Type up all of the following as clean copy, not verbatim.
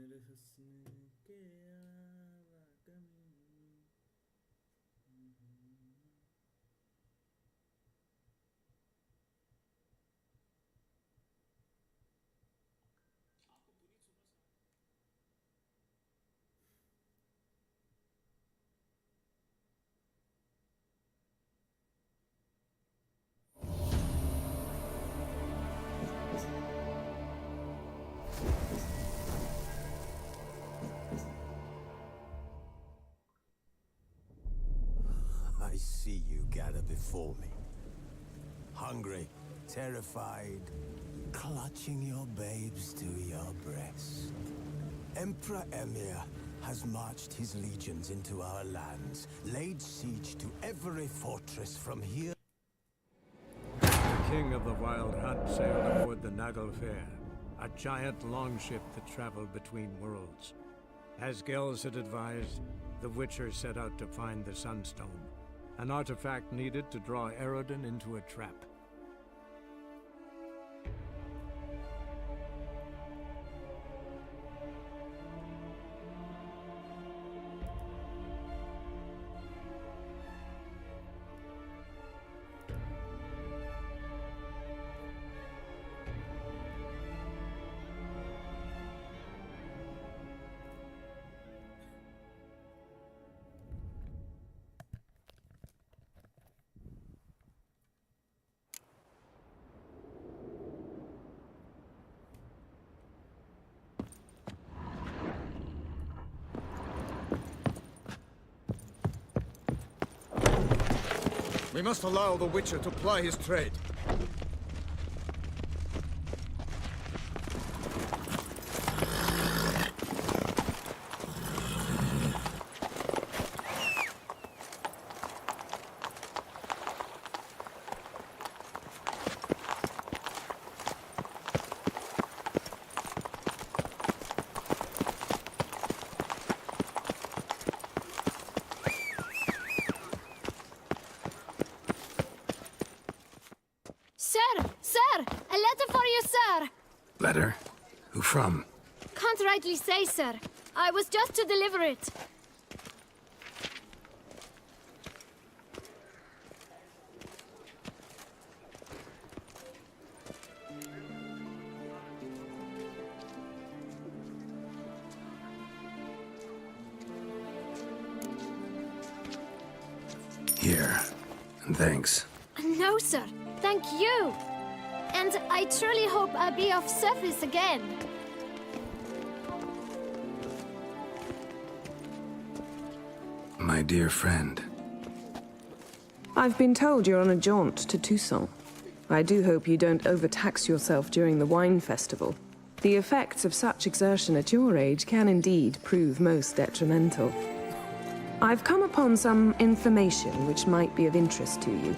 मेरे हुस्न के आवागमन। I see you gather before me. Hungry, terrified, clutching your babes to your breast. Emperor Emir has marched his legions into our lands, laid siege to every fortress from here. The king of the Wild Hunt sailed aboard the Naglfar, a giant longship that traveled between worlds. As Gels had advised, the Witcher set out to find the Sunstone, an artifact needed to draw Eredin into a trap. We must allow the Witcher to ply his trade. Sir! A letter for you, sir! Letter? Who from? Can't rightly say, sir. I was just to deliver it. Here. And thanks. No, sir. Thank you. And I truly hope I'll be of service again. My dear friend. I've been told you're on a jaunt to Toussaint. I do hope you don't overtax yourself during the wine festival. The effects of such exertion at your age can indeed prove most detrimental. I've come upon some information which might be of interest to you.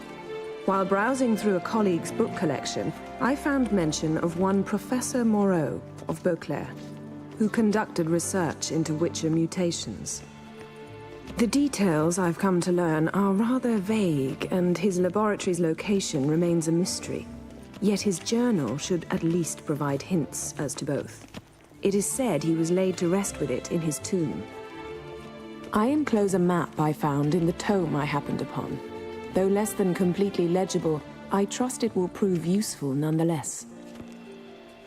While browsing through a colleague's book collection, I found mention of one Professor Moreau of Beauclair, who conducted research into Witcher mutations. The details I've come to learn are rather vague, and his laboratory's location remains a mystery. Yet his journal should at least provide hints as to both. It is said he was laid to rest with it in his tomb. I enclose a map I found in the tome I happened upon. Though less than completely legible, I trust it will prove useful nonetheless.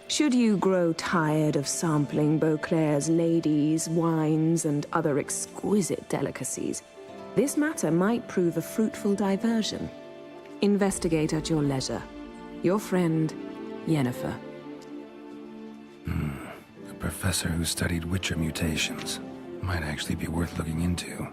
Should you grow tired of sampling Beauclair's ladies, wines, and other exquisite delicacies, this matter might prove a fruitful diversion. Investigate at your leisure. Your friend, Yennefer. A professor who studied Witcher mutations. Might actually be worth looking into.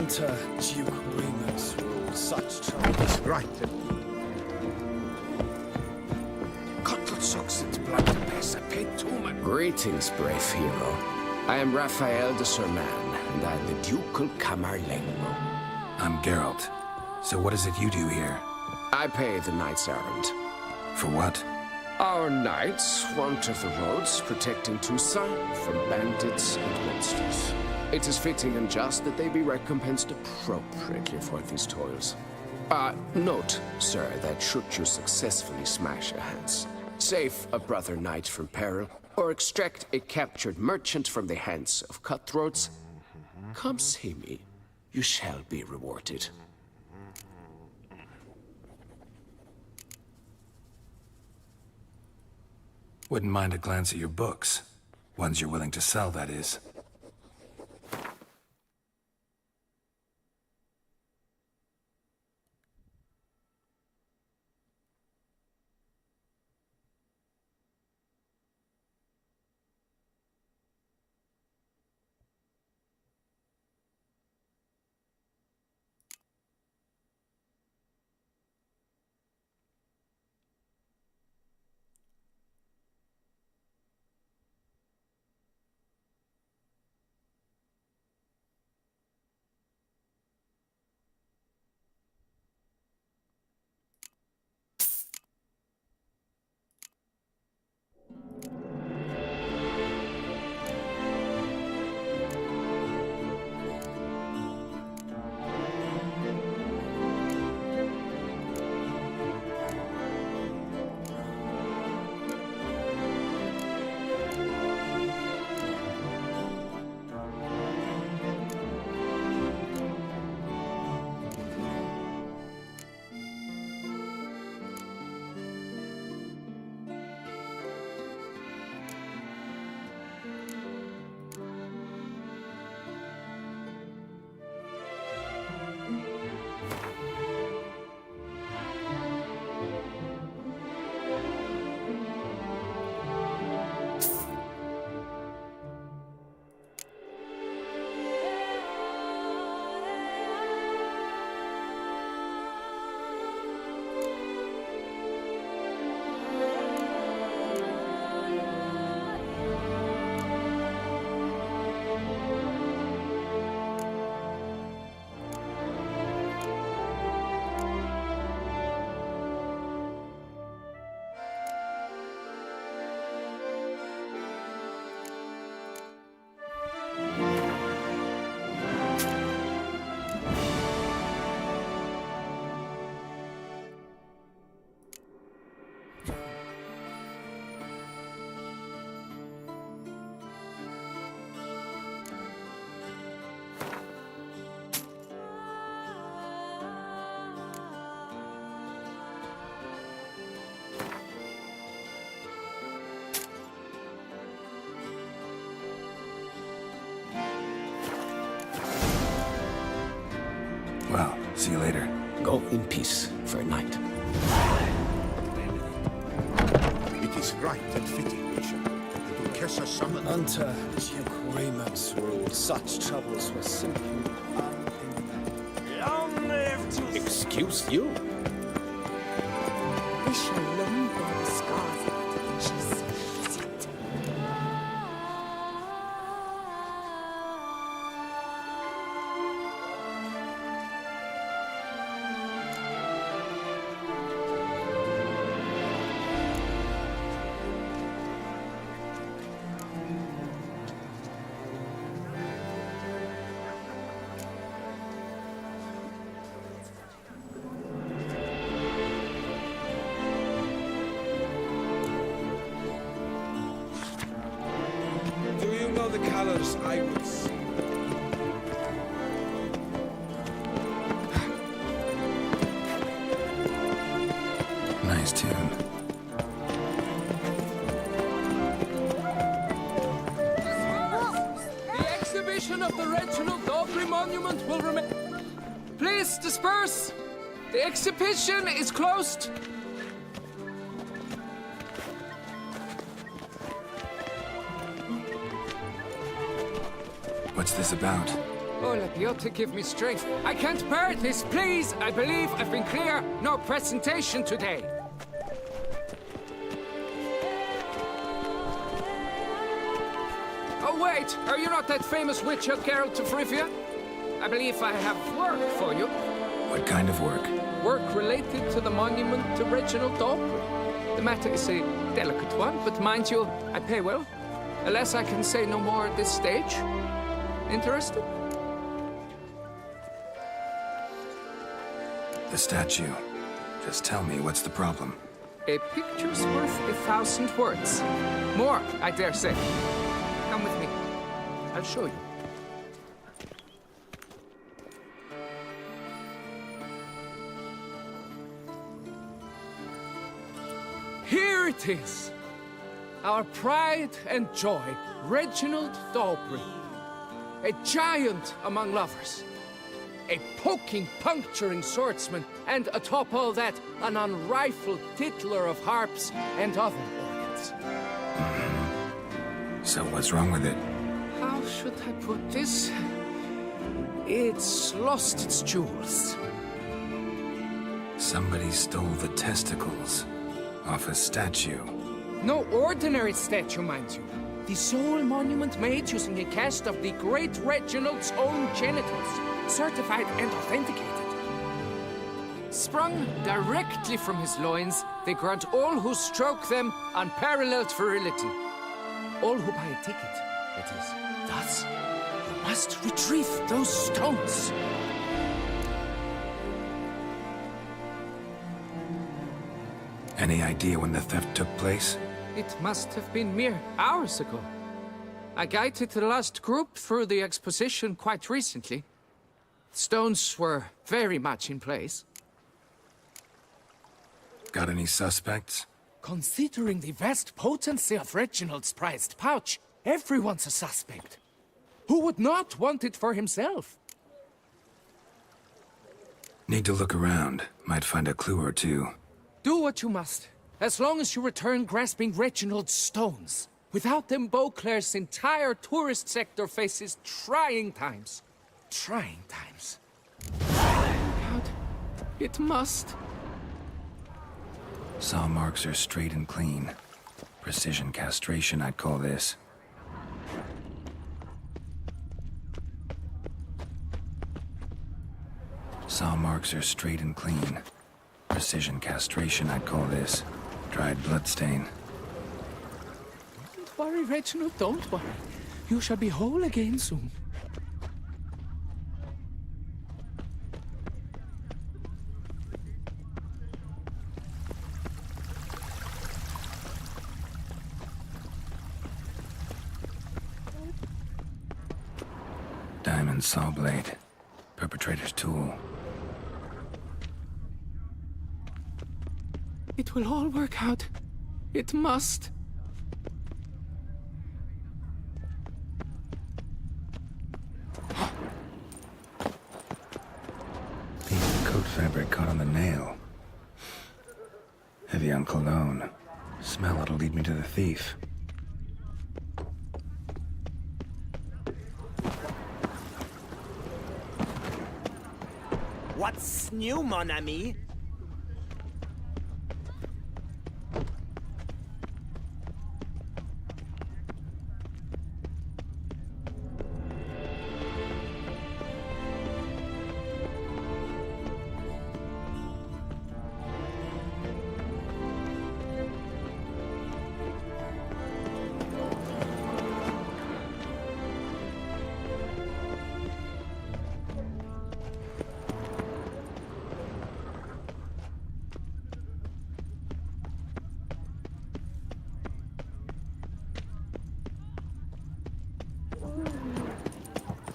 Unter Duke Remus ruled such troubles. Right. Greetings, brave hero. I am Raphael de Serman, and I am the Ducal Camerlengo. I'm Geralt. So what is it you do here? I pay the knight's errand. For what? Our knights wander the roads, protecting Toussaint from bandits and monsters. It is fitting and just that they be recompensed appropriately for these toils. Note, sir, that should you successfully smash a hands, save a brother knight from peril, or extract a captured merchant from the hands of cutthroats, come see me. You shall be rewarded. Wouldn't mind a glance at your books. Ones you're willing to sell, that is. Well, see you later. Go in peace for a night. It is right and fitting, Witcher, that the Duchessa summoned... Unter Duke Remus ruled such troubles were simply unimaginable. Long live to... Excuse you? We shall long bear the scars of that which is visit. Do you know the colors I would see? Nice tune. The exhibition of the Reginald Aubrey Monument will remain. Please disperse! The exhibition is closed! What's this about? Oh, Lepiota, give me strength. I can't bear this, please! I believe I've been clear. No presentation today. Oh, wait! Are you not that famous witcher, Geralt of Rivia? I believe I have work for you. What kind of work? Work related to the monument to Reginald Dauphry. The matter is a delicate one, but mind you, I pay well. Alas, I can say no more at this stage. Interested? The statue. Just tell me, what's the problem? A picture's worth 1,000 words. More, I dare say. Come with me. I'll show you. Here it is! Our pride and joy, Reginald Dauphry. A giant among lovers. A poking, puncturing swordsman, and atop all that, an unrifled tittler of harps and other organs. So what's wrong with it? How should I put this? It's lost its jewels. Somebody stole the testicles off a statue. No ordinary statue, mind you. The sole monument made using a cast of the great Reginald's own genitals, certified and authenticated. Sprung directly from his loins, they grant all who stroke them unparalleled virility. All who buy a ticket, that is. Thus, you must retrieve those stones. Any idea when the theft took place? It must have been mere hours ago. I guided the last group through the exposition quite recently. Stones were very much in place. Got any suspects? Considering the vast potency of Reginald's prized pouch, everyone's a suspect. Who would not want it for himself? Need to look around. Might find a clue or two. Do what you must, as long as you return grasping Reginald's stones. Without them, Beauclair's entire tourist sector faces trying times. Trying times. God, it must. Saw marks are straight and clean. Precision castration, I'd call this. Saw marks are straight and clean. Precision castration, I'd call this. Dried bloodstain. Don't worry, Reginald, don't worry. You shall be whole again soon. Diamond saw blade. Perpetrator's tool. It will all work out. It must. Piece of coat fabric caught on the nail. Heavy on cologne. Smell it'll lead me to the thief. What's new, mon ami?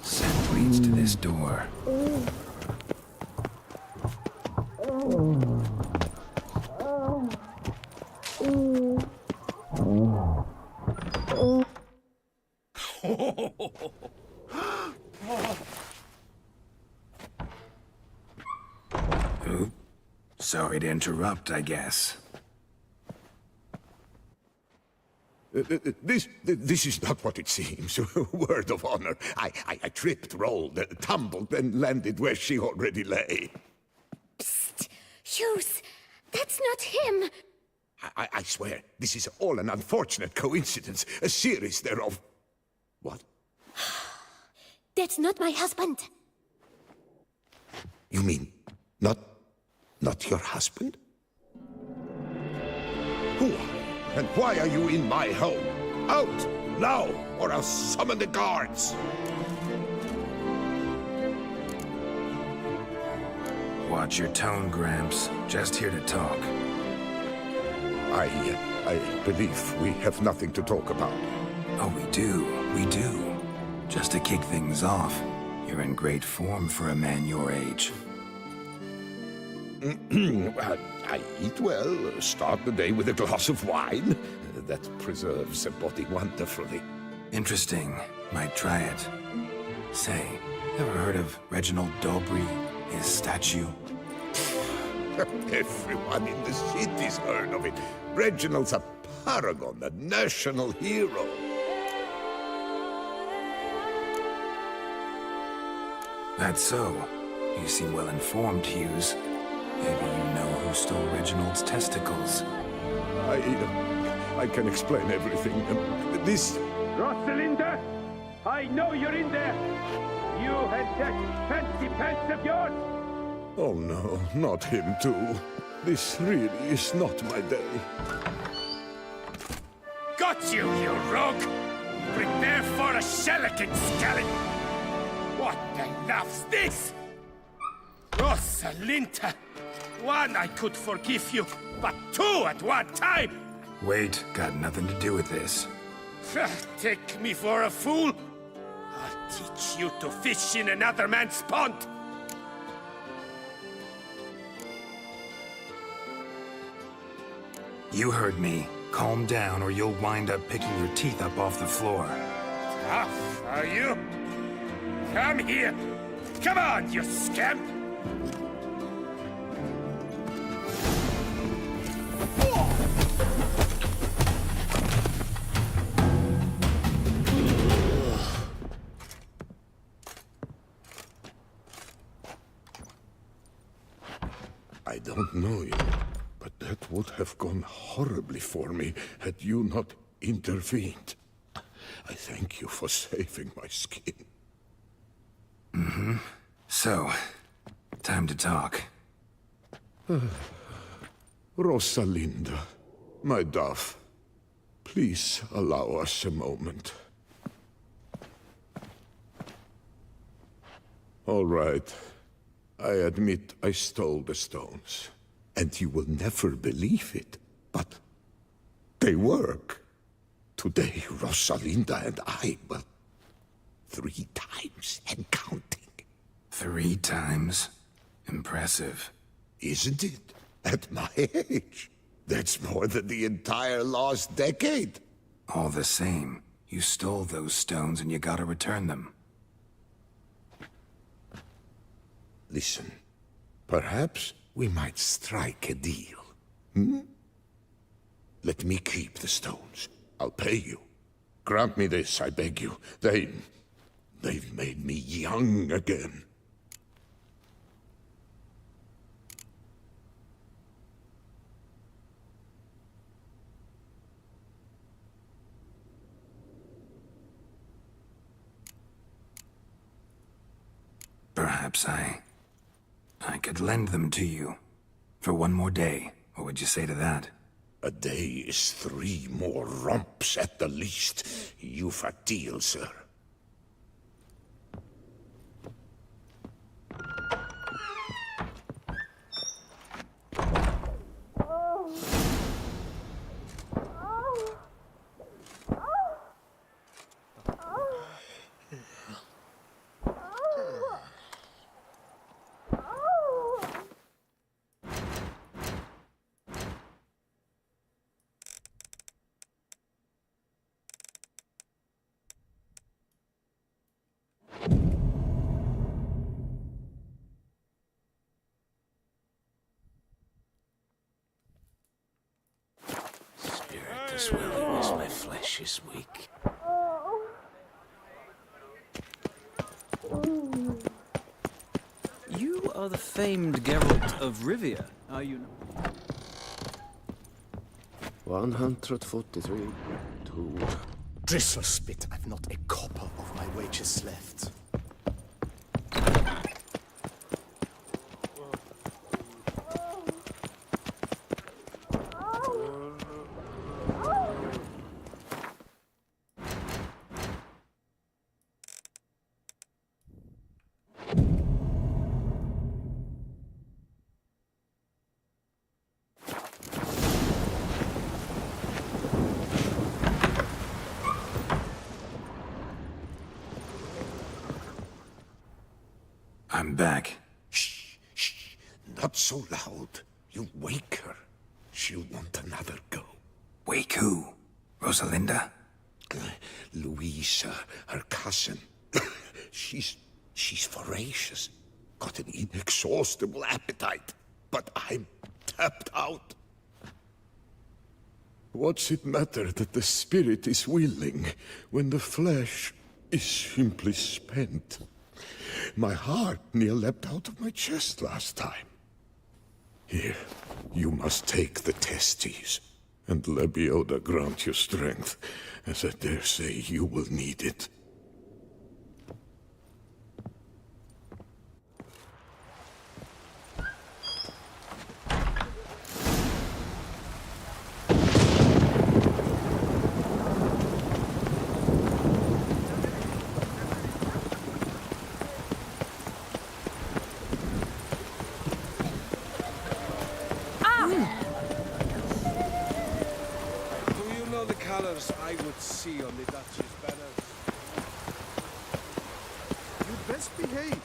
Scent leads to this door. Oop. Sorry to interrupt, I guess. This is not what it seems. Word of honor. I tripped, rolled, tumbled, and landed where she already lay. Psst! Hughes! That's not him! I swear, this is all an unfortunate coincidence. A series thereof. What? That's not my husband. You mean, not your husband? Who are you? And why are you in my home? Out! Now! Or I'll summon the guards! Watch your tone, Gramps. Just here to talk. I believe we have nothing to talk about. Oh, we do. We do. Just to kick things off, you're in great form for a man your age. I eat well, start the day with a glass of wine. That preserves the body wonderfully. Interesting. Might try it. Say, ever heard of Reginald Daubry, his statue? Everyone in the city's heard of it. Reginald's a paragon, a national hero. That's so. You seem well informed, Hughes. Maybe you know who stole Reginald's testicles. I can explain everything. This... Rosalinda! I know you're in there! You and that fancy pants of yours! Oh no, not him too. This really is not my day. Got you, you rogue! Prepare for a shellacking, scallop! What the laugh's this? Rosalinda! One, I could forgive you, but two at one time! Wait, got nothing to do with this. Take me for a fool? I'll teach you to fish in another man's pond! You heard me. Calm down or you'll wind up picking your teeth up off the floor. Tough, are you? Come here! Come on, you scamp! I don't know you, but that would have gone horribly for me had you not intervened. I thank you for saving my skin. Mm-hmm. So, time to talk. Rosalinda, my dove, please allow us a moment. All right. I admit I stole the stones. And you will never believe it, but they work. Today, Rosalinda and I, well, 3 times and counting. 3 times? Impressive. Isn't it? At my age. That's more than the entire last decade. All the same, you stole those stones and you gotta return them. Listen, perhaps we might strike a deal. Hmm? Let me keep the stones. I'll pay you. Grant me this, I beg you. They've made me young again. Perhaps I could lend them to you. For one more day. What would you say to that? A day is 3 more romps at the least. You've a deal, sir. This will is my flesh. flesh is weak. You are the famed Geralt of Rivia, are you not? 143. 2. Drizzlespit, I've not a copper of my wages left. I'm back. Shh, shh, not so loud. You'll wake her. She'll want another go. Wake who? Rosalinda? Louisa, her cousin. She's voracious. Got an inexhaustible appetite. But I'm tapped out. What's it matter that the spirit is willing when the flesh is simply spent? My heart near leapt out of my chest last time. Here, you must take the testes, and Lebioda grant you strength, as I dare say you will need it. I would see on the Duchy's banners. You'd best behave.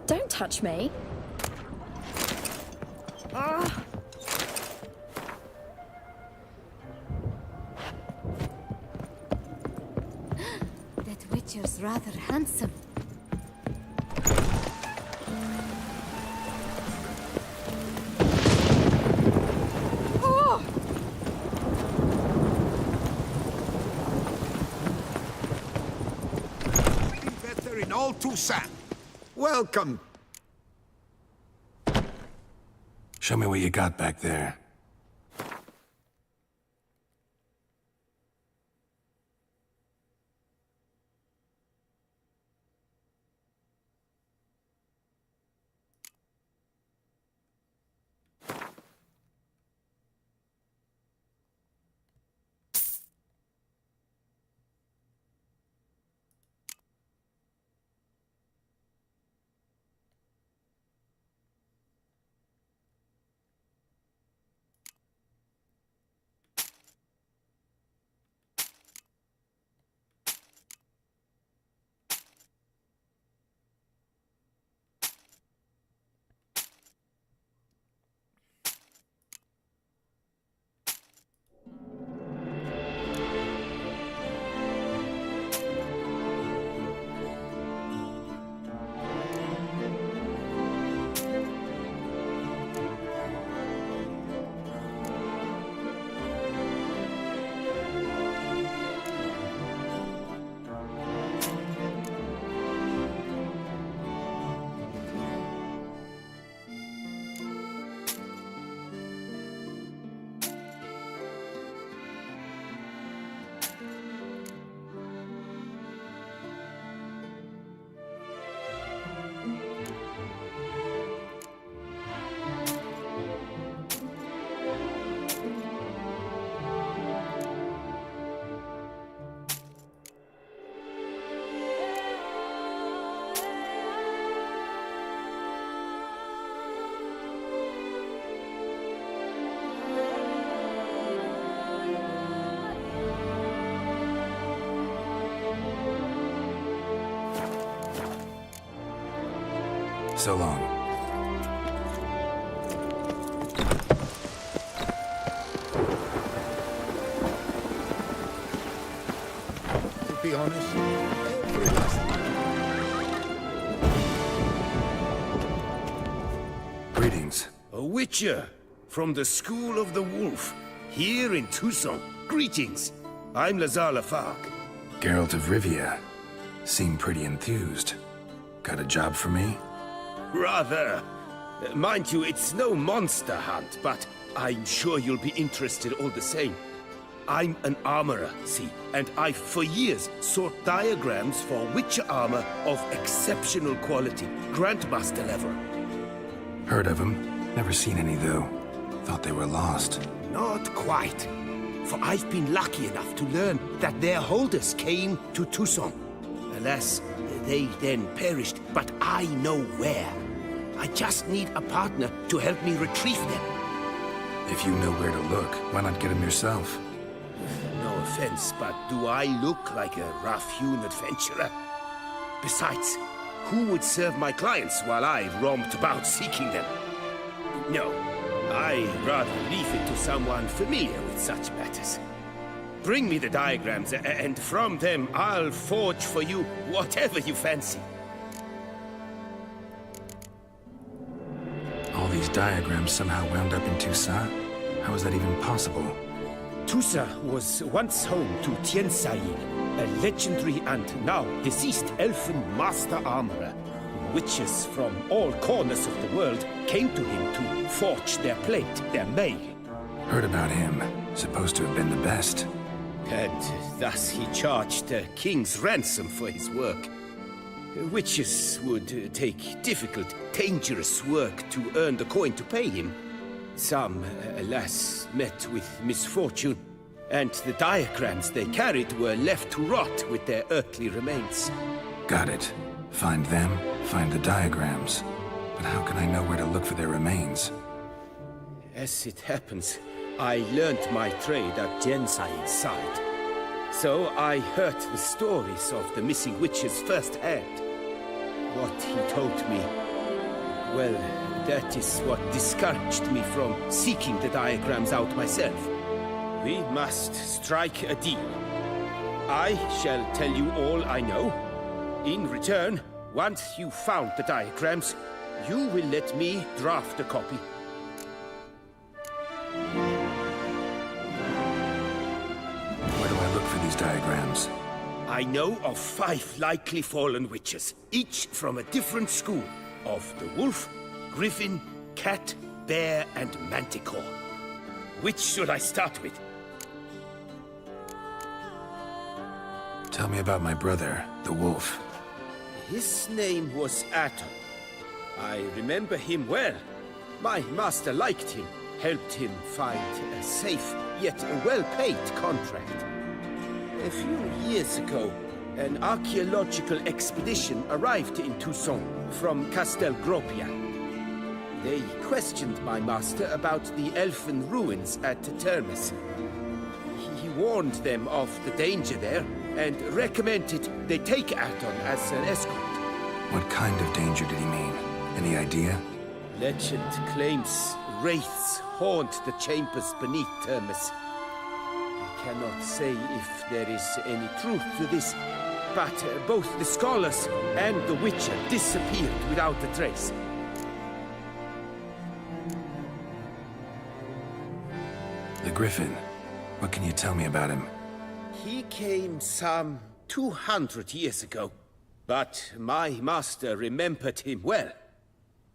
Don't touch me. Ah! Witcher's rather handsome. Oh! Better in all Toussaint. Welcome. Show me what you got back there. So long. It'd be honest. Every last Greetings. A witcher from the School of the Wolf, here in Tucson. Greetings. I'm Lazar Lafargue. Geralt of Rivia. Seem pretty enthused. Got a job for me? Rather. Mind you, it's no monster hunt, but I'm sure you'll be interested all the same. I'm an armorer, see, and I've for years sought diagrams for witcher armor of exceptional quality, Grandmaster level. Heard of them. Never seen any, though. Thought they were lost. Not quite. For I've been lucky enough to learn that their holders came to Tucson. Alas, they then perished, but I know where. I just need a partner to help me retrieve them. If you know where to look, why not get them yourself? No offense, but do I look like a rough-hewn adventurer? Besides, who would serve my clients while I romped about seeking them? No, I'd rather leave it to someone familiar with such matters. Bring me the diagrams, and from them I'll forge for you whatever you fancy. All these diagrams somehow wound up in Toussaint? How is that even possible? Toussaint was once home to Tiensail, a legendary and now deceased elfin master armorer. Witches from all corners of the world came to him to forge their plate, their mail. Heard about him. Supposed to have been the best. And thus he charged a king's ransom for his work. Witches would take difficult, dangerous work to earn the coin to pay him. Some, alas, met with misfortune, and the diagrams they carried were left to rot with their earthly remains. Got it. Find them, find the diagrams. But how can I know where to look for their remains? As it happens, I learned my trade at Jensail's side. So I heard the stories of the missing witches firsthand. What he told me, well, that is what discouraged me from seeking the diagrams out myself. We must strike a deal. I shall tell you all I know. In return, once you've found the diagrams, you will let me draft a copy. Where do I look for these diagrams? I know of 5 likely fallen witches, each from a different school of the wolf, griffin, cat, bear, and manticore. Which should I start with? Tell me about my brother, the wolf. His name was Aton. I remember him well. My master liked him, helped him find a safe, yet a well-paid contract. A few years ago, an archaeological expedition arrived in Tucson from Castel Gropia. They questioned my master about the elfin ruins at Termes. He warned them of the danger there and recommended they take Aton as an escort. What kind of danger did he mean? Any idea? Legend claims wraiths haunt the chambers beneath Termes. I cannot say if there is any truth to this, but both the scholars and the witcher disappeared without a trace. The Griffin. What can you tell me about him? He came some 200 years ago, but my master remembered him well.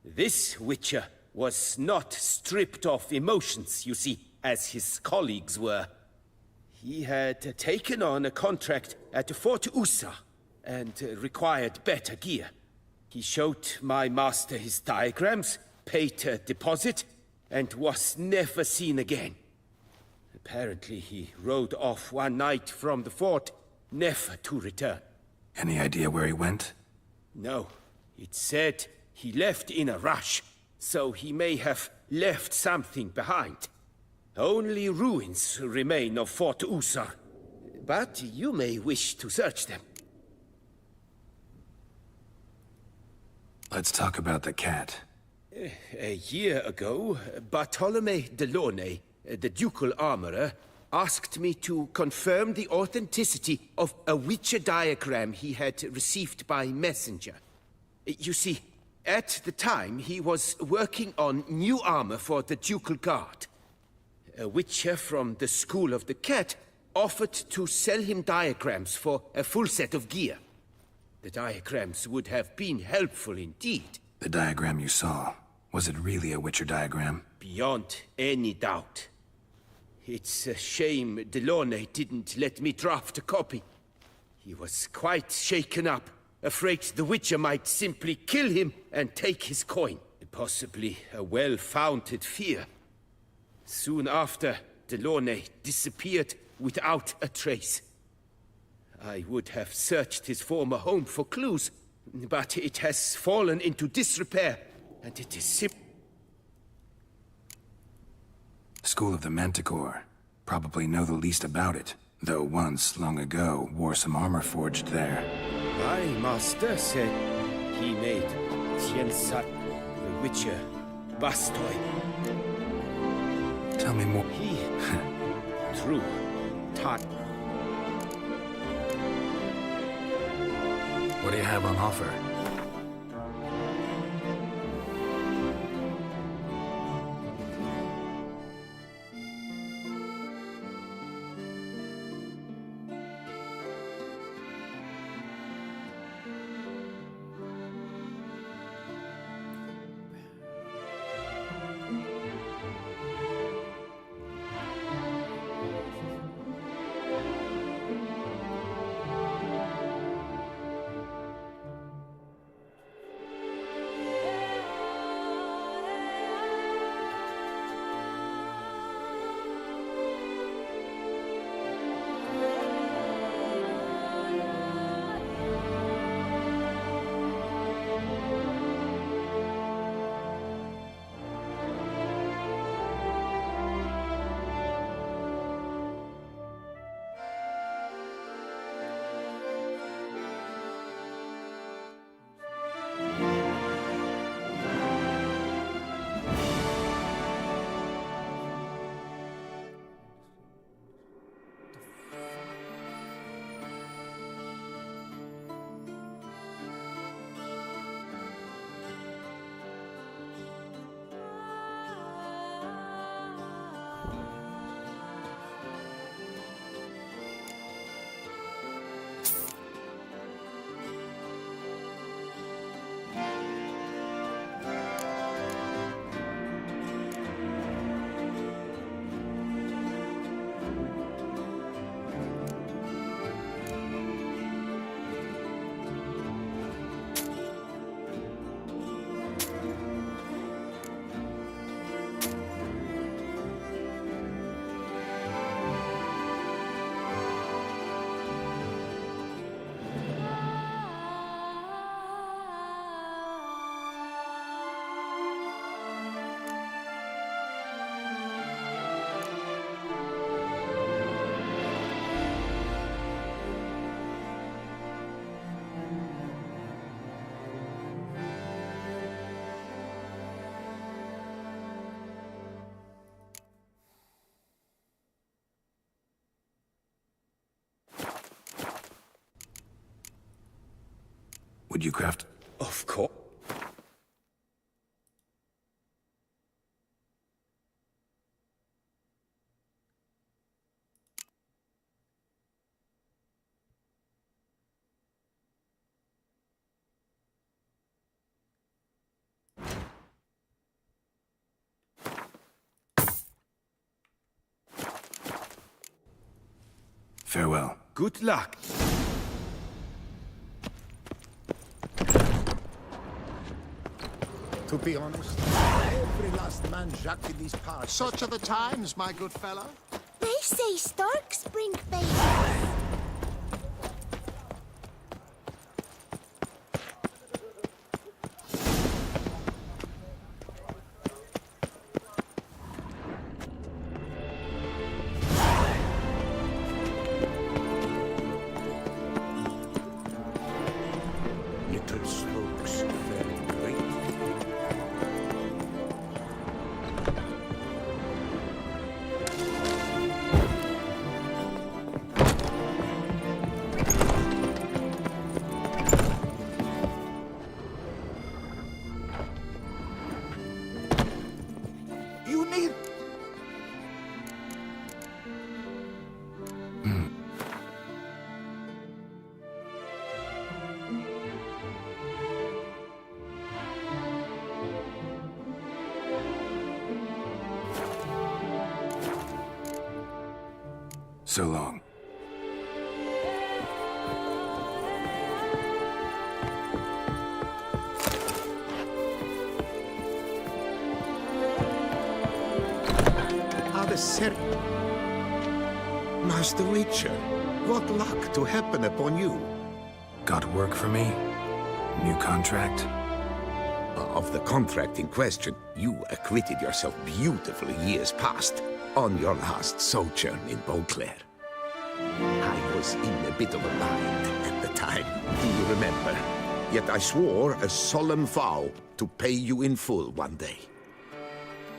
This witcher was not stripped of emotions, you see, as his colleagues were. He had taken on a contract at Fort Usa and required better gear. He showed my master his diagrams, paid a deposit, and was never seen again. Apparently, he rode off one night from the fort, never to return. Any idea where he went? No. It said he left in a rush, so he may have left something behind. Only ruins remain of Fort Usa, but you may wish to search them. Let's talk about the cat. A year ago, Bartolome de Launay, the ducal armorer, asked me to confirm the authenticity of a Witcher diagram he had received by messenger. You see, at the time he was working on new armor for the Ducal Guard. A Witcher from the School of the Cat offered to sell him diagrams for a full set of gear. The diagrams would have been helpful indeed. The diagram you saw, was it really a Witcher diagram? Beyond any doubt. It's a shame Delaunay didn't let me draft a copy. He was quite shaken up, afraid the Witcher might simply kill him and take his coin. Possibly a well-founded fear. Soon after, Delaunay disappeared without a trace. I would have searched his former home for clues, but it has fallen into disrepair, and it is School of the Manticore. Probably know the least about it, though once, long ago, wore some armor forged there. My master said he made Tiensat, the Witcher, Bastoy. Tell me more. He drew taught. What do you have on offer? Would you craft? Of course. Farewell. Good luck. To be honest, every last man Jacques in these parts. Such are the times, my good fellow. They say storks bring babies. Little smokes very great. So long. Master Witcher, what luck to happen upon you. Got work for me? New contract? Of the contract in question, you acquitted yourself beautifully years past on your last sojourn in Beauclair. I was in a bit of a bind at the time, do you remember? Yet I swore a solemn vow to pay you in full one day.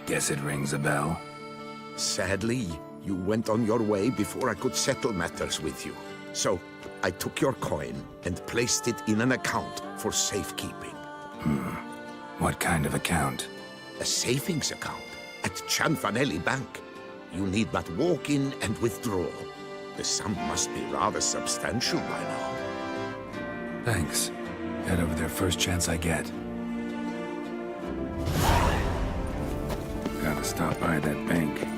Guess it rings a bell. Sadly, you went on your way before I could settle matters with you. So, I took your coin and placed it in an account for safekeeping. What kind of account? A savings account at Chanfanelli Bank. You need but walk in and withdraw. The sum must be rather substantial by now. Thanks. Head over there first chance I get. Gotta stop by that bank.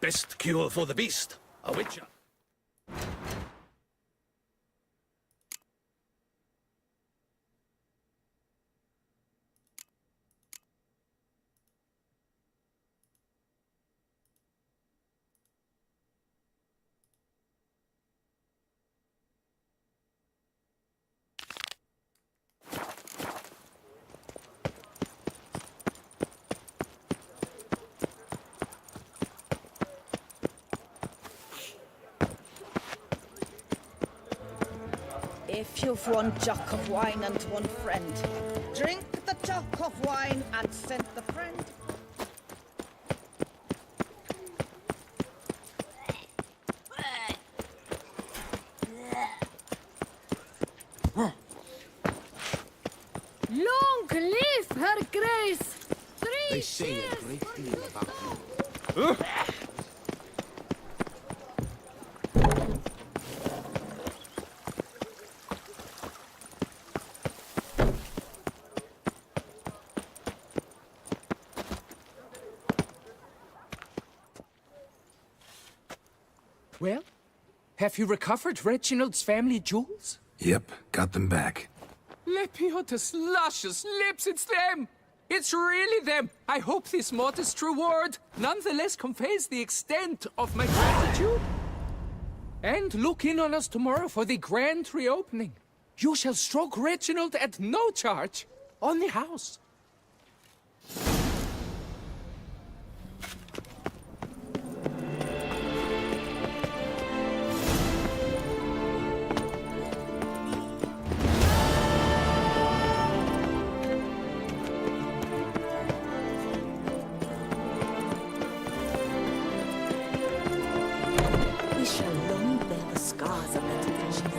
Best cure for the beast, a witcher. If you've one jock of wine and one friend, drink the jock of wine and send the friend. Long live her grace! They say a great deal about you. Well, have you recovered Reginald's family jewels? Yep, got them back. Lepiotus luscious lips, it's them! It's really them! I hope this modest reward nonetheless conveys the extent of my gratitude. And look in on us tomorrow for the grand reopening. You shall stroke Reginald at no charge on the house. We shall long bear the scars of that adventure.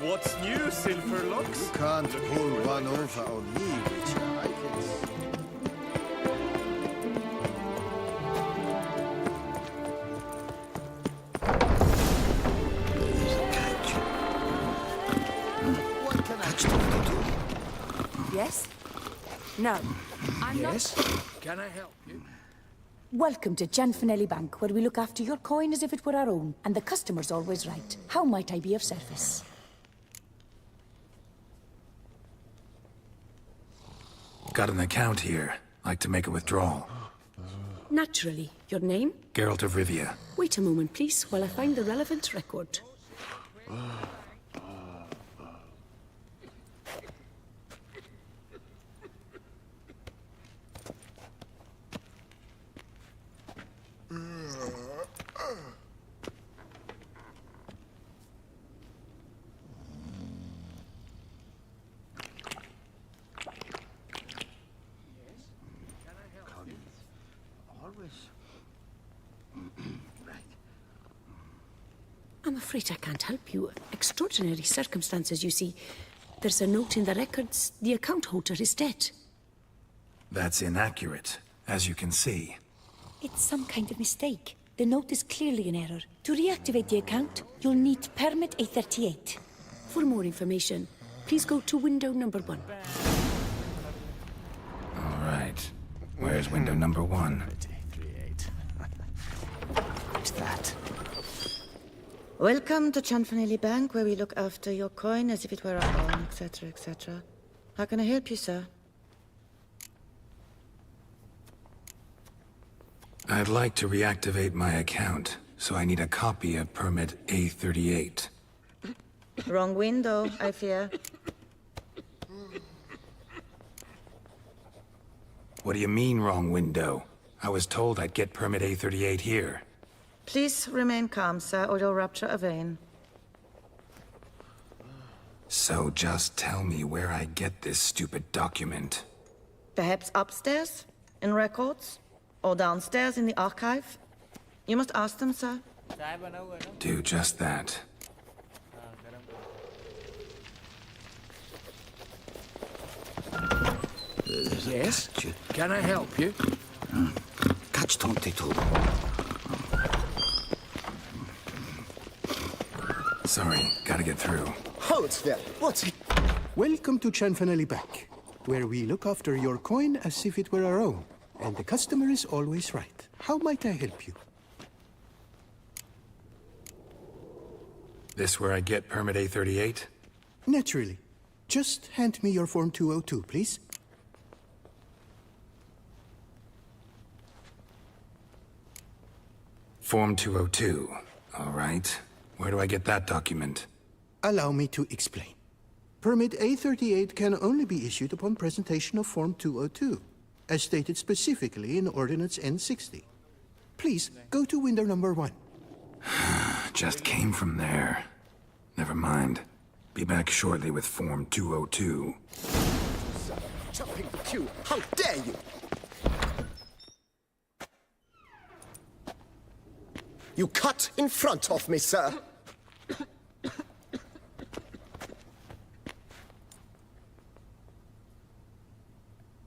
What's new, Silverlocks? You can't pull one over on me, Witcher. I can see. Yes? No. I'm Yes? not. Can I help you? Welcome to Chanfanelli Bank, where we look after your coin as if it were our own, and the customer's always right. How might I be of service? Got an account here. Like to make a withdrawal. Naturally. Your name? Geralt of Rivia. Wait a moment, please, while I find the relevant record. afraid I can't help you. Extraordinary circumstances, you see. There's a note in the records. The account holder is dead. That's inaccurate, as you can see. It's some kind of mistake. The note is clearly an error. To reactivate the account, you'll need permit A38. For more information, please go to window number 1. All right. Where's window number 1? What's that? Welcome to Chanfanelli Bank, where we look after your coin as if it were our own, etc., etc. How can I help you, sir? I'd like to reactivate my account, so I need a copy of permit A38. Wrong window, I fear. What do you mean, wrong window? I was told I'd get permit A38 here. Please remain calm, sir, or you'll rupture a vein. So just tell me where I get this stupid document. Perhaps upstairs, in records? Or downstairs in the archive? You must ask them, sir. Do just that. Yes? Can I help you? Catch 22. Sorry, gotta get through. Hold there. What's it? Welcome to Chanfanelli Bank, where we look after your coin as if it were our own. And the customer is always right. How might I help you? This where I get permit A38? Naturally. Just hand me your Form 202, please. Form 202. All right. Where do I get that document? Allow me to explain. Permit A38 can only be issued upon presentation of Form 202, as stated specifically in Ordinance N60. Please, go to window number 1. Just came from there. Never mind. Be back shortly with Form 202. Jumping the queue! How dare you! You cut in front of me, sir!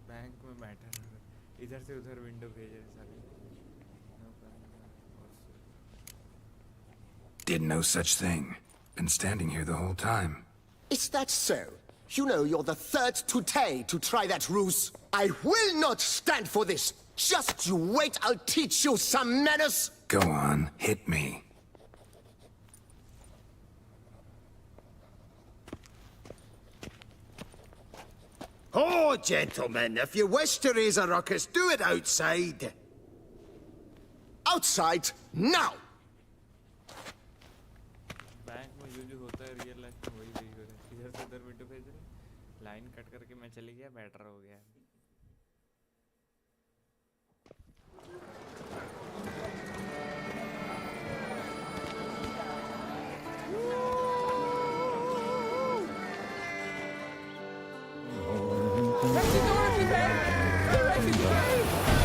Bank में बैठा इधर से उधर window भेजे सारे Did no such thing. Been standing here the whole time. Is that so? You know you're the third today to try that ruse. I will not stand for this! Just you wait, I'll teach you some manners! Go on, hit me. Oh, gentlemen, if you wish to raise a ruckus, do it outside. Outside, now! Bank में जो होता है real life में वही हो रहा है इधर से उधर विंडो भेज रहे लाइन कट करके मैं चली गया बैटर हो गया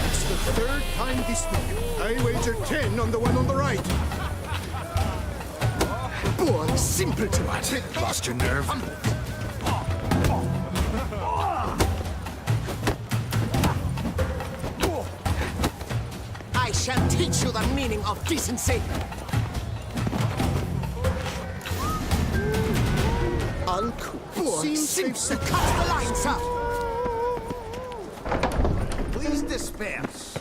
It's the third time this week. I wager 10 on the one on the right. Boy, simple to What? Lost your nerve? I shall teach you the meaning of decency. Uncle, boy, seems to cut the line, sir. Please disperse.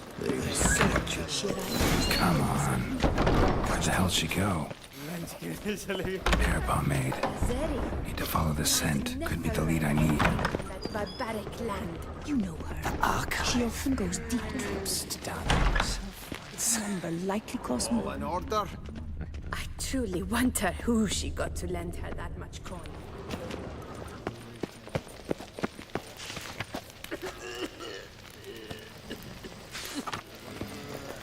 Come on. Where'd the hell she go? Air pomade. Need to follow the scent. Could be the lead I need. That barbaric land. You know her. She often goes deep trips. This number likely cost more. In order. I truly wonder who she got to lend her that much coin.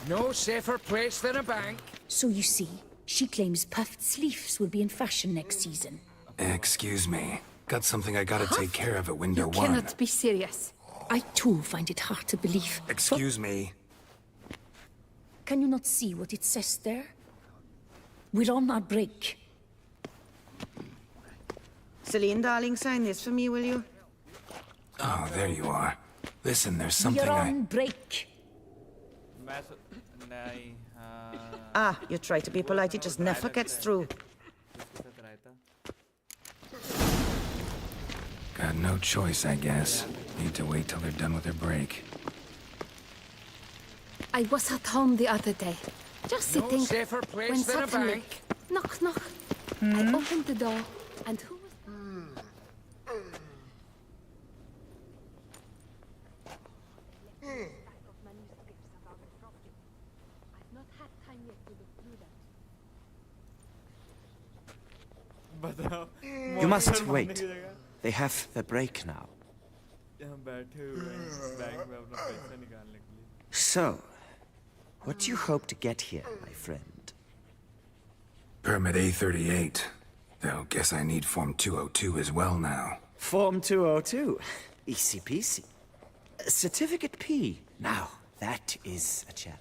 No safer place than a bank. So you see, she claims puffed sleeves will be in fashion next season. Excuse me. Got something I gotta take care of at window 1. Cannot be serious. I too find it hard to believe. Excuse me. Can you not see what it says there? We're on our break. Celine, darling, sign this for me, will you? Oh, there you are. Listen, there's something We're on break. Ah, you try to be polite, it just never gets through. Got no choice, I guess. Need to wait till they're done with their break. I was at home the other day, just sitting, safer place when than a suddenly, bank. knock, knock. I opened the door, and who was... I've not had time yet to look through that. You must wait. They have the break now. So, what do you hope to get here, my friend? Permit A38. Though, guess I need Form 202 as well now. Form 202. Easy peasy. Certificate P. Now, that is a challenge.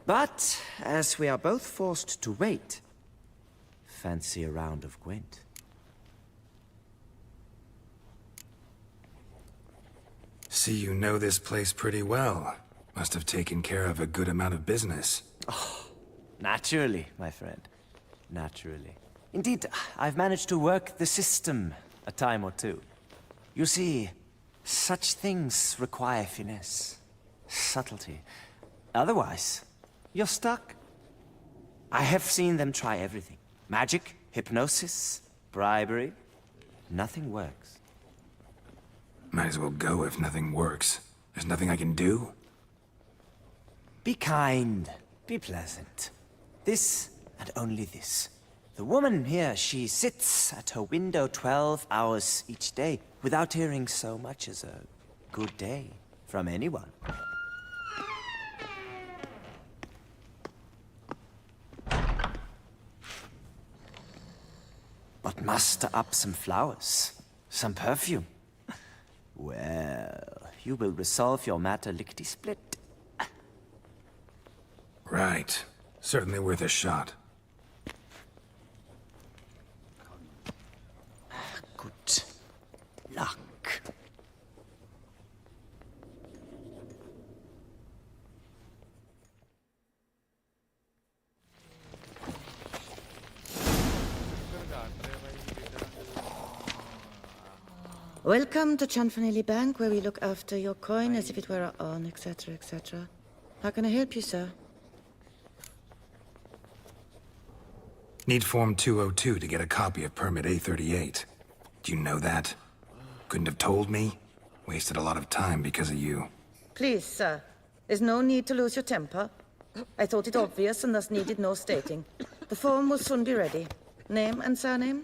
But, as we are both forced to wait, fancy a round of Gwent. See, you know this place pretty well. Must have taken care of a good amount of business. Oh, naturally, my friend. Naturally. Indeed, I've managed to work the system a time or two. You see, such things require finesse, subtlety. Otherwise, you're stuck. I have seen them try everything. Magic, hypnosis, bribery. Nothing works. Might as well go if nothing works. There's nothing I can do? Be kind. Be pleasant. This and only this. The woman here, she sits at her window 12 hours each day without hearing so much as a good day from anyone. But muster up some flowers, some perfume. Well, you will resolve your matter lickety-split. Right. Certainly worth a shot. Good luck. Welcome to Chanfanelli Bank, where we look after your coin as if it were our own, etc., etc. How can I help you, sir? Need Form 202 to get a copy of Permit A38. Do you know that? Couldn't have told me? Wasted a lot of time because of you. Please, sir. There's no need to lose your temper. I thought it obvious and thus needed no stating. The form will soon be ready. Name and surname?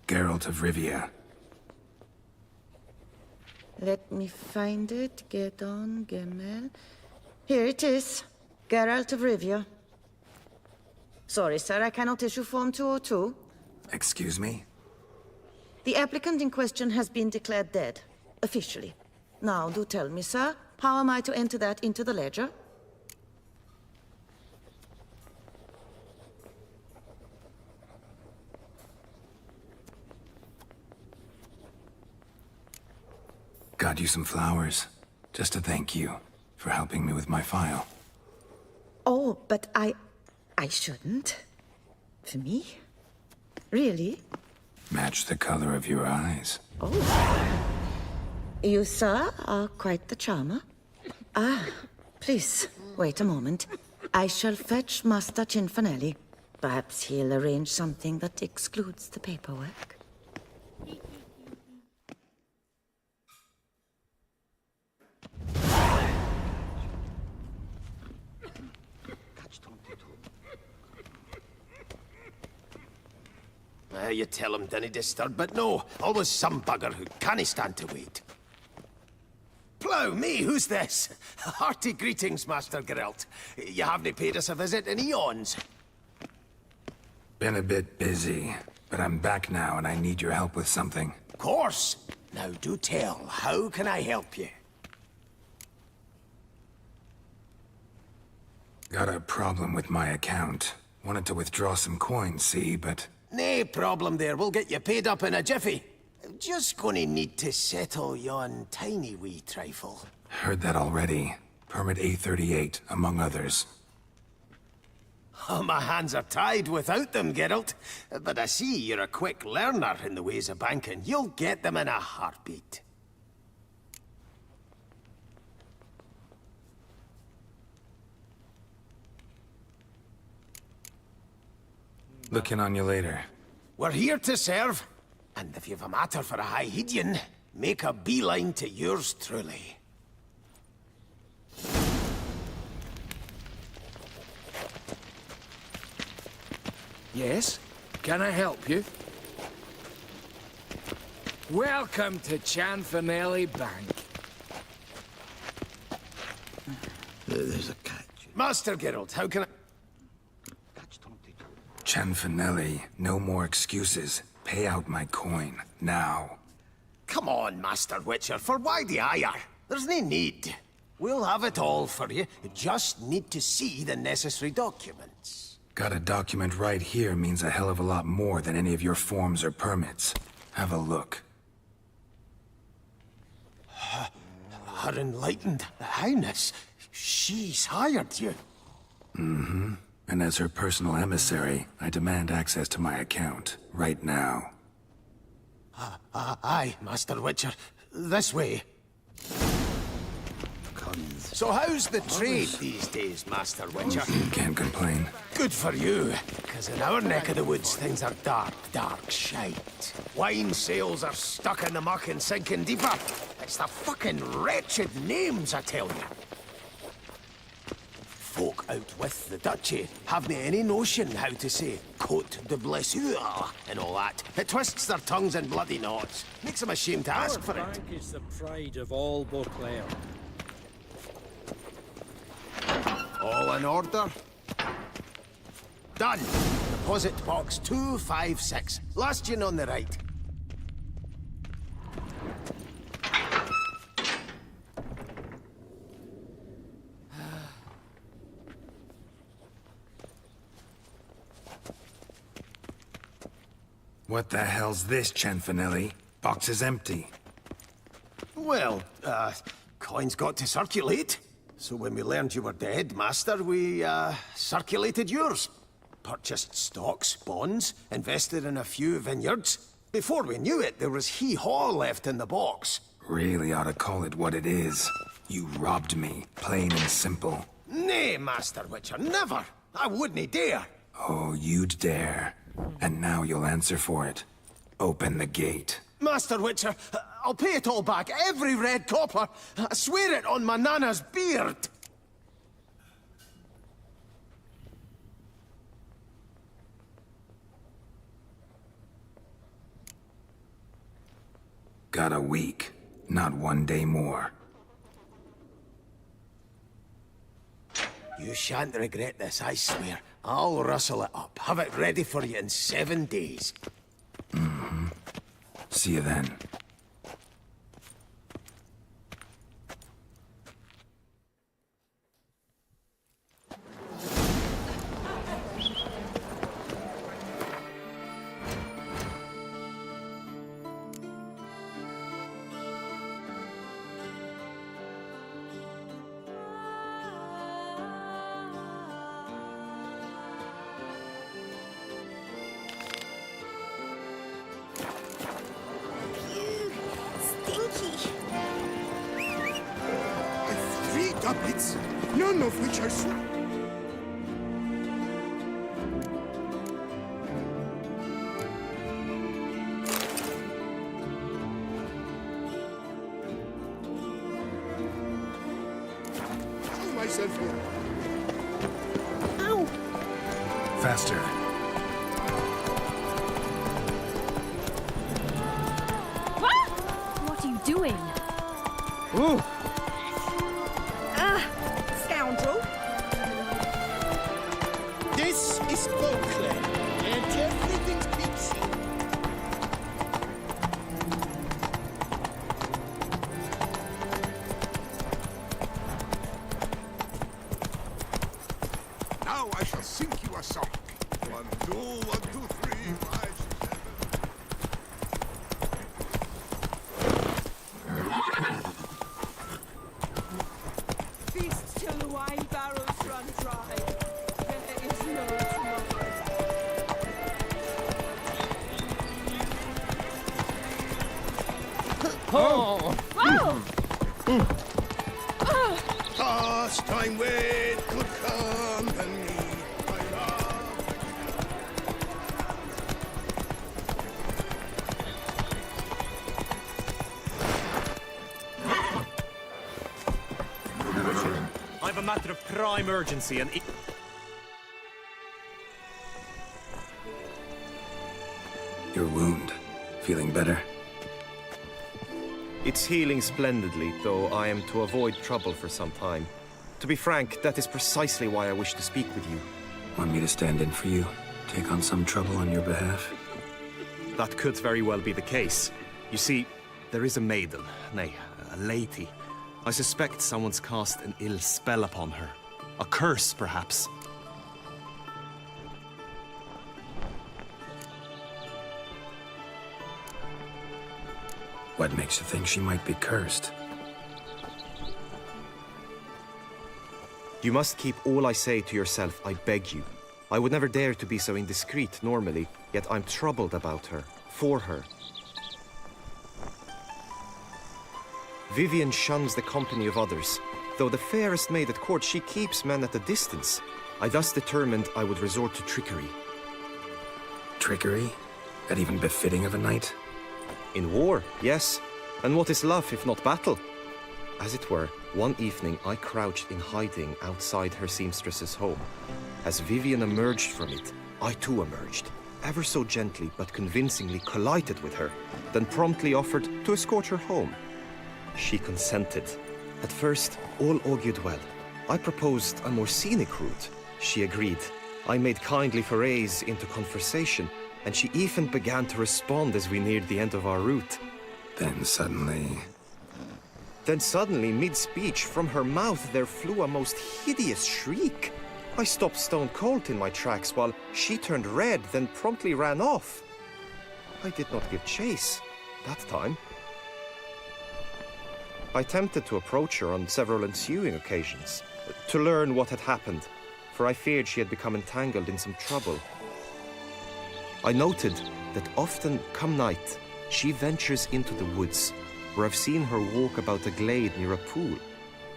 Geralt of Rivia. Let me find it. Get on, Gemel. Here it is. Geralt of Rivia. Sorry, sir, I cannot issue Form 202. Excuse me? The applicant in question has been declared dead, officially. Now, do tell me, sir, how am I to enter that into the ledger? Got you some flowers, just to thank you for helping me with my file. Oh, but I shouldn't. For me? Really? Match the color of your eyes. Oh. You, sir, are quite the charmer. Ah, please, wait a moment. I shall fetch Master Cinfanelli. Perhaps he'll arrange something that excludes the paperwork. You tell him, dinna disturb, but no, always some bugger who can't stand to wait. Plough me, who's this? Hearty greetings, Master Geralt. You haven't paid us a visit in eons. Been a bit busy, but I'm back now and I need your help with something. Of course. Now do tell, how can I help you? Got a problem with my account. Wanted to withdraw some coins, see, but... Nae problem there. We'll get you paid up in a jiffy. Just gonna need to settle yon tiny wee trifle. Heard that already. Permit A38, among others. Oh, my hands are tied without them, Geralt. But I see you're a quick learner in the ways of banking. You'll get them in a heartbeat. Looking on you later. We're here to serve. And if you've a matter for a high Hydian, make a beeline to yours truly. Yes? Can I help you? Welcome to Chanfanelli Bank. There's a catch. Master Geralt, how can I... Chanfanelli, no more excuses. Pay out my coin, now. Come on, Master Witcher, for why the ire? There's no need. We'll have it all for you. You just need to see the necessary documents. Got a document right here means a hell of a lot more than any of your forms or permits. Have a look. Her enlightened highness, she's hired you. Mm-hmm. And as her personal emissary, I demand access to my account, right now. Aye, Master Witcher. This way. So how's the trade these days, Master Witcher? Can't complain. Good for you, because in our neck of the woods, things are dark, dark shite. Wine sales are stuck in the muck and sinking deeper. It's the fucking wretched names, I tell you. Folk out with the duchy haven't any notion how to say Cote de Blessure and all that. It twists their tongues in bloody knots. Makes them ashamed to ask for it. Our bank is the pride of all Beauclair. All in order? Done. Deposit box 256. Last in on the right. What the hell's this, Chanfanelli? Box is empty. Well, coins got to circulate. So when we learned you were dead, Master, we, circulated yours. Purchased stocks, bonds, invested in a few vineyards. Before we knew it, there was hee-haw left in the box. Really ought to call it what it is. You robbed me, plain and simple. Nay, Master Witcher, never! I wouldn't dare! Oh, you'd dare. And now you'll answer for it. Open the gate. Master Witcher, I'll pay it all back, every red copper. I swear it on my nana's beard. Got a week, not 1 day more. You shan't regret this, I swear. I'll rustle it up. Have it ready for you in 7 days. Mm-hmm. See you then. Doublets, none of which are show myself here. Ow! Faster. What are you doing? Ooh! Scoundrel! This is Beauclair, and everything's peachy. Pastime with good company. I have a matter of prime urgency and... Your wound. Feeling better? It's healing splendidly, though I am to avoid trouble for some time. To be frank, that is precisely why I wish to speak with you. Want me to stand in for you? Take on some trouble on your behalf? That could very well be the case. You see, there is a maiden, nay, a lady. I suspect someone's cast an ill spell upon her. A curse, perhaps. What makes you think she might be cursed? You must keep all I say to yourself, I beg you. I would never dare to be so indiscreet normally, yet I'm troubled about her, for her. Vivian shuns the company of others. Though the fairest maid at court, she keeps men at a distance. I thus determined I would resort to trickery. Trickery? That even befitting of a knight? In war, yes. And what is love if not battle? As it were, one evening I crouched in hiding outside her seamstress's home. As Vivian emerged from it, I too emerged. Ever so gently but convincingly collided with her, then promptly offered to escort her home. She consented. At first, all augured well. I proposed a more scenic route. She agreed. I made kindly forays into conversation, and she even began to respond as we neared the end of our route. Then suddenly, mid-speech, from her mouth there flew a most hideous shriek. I stopped stone cold in my tracks while she turned red, then promptly ran off. I did not give chase that time. I attempted to approach her on several ensuing occasions, to learn what had happened, for I feared she had become entangled in some trouble. I noted that often, come night, she ventures into the woods, where I've seen her walk about a glade near a pool.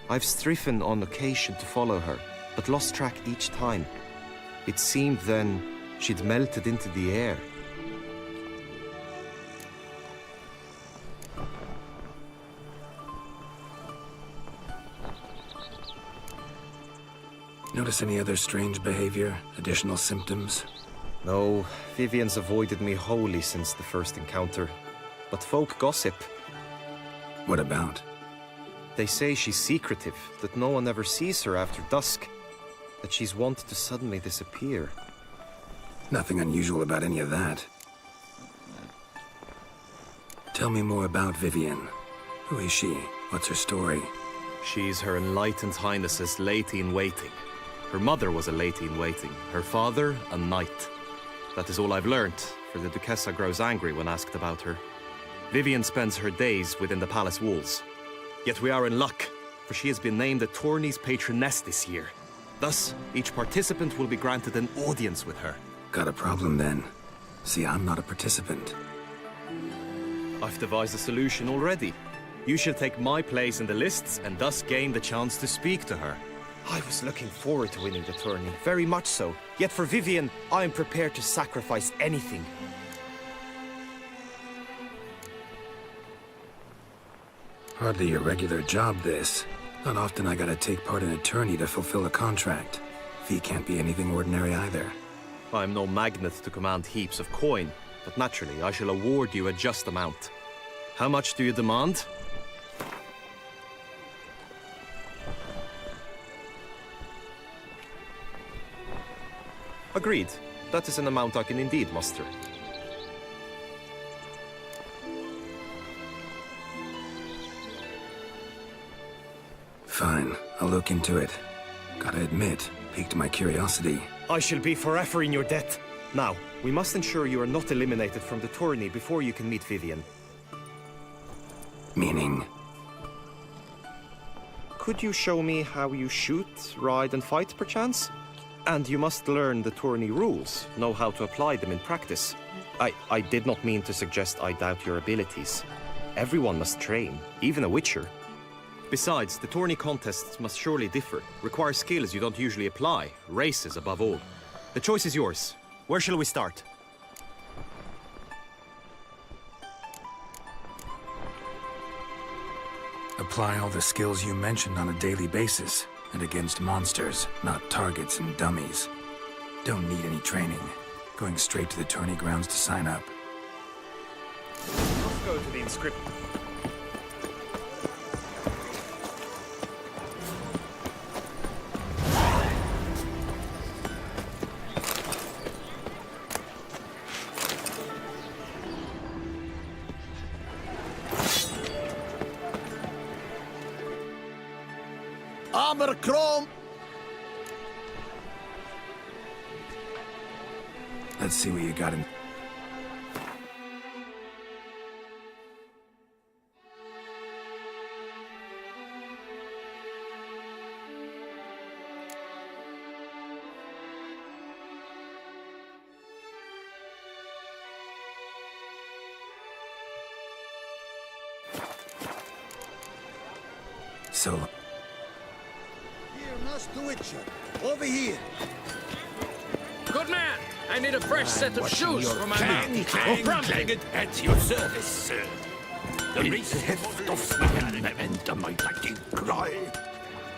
I've striven on occasion to follow her, but lost track each time. It seemed then she'd melted into the air. notice any other strange behavior, additional symptoms? No, Vivian's avoided me wholly since the first encounter. But folk gossip. What about? They say she's secretive, that no one ever sees her after dusk, that she's wont to suddenly disappear. Nothing unusual about any of that. Tell me more about Vivian. Who is she? What's her story? She's Her Enlightened Highness's lady-in-waiting. Her mother was a lady-in-waiting, her father a knight. That is all I've learnt, for the Duchessa grows angry when asked about her. Vivian spends her days within the palace walls. Yet we are in luck, for she has been named the tourney's patroness this year. Thus, each participant will be granted an audience with her. Got a problem then. See, I'm not a participant. I've devised a solution already. You shall take my place in the lists and thus gain the chance to speak to her. I was looking forward to winning the tourney, very much so. Yet for Vivian, I am prepared to sacrifice anything. Hardly a regular job, this. Not often I gotta take part in a tourney to fulfill a contract. Fee can't be anything ordinary either. I'm no magnet to command heaps of coin, but naturally I shall award you a just amount. How much do you demand? Agreed. That is an amount I can indeed muster. Fine, I'll look into it. Gotta admit, piqued my curiosity. I shall be forever in your debt. Now, we must ensure you are not eliminated from the tourney before you can meet Vivian. Meaning? Could you show me how you shoot, ride and fight, perchance? And you must learn the tourney rules, know how to apply them in practice. I did not mean to suggest I doubt your abilities. Everyone must train, even a witcher. Besides, the tourney contests must surely differ, require skills you don't usually apply, races above all. The choice is yours. Where shall we start? Apply all the skills you mentioned on a daily basis, and against monsters, not targets and dummies. Don't need any training. Going straight to the tourney grounds to sign up. Let's go to the inscription. Armor chrome! Let's see what you got in. So. Here, Master Witcher. Over here. Good man! I need a fresh set of shoes for my man. Clang-legged at your service, sir. The heft of mayhem and a mighty cry.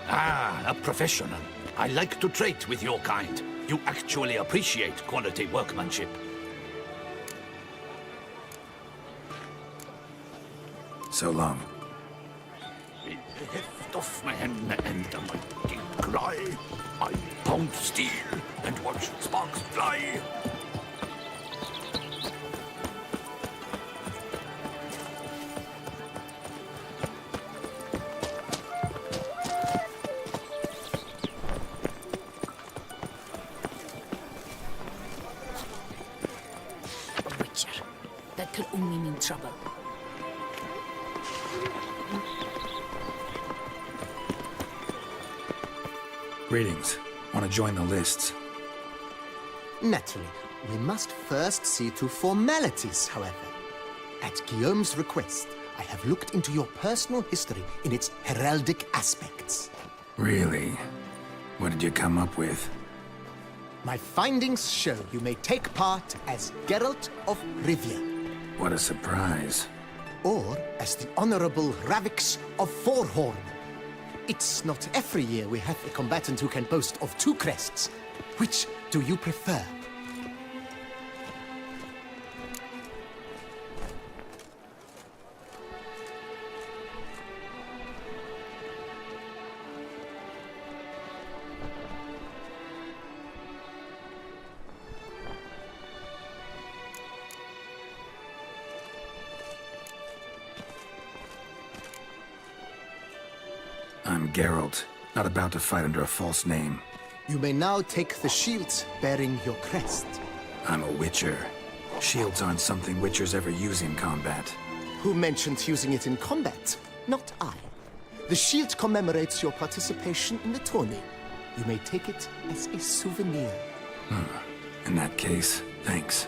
Ah, a professional. I like to trade with your kind. You actually appreciate quality workmanship. So long. The heft of mayhem and a mighty cry. I pound steel and watch sparks fly. A witcher. That could only mean trouble. Greetings. Want to join the lists? Naturally. We must first see to formalities, however. At Guillaume's request, I have looked into your personal history in its heraldic aspects. Really? What did you come up with? My findings show you may take part as Geralt of Rivia. What a surprise. Or as the Honorable Ravix of Forhorn. It's not every year we have a combatant who can boast of 2 crests. Which do you prefer? I'm Geralt, not about to fight under a false name. You may now take the shield bearing your crest. I'm a witcher. Shields aren't something witchers ever use in combat. Who mentioned using it in combat? Not I. The shield commemorates your participation in the tourney. You may take it as a souvenir. In that case, thanks.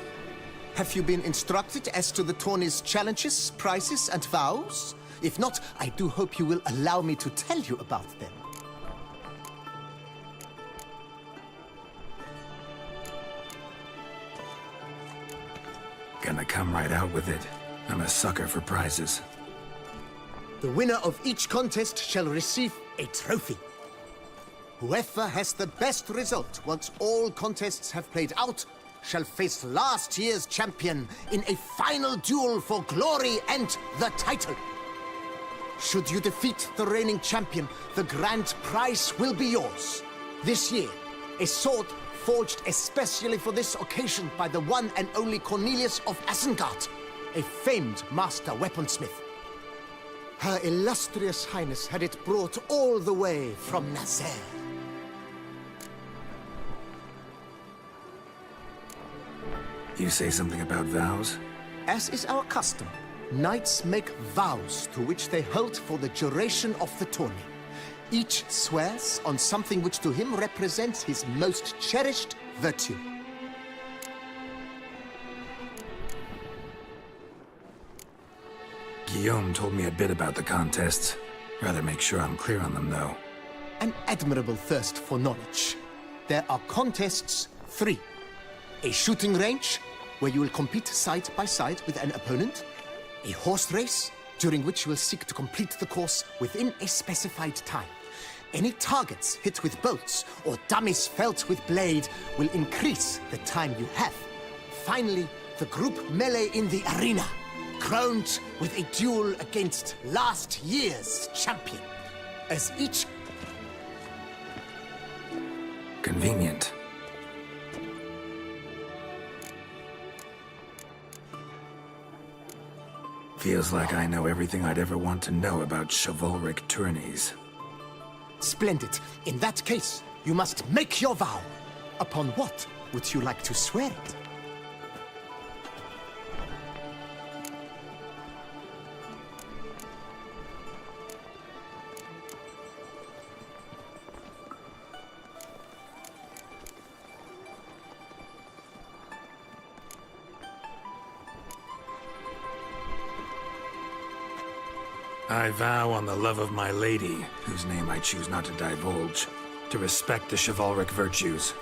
Have you been instructed as to the tourney's challenges, prizes, and vows? If not, I do hope you will allow me to tell you about them. Gonna come right out with it. I'm a sucker for prizes. The winner of each contest shall receive a trophy. Whoever has the best result once all contests have played out shall face last year's champion in a final duel for glory and the title. Should you defeat the reigning champion, the grand prize will be yours. This year, a sword forged especially for this occasion by the one and only Cornelius of Isengard, a famed master weaponsmith. Her illustrious highness had it brought all the way from Nazaire. You say something about vows? As is our custom, knights make vows to which they hold for the duration of the tourney. Each swears on something which to him represents his most cherished virtue. Guillaume told me a bit about the contests. Rather make sure I'm clear on them, though. An admirable thirst for knowledge. There are contests 3. A shooting range, where you will compete side by side with an opponent. A horse race, during which you will seek to complete the course within a specified time. Any targets hit with bolts or dummies felt with blade will increase the time you have. Finally, the group melee in the arena, crowned with a duel against last year's champion. As each... Convenient. Feels like I know everything I'd ever want to know about chivalric tourneys. Splendid. In that case, you must make your vow. Upon what would you like to swear it? I vow on the love of my lady, whose name I choose not to divulge, to respect the chivalric virtues.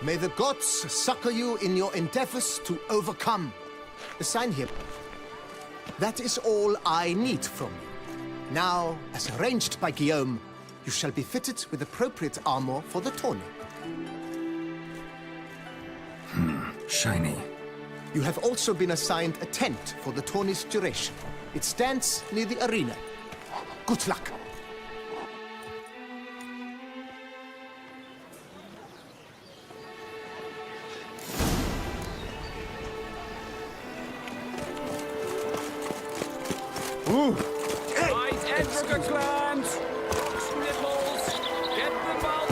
May the gods succor you in your endeavors to overcome. Sign here. That is all I need from you. Now, as arranged by Guillaume, you shall be fitted with appropriate armor for the tourney. Shiny. You have also been assigned a tent for the tourney's duration. It stands near the arena. Good luck. Ooh. Right, Edrica clans! Sniffles! Get them out!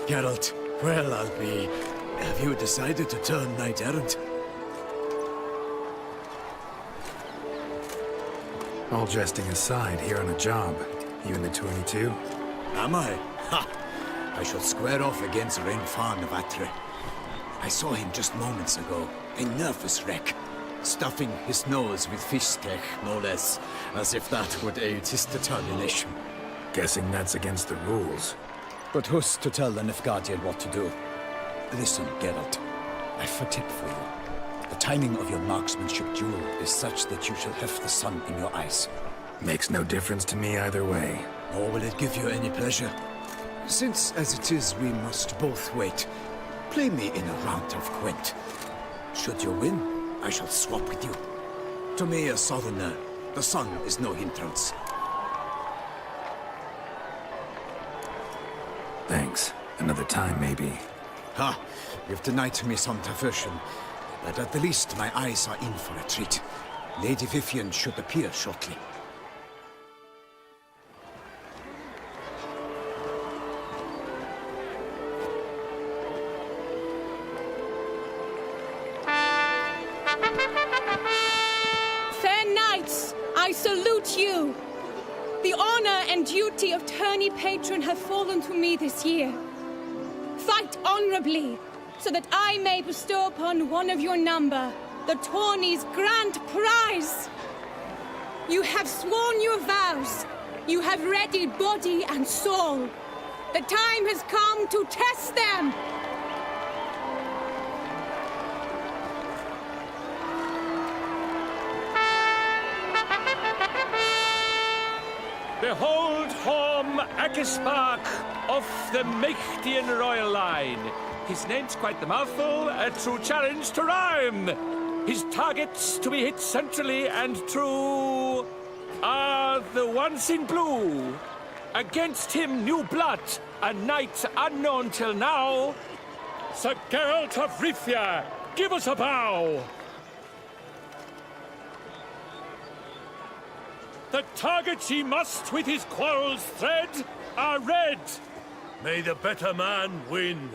Geralt, well, I'll be... Have you decided to turn knight-errant? All jesting aside, here on a job. You in the 22? Am I? Ha! I shall square off against Renfan of Atre. I saw him just moments ago, a nervous wreck, stuffing his nose with fish steak, no less, as if that would aid his determination. Guessing that's against the rules. But who's to tell the Nilfgaardian what to do? Listen, Geralt, I've a tip for you. The timing of your marksmanship duel is such that you shall have the sun in your eyes. Makes no difference to me either way. Nor will it give you any pleasure. Since, as it is, we must both wait, play me in a round of Gwent. Should you win, I shall swap with you. To me, a southerner, the sun is no hindrance. Thanks. Another time, maybe. Ha! You've denied me some diversion, but at the least my eyes are in for a treat. Lady Vivian should appear shortly. Fair knights, I salute you. The honor and duty of tourney patron have fallen to me this year. Fight honorably, so that I may bestow upon one of your number the tourney's grand prize. You have sworn your vows. You have readied body and soul. The time has come to test them. Behold Horm Akispark of the Mechtian royal line. His name's quite the mouthful, a true challenge to rhyme. His targets to be hit centrally and true are the ones in blue. Against him new blood, a knight unknown till now. Sir Geralt of Rivia, give us a bow. The targets he must with his quarrels thread are red. May the better man win.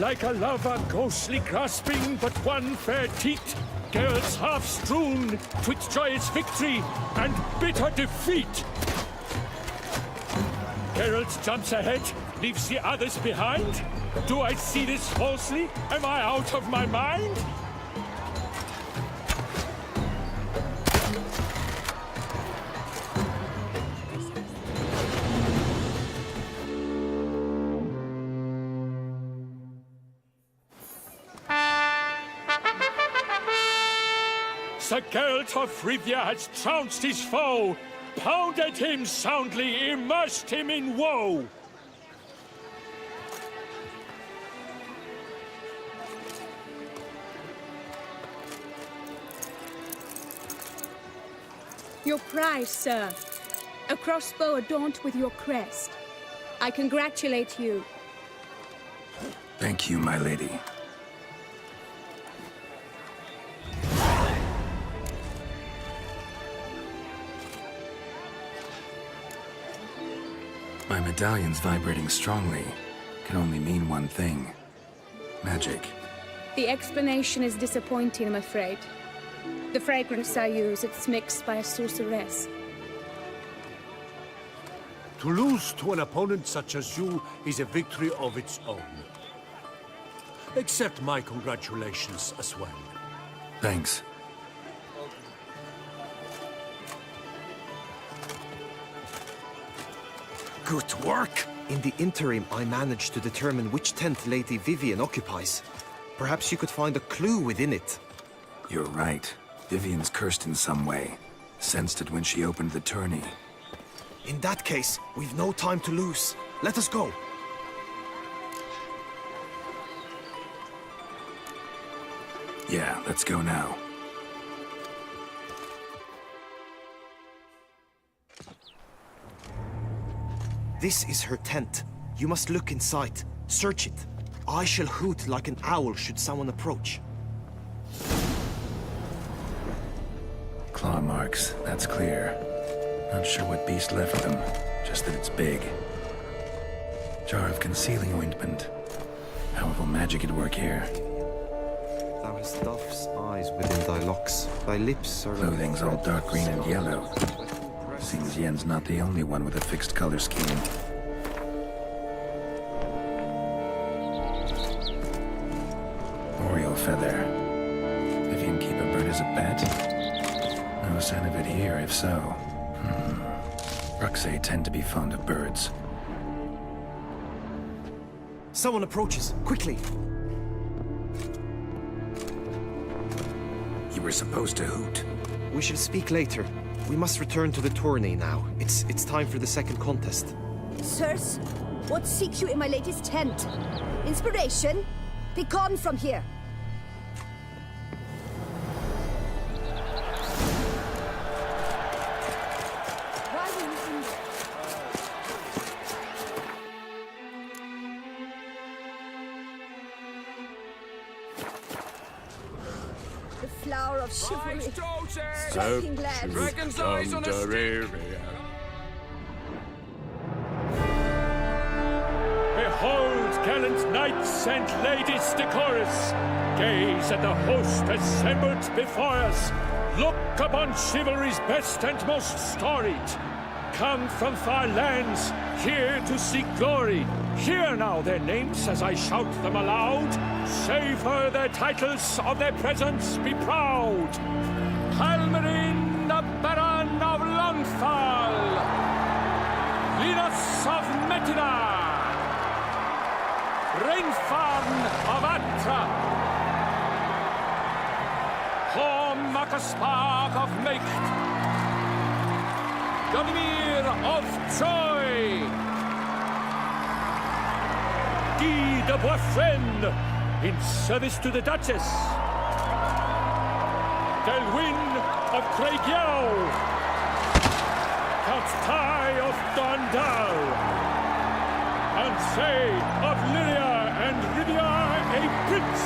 Like a lover ghostly grasping but one fair teat, Geralt's half strewn twixt joyous victory and bitter defeat. Geralt jumps ahead, leaves the others behind. Do I see this falsely? Am I out of my mind? Sir Geralt of Rivia has trounced his foe, pounded him soundly, immersed him in woe. Your prize, sir. A crossbow adorned with your crest. I congratulate you. Thank you, my lady. My medallion's vibrating strongly. Can only mean one thing. Magic. The explanation is disappointing, I'm afraid. The fragrance I use, it's mixed by a sorceress. To lose to an opponent such as you is a victory of its own. Accept my congratulations as well. Thanks. Good work! In the interim, I managed to determine which tent Lady Vivian occupies. Perhaps you could find a clue within it. You're right. Vivian's cursed in some way. Sensed it when she opened the tourney. In that case, we've no time to lose. Let us go. Yeah, let's go now. This is her tent. You must look inside. Search it. I shall hoot like an owl should someone approach. Claw marks, that's clear. Not sure what beast left them, just that it's big. Jar of concealing ointment. Powerful magic at work here. Thou hast dove's eyes within thy locks. Thy lips are... Clothing's all dark green and yellow. Seems Yen's not the only one with a fixed color scheme. Oriole feather. Vivian keep a bird as a pet? No sign of it here, if so. Ruxay tend to be fond of birds. Someone approaches. Quickly! You were supposed to hoot. We shall speak later. We must return to the tourney now. It's time for the second contest. Sirs, what seeks you in my lady's tent? Inspiration? Be gone from here! The flower of chivalry. Striking lads. Dragon's eyes on a stick. Behold, gallant knights and ladies decorous. Gaze at the host assembled before us. Look upon chivalry's best and most storied. Come from far lands, here to seek glory. Hear now their names as I shout them aloud. Savor their titles, of their presence be proud. Halmarin, the Baron of Lonfal. Linus of Metina. Rainfarn of Atra. Hormakaspark of Mecht. Godmir of Troy. Guy de Boisfriend, in service to the Duchess. Delwyn of Craigiau. Count Tai of Dondal. Ansay of Lyria and Rivia a prince.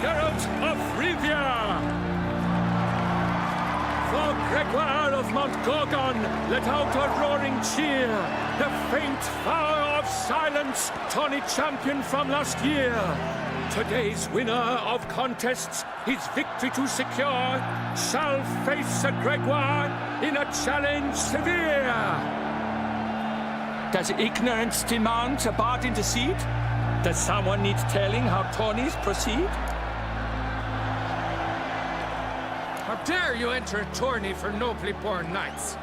Geralt of Rivia. For Gregoire of Montgorgon, let out a roaring cheer. The faint vow of silence, tawny champion from last year. Today's winner of contests, his victory to secure, shall face a Gregoire in a challenge severe. Does ignorance demand a bard intercede? Does someone need telling how tourneys proceed? How dare you enter a tourney for nobly born knights?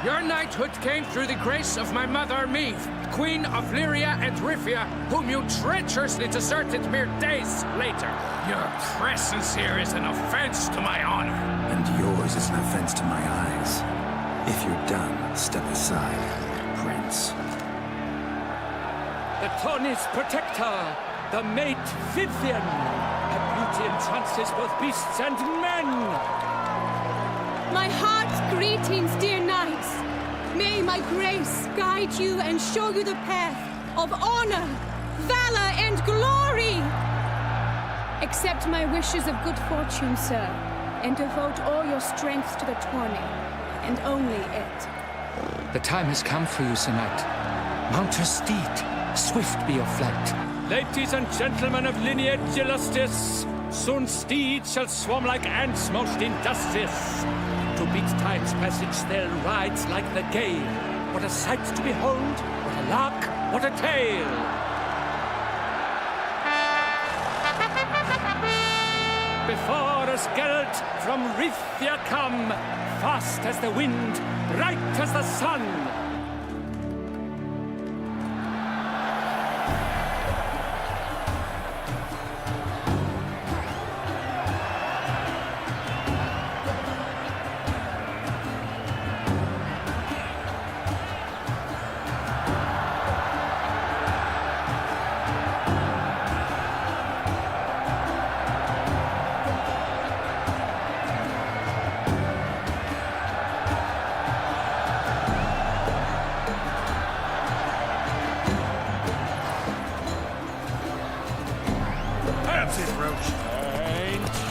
Your knighthood came through the grace of my mother Meve, Queen of Lyria and Rifia, whom you treacherously deserted mere days later. Your presence here is an offense to my honor. And yours is an offense to my eyes. If you're done, step aside, Prince. The tourney's protector, the mate Vivian. Her beauty entrances both beasts and men. My heart's greetings, dear knights. May my grace guide you and show you the path of honor, valor, and glory. Accept my wishes of good fortune, sir, and devote all your strength to the tourney, and only it. The time has come for you, Sir Knight. Mount your steed. Swift be your flight. Ladies and gentlemen of lineage illustrious, soon steeds shall swarm like ants most industrious. To beat time's passage, they'll ride like the gale. What a sight to behold, what a lark, what a tale! Before us Geralt from Rithia come, fast as the wind, bright as the sun.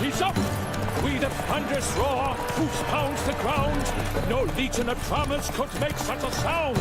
He's up! We the thunderous roar, whose pounds the ground. No legion of drummers could make such a sound.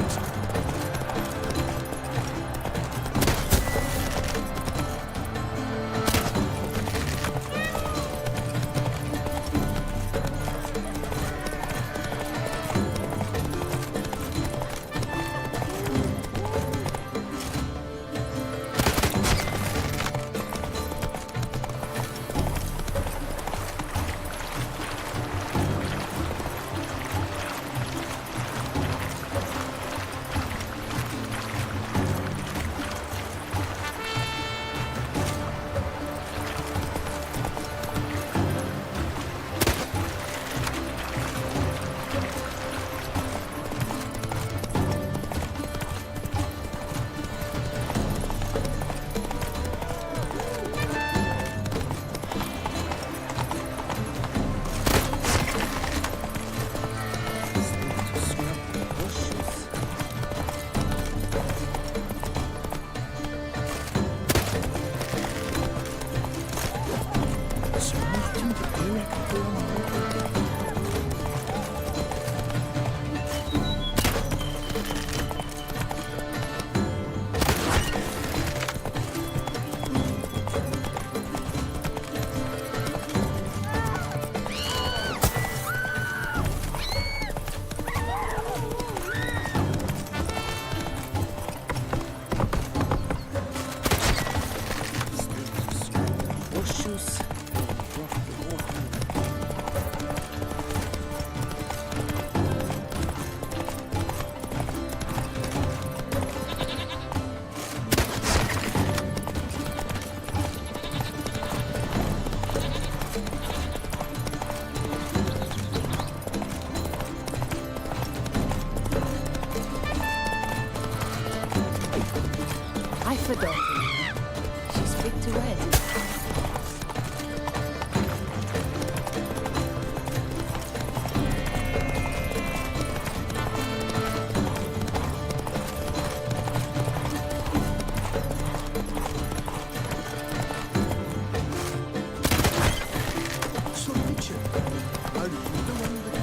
She's fit to wed. So, Richard, are you the one that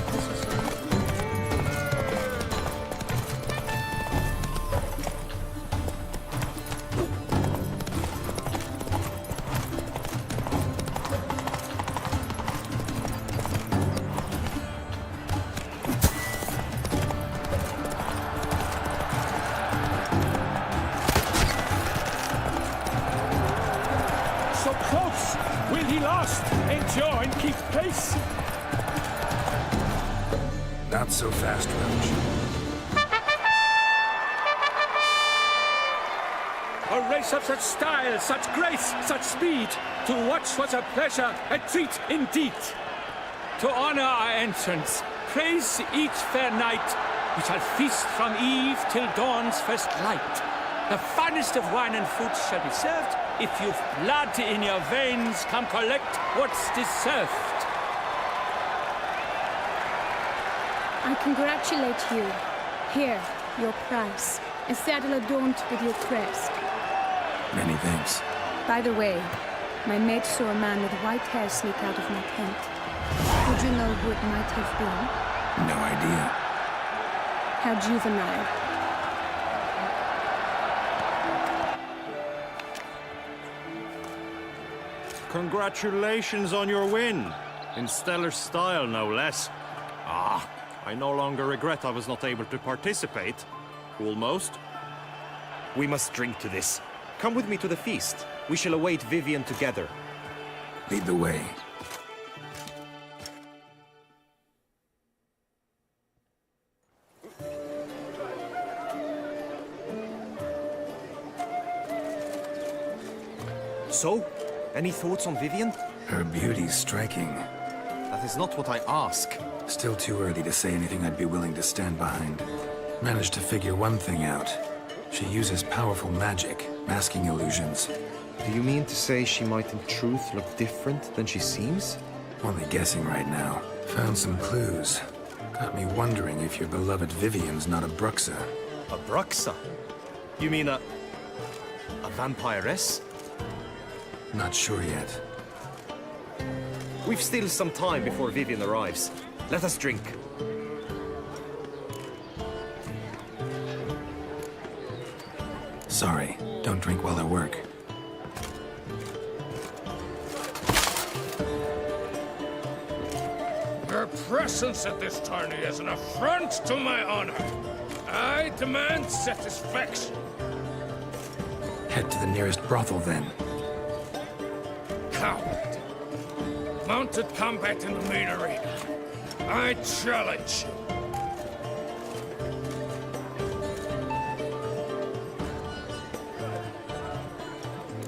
Not so fast, Roach. A race of such style, such grace, such speed. To watch was a pleasure, a treat indeed. To honor our entrance, praise each fair knight. We shall feast from eve till dawn's first light. The finest of wine and food shall be served. If you've blood in your veins, come collect what's deserved. I congratulate you. Here, your prize. A saddle adorned with your crest. Many thanks. By the way, my maid saw a man with white hair sneak out of my tent. Would you know who it might have been? No idea. How juvenile. Congratulations on your win. In stellar style, no less. Ah, I no longer regret I was not able to participate. Almost. We must drink to this. Come with me to the feast. We shall await Vivian together. Lead the way. So, any thoughts on Vivian? Her beauty's striking. That is not what I ask. Still too early to say anything I'd be willing to stand behind. Managed to figure one thing out. She uses powerful magic, masking illusions. Do you mean to say she might in truth look different than she seems? Only guessing right now. Found some clues. Got me wondering if your beloved Vivian's not a Bruxa. A Bruxa? You mean a vampiress? Not sure yet. We've still some time before Vivian arrives. Let us drink. Sorry, don't drink while I work. Your presence at this tourney is an affront to my honor. I demand satisfaction. Head to the nearest brothel, then. Coward. Mounted combat in the main arena. I challenge you.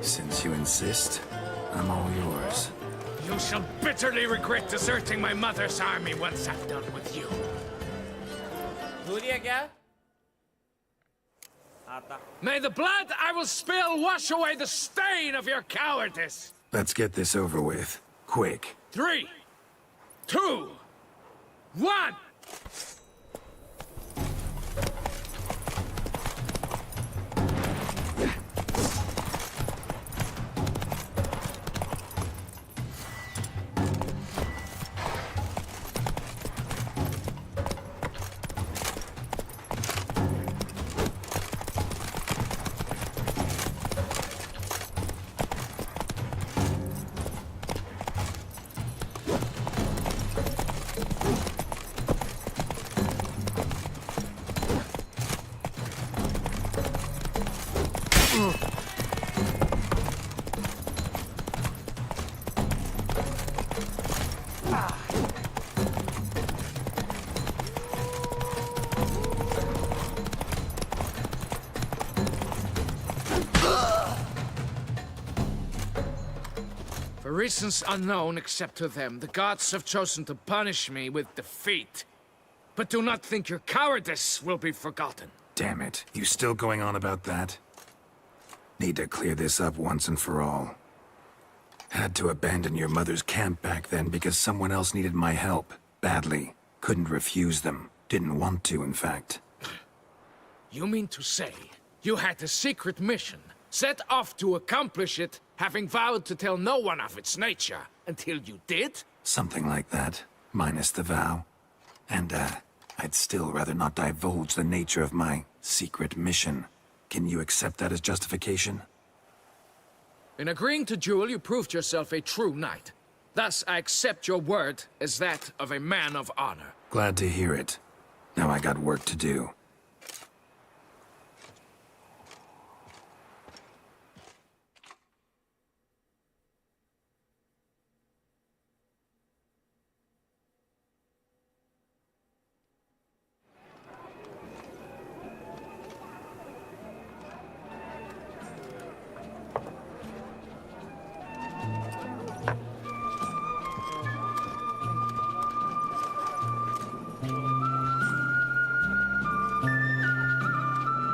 Since you insist, I'm all yours. You shall bitterly regret deserting my mother's army once I'm done with you. May the blood I will spill wash away the stain of your cowardice. Let's get this over with. Quick. 3, 2, 1. For reasons unknown except to them, the gods have chosen to punish me with defeat. But do not think your cowardice will be forgotten. Damn it. You still going on about that? Need to clear this up once and for all. Had to abandon your mother's camp back then because someone else needed my help. Badly. Couldn't refuse them. Didn't want to, in fact. You mean to say you had a secret mission, set off to accomplish it, having vowed to tell no one of its nature, until you did? Something like that. Minus the vow. And, I'd still rather not divulge the nature of my secret mission. Can you accept that as justification? In agreeing to duel, you proved yourself a true knight. Thus, I accept your word as that of a man of honor. Glad to hear it. Now I got work to do.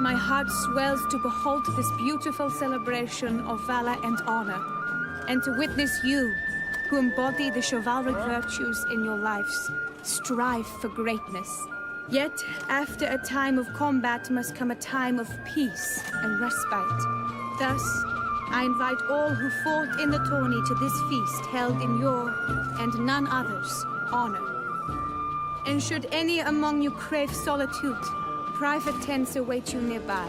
my heart swells to behold this beautiful celebration of valor and honor, and to witness you, who embody the chivalric virtues in your lives, strive for greatness. Yet, after a time of combat must come a time of peace and respite. Thus, I invite all who fought in the tourney to this feast held in your, and none other's, honor. And should any among you crave solitude, private tents await you nearby.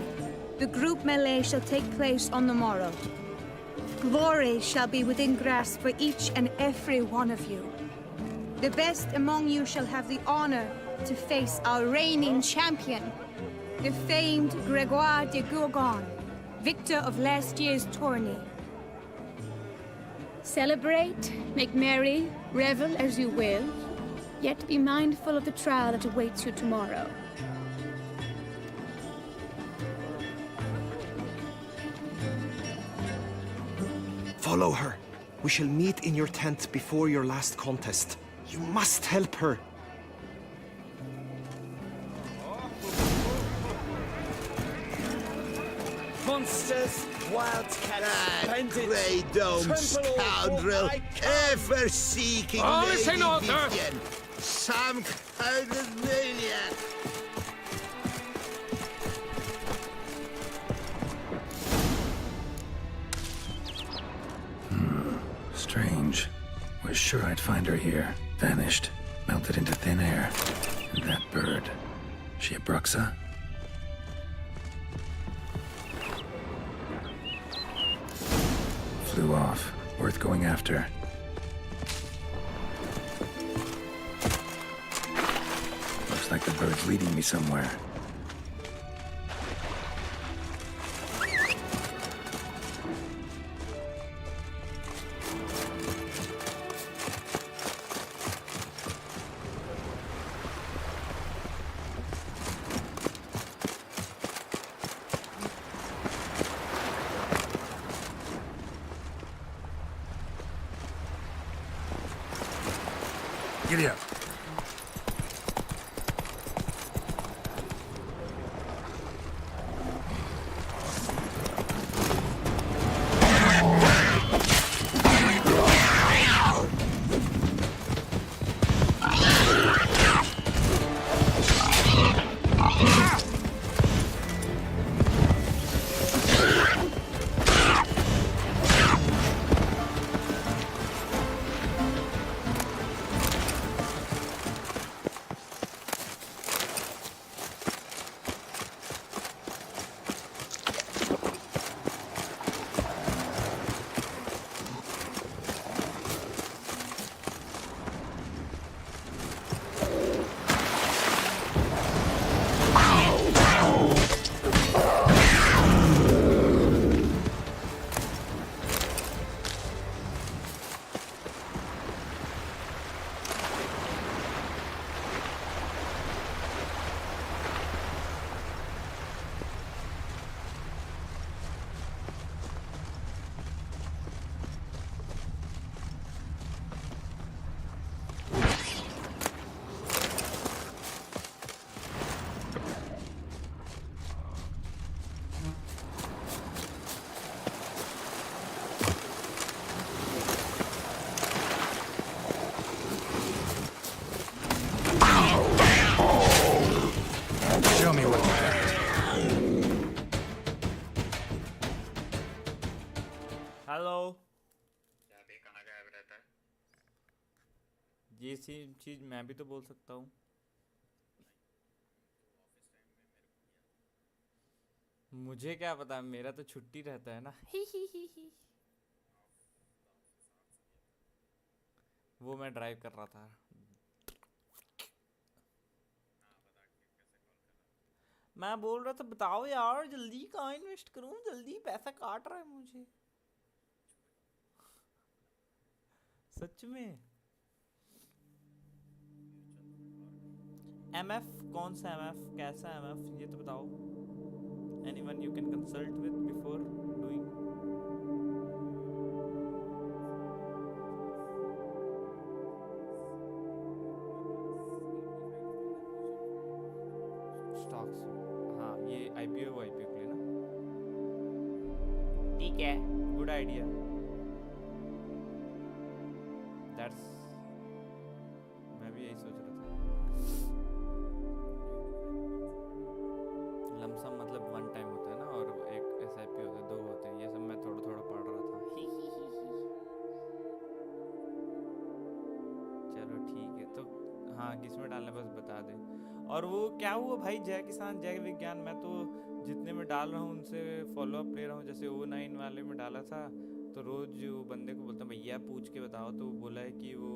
The group melee shall take place on the morrow. Glory shall be within grasp for each and every one of you. The best among you shall have the honor to face our reigning champion, the famed Gregoire de Gourgon, victor of last year's tourney. Celebrate, make merry, revel as you will, yet be mindful of the trial that awaits you tomorrow. Follow her. We shall meet in your tent before your last contest. You must help her. Monsters, wildcats, bandits, Grey Dome trample all scoundrel, I can. ever seeking All is Lady in order. Vivian. Some kind of maniac. Strange. Was sure I'd find her here. Vanished. Melted into thin air. And that bird. She a Bruxa? Flew off. Worth going after. Looks like the bird's leading me somewhere. Giddy up. Show me what you got. Hello ये चीज मैं भी तो बोल सकता हूँ। मुझे क्या पता, मेरा तो छुट्टी रहता है ना। वो मैं ड्राइव कर रहा था। मैं बोल रहा था बताओ यार, जल्दी कहाँ इन्वेस्ट करूं, जल्दी पैसा काट रहा है मुझे सच में। एमएफ कौन सा एमएफ, कैसा एमएफ ये तो बताओ। Anyone you can consult with before doing. Stocks, हाँ ये IPO वो IPO के लिए ना ठीक है गुड आइडिया दैट्स मैं भी यही सोच रहा था लमसम मतलब वन टाइम होता है ना और एक SIP होता है दो होते हैं ये सब मैं थोड़ा थोड़ा पढ़ रहा था चलो ठीक है तो हाँ किसमें डालना बस बता दें और वो क्या हुआ भाई जय किसान जय विज्ञान मैं तो जितने में डाल रहा हूँ उनसे फॉलो अप ले रहा हूँ जैसे O9 वाले में डाला था तो रोज वो बंदे को बोलता भैया पूछ के बताओ तो वो बोला है कि वो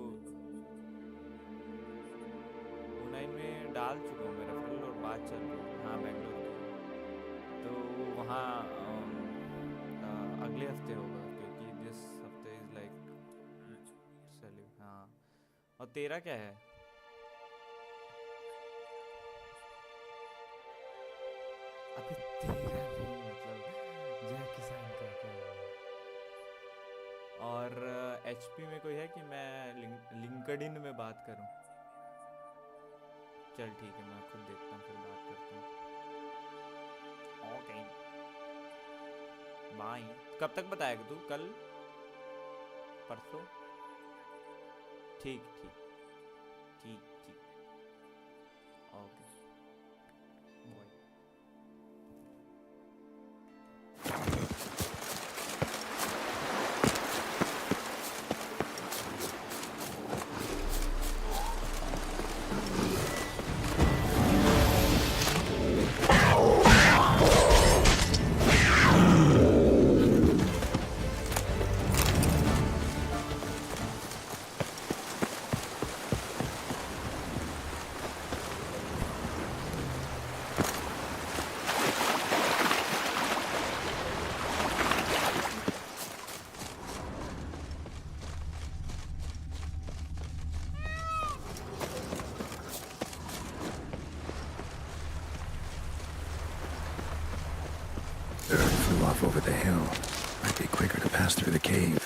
O9 में डाल चुका हूँ मेरा फ्रेंड और बात चल रही है हाँ बेंगलोर की तो वहाँ अगले हफ्ते होगा क्योंकि दिस हफ्ते इज लाइक सेलिंग हाँ और तेरा क्या है अबे तेरा नहीं मतलब जय किसान का क्या है और HP में कोई है कि मैं लिंक्डइन में बात करूं चल ठीक है मैं खुद देखता हूँ फिर बात करता हूँ ओके बाय कब तक बताएगा तू कल परसों ठीक ठीक ठीक ठीक okay bye Over the hill. Might be quicker to pass through the cave.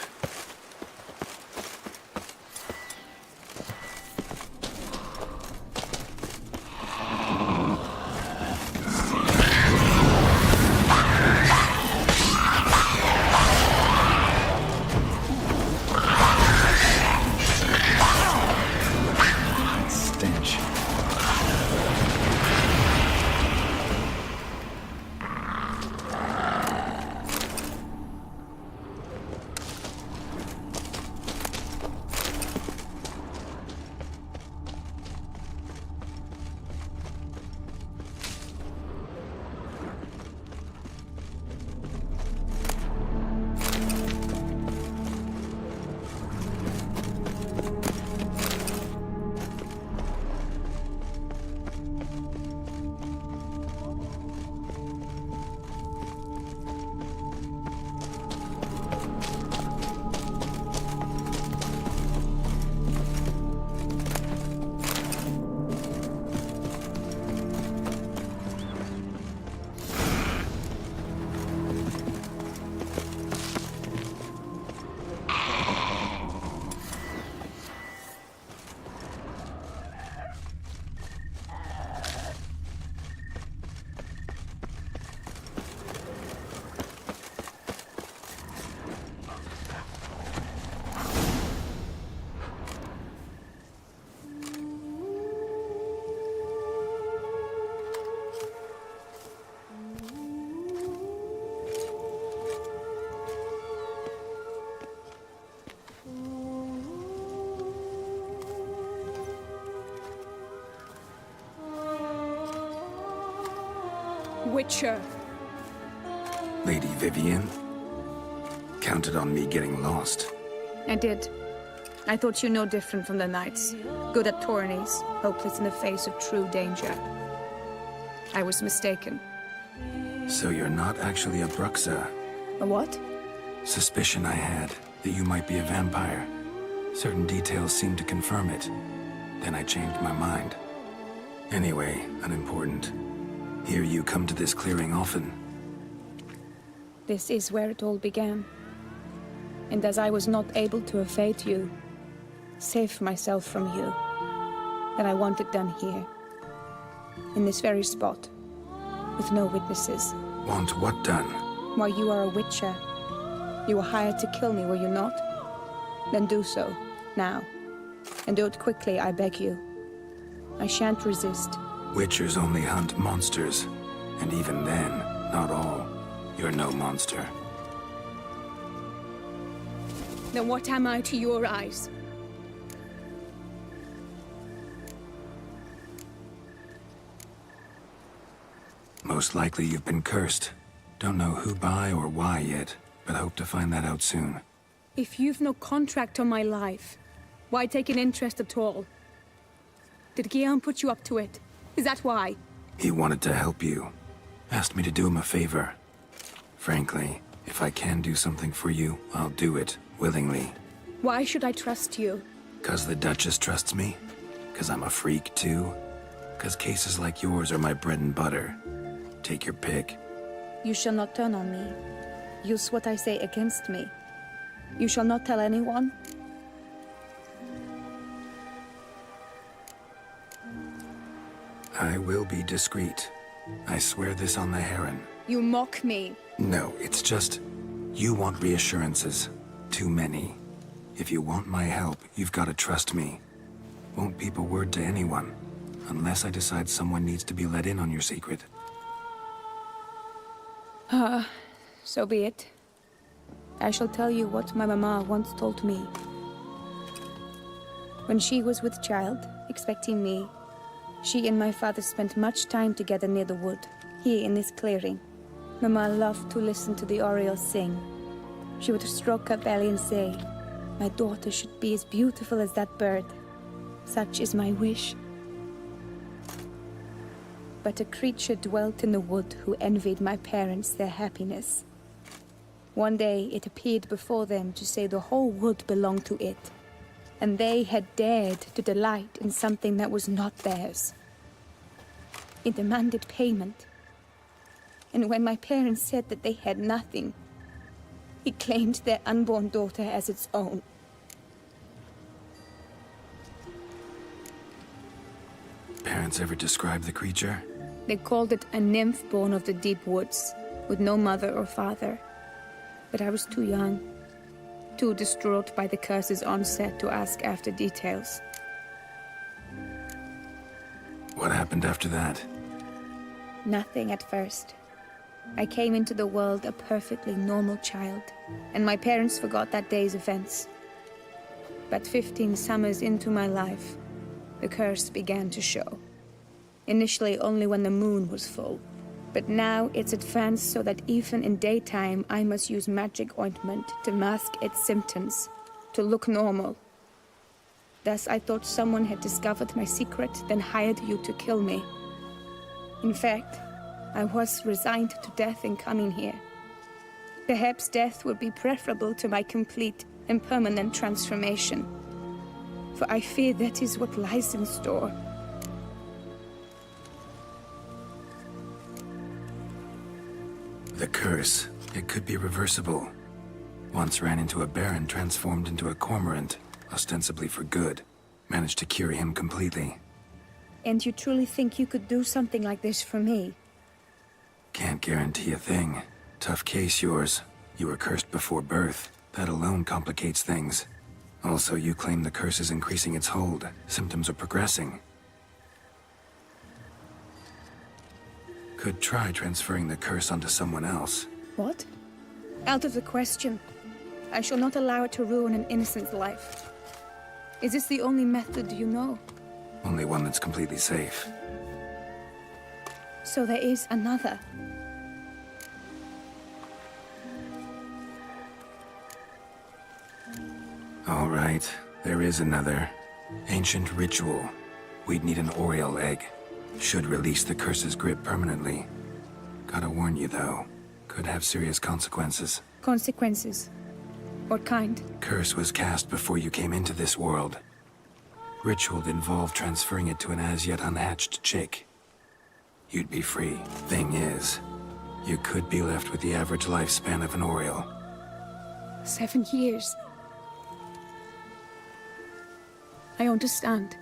Stench. Witcher. Lady Vivian? Counted on me getting lost. I did. I thought you no different from the knights. Good at tourneys, hopeless in the face of true danger. I was mistaken. So you're not actually a Bruxa? A what? Suspicion I had, that you might be a vampire. Certain details seemed to confirm it. Then I changed my mind. Anyway, unimportant. Here you come to this clearing often. This is where it all began. And as I was not able to evade you, save myself from you, then I want it done here. In this very spot. with no witnesses. Want what done? Why, you are a witcher. You were hired to kill me, were you not? Then do so, now. And do it quickly, I beg you. I shan't resist. Witchers only hunt monsters. And even then, not all. You're no monster. Then what am I to your eyes? Most likely you've been cursed. Don't know who by or why yet, but hope to find that out soon. If you've no contract on my life, why take an interest at all? Did Guillaume put you up to it? Is that why? He wanted to help you. Asked me to do him a favor. Frankly, if I can do something for you, I'll do it, willingly. Why should I trust you? 'Cause the Duchess trusts me? 'Cause I'm a freak, too? 'Cause cases like yours are my bread and butter? Take your pick. You shall not turn on me. Use what I say against me. You shall not tell anyone? I will be discreet. I swear this on the Heron. You mock me. No, it's just... you want reassurances. Too many. If you want my help, you've got to trust me. Won't peep a word to anyone. Unless I decide someone needs to be let in on your secret. So be it. I shall tell you what my mama once told me. When she was with child, expecting me, she and my father spent much time together near the wood, here in this clearing. Mama loved to listen to the orioles sing. She would stroke her belly and say, "My daughter should be as beautiful as that bird. Such is my wish." But a creature dwelt in the wood who envied my parents their happiness. One day it appeared before them to say the whole wood belonged to it, and they had dared to delight in something that was not theirs. It demanded payment, and when my parents said that they had nothing, it claimed their unborn daughter as its own. Parents ever describe the creature? They called it a nymph born of the deep woods, with no mother or father. But I was too young, too distraught by the curse's onset to ask after details. What happened after that? Nothing at first. I came into the world a perfectly normal child, and my parents forgot that day's events. But 15 summers into my life, the curse began to show. Initially only when the moon was full. But now it's advanced so that even in daytime I must use magic ointment to mask its symptoms, to look normal. Thus I thought someone had discovered my secret, then hired you to kill me. In fact, I was resigned to death in coming here. Perhaps death would be preferable to my complete and permanent transformation. For I fear that is what lies in store. The curse. It could be reversible. Once ran into a baron transformed into a cormorant, ostensibly for good. Managed to cure him completely. And you truly think you could do something like this for me? Can't guarantee a thing. Tough case, yours. You were cursed before birth. That alone complicates things. Also, you claim the curse is increasing its hold. Symptoms are progressing. Could try transferring the curse onto someone else. What? Out of the question. I shall not allow it to ruin an innocent's life. Is this the only method you know? Only one that's completely safe. So there is another. All right, there is another. Ancient ritual. We'd need an Oriole egg. Should release the curse's grip permanently. Gotta warn you, though. Could have serious consequences. Consequences? What kind? Curse was cast before you came into this world. Ritual involved transferring it to an as-yet unhatched chick. You'd be free. Thing is, you could be left with the average lifespan of an Oriole. 7 years. I understand.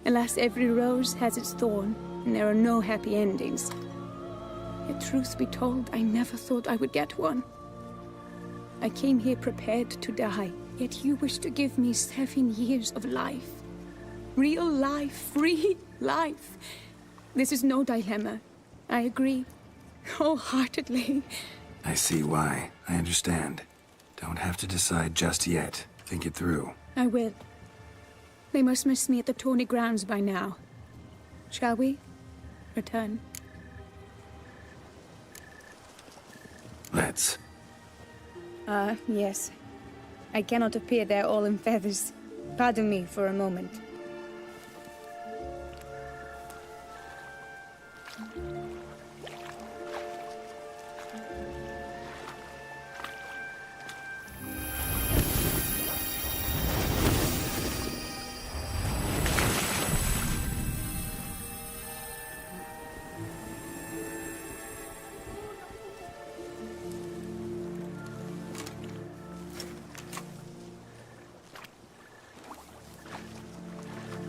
Alas, every rose has its thorn, and there are no happy endings. Yet truth be told, I never thought I would get one. I came here prepared to die, yet you wish to give me 7 years of life. Real life, free life. This is no dilemma. I agree, wholeheartedly. I see why. I understand. Don't have to decide just yet. Think it through. I will. They must miss me at the tourney grounds by now. Shall we return? Let's. Yes. I cannot appear there all in feathers. Pardon me for a moment.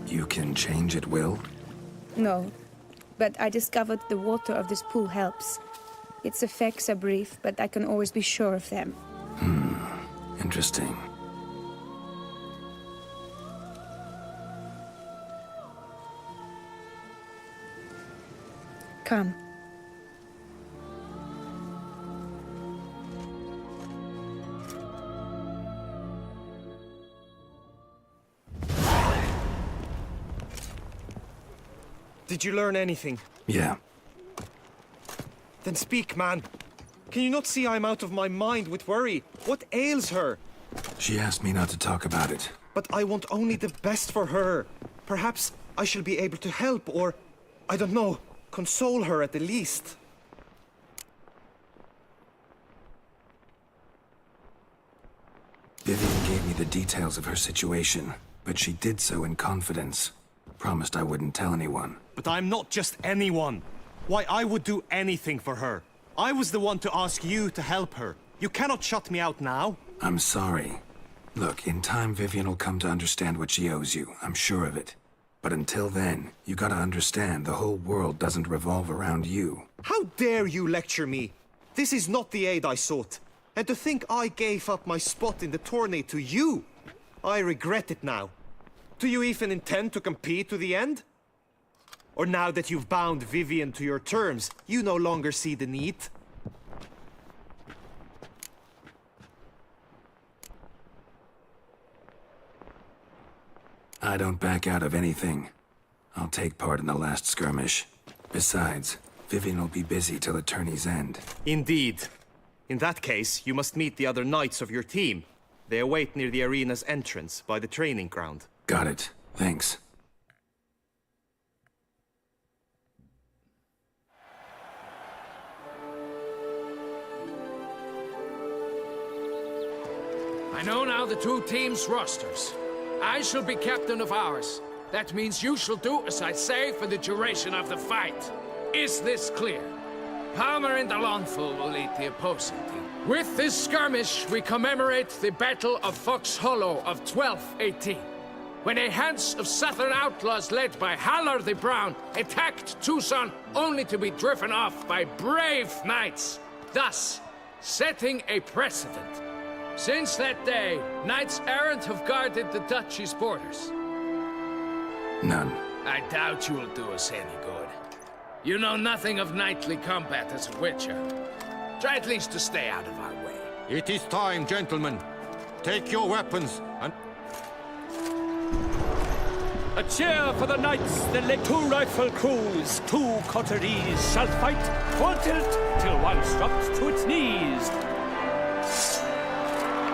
You can change at will? No, but I discovered the water of this pool helps. Its effects are brief, but I can always be sure of them. Interesting. Come. Did you learn anything? Yeah. Then speak, man. Can you not see I'm out of my mind with worry? What ails her? She asked me not to talk about it. But I want only the best for her. Perhaps I shall be able to help, or, I don't know, console her at the least. Vivian gave me the details of her situation, but she did so in confidence. Promised I wouldn't tell anyone. But I'm not just anyone. Why, I would do anything for her. I was the one to ask you to help her. You cannot shut me out now. I'm sorry. Look, in time Vivian will come to understand what she owes you. I'm sure of it. But until then, you gotta understand the whole world doesn't revolve around you. How dare you lecture me? This is not the aid I sought. And to think I gave up my spot in the tourney to you. I regret it now. Do you even intend to compete to the end? Or now that you've bound Vivian to your terms, you no longer see the need? I don't back out of anything. I'll take part in the last skirmish. Besides, Vivian will be busy till the tourney's end. Indeed. In that case, you must meet the other knights of your team. They await near the arena's entrance, by the training ground. Got it. Thanks. I know now the two teams' rosters. I shall be captain of ours. That means you shall do as I say for the duration of the fight. Is this clear? Palmer and Alonful will lead the opposing team. With this skirmish, we commemorate the Battle of Fox Hollow of 1218, when a Hans of Southern outlaws led by Halar the Brown attacked Tucson only to be driven off by brave knights, thus setting a precedent. Since that day, knights errant have guarded the duchy's borders. None. I doubt you will do us any good. You know nothing of knightly combat as a witcher. Try at least to stay out of our way. It is time, gentlemen. Take your weapons and... A cheer for the knights that led two rifle crews, two coteries shall fight full tilt till one's dropped to its knees.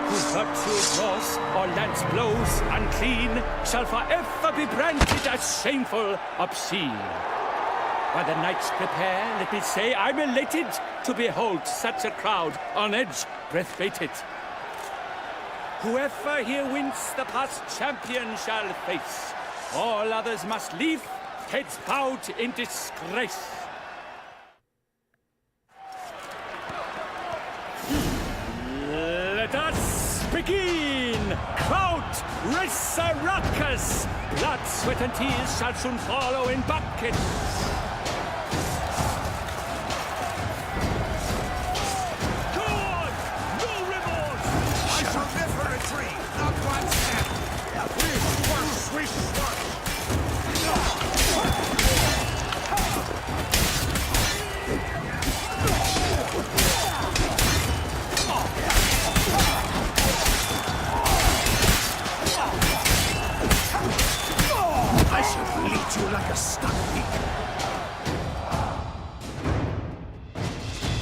Whose virtue draws or lance blows unclean shall forever be branded as shameful, obscene. While the knights prepare, let me say I'm elated to behold such a crowd on edge, breath-baited. Whoever here wins the past champion shall face. All others must leave, heads bowed in disgrace. Let us begin! Crowd, race a ruckus! Blood, sweat, and tears shall soon follow in buckets.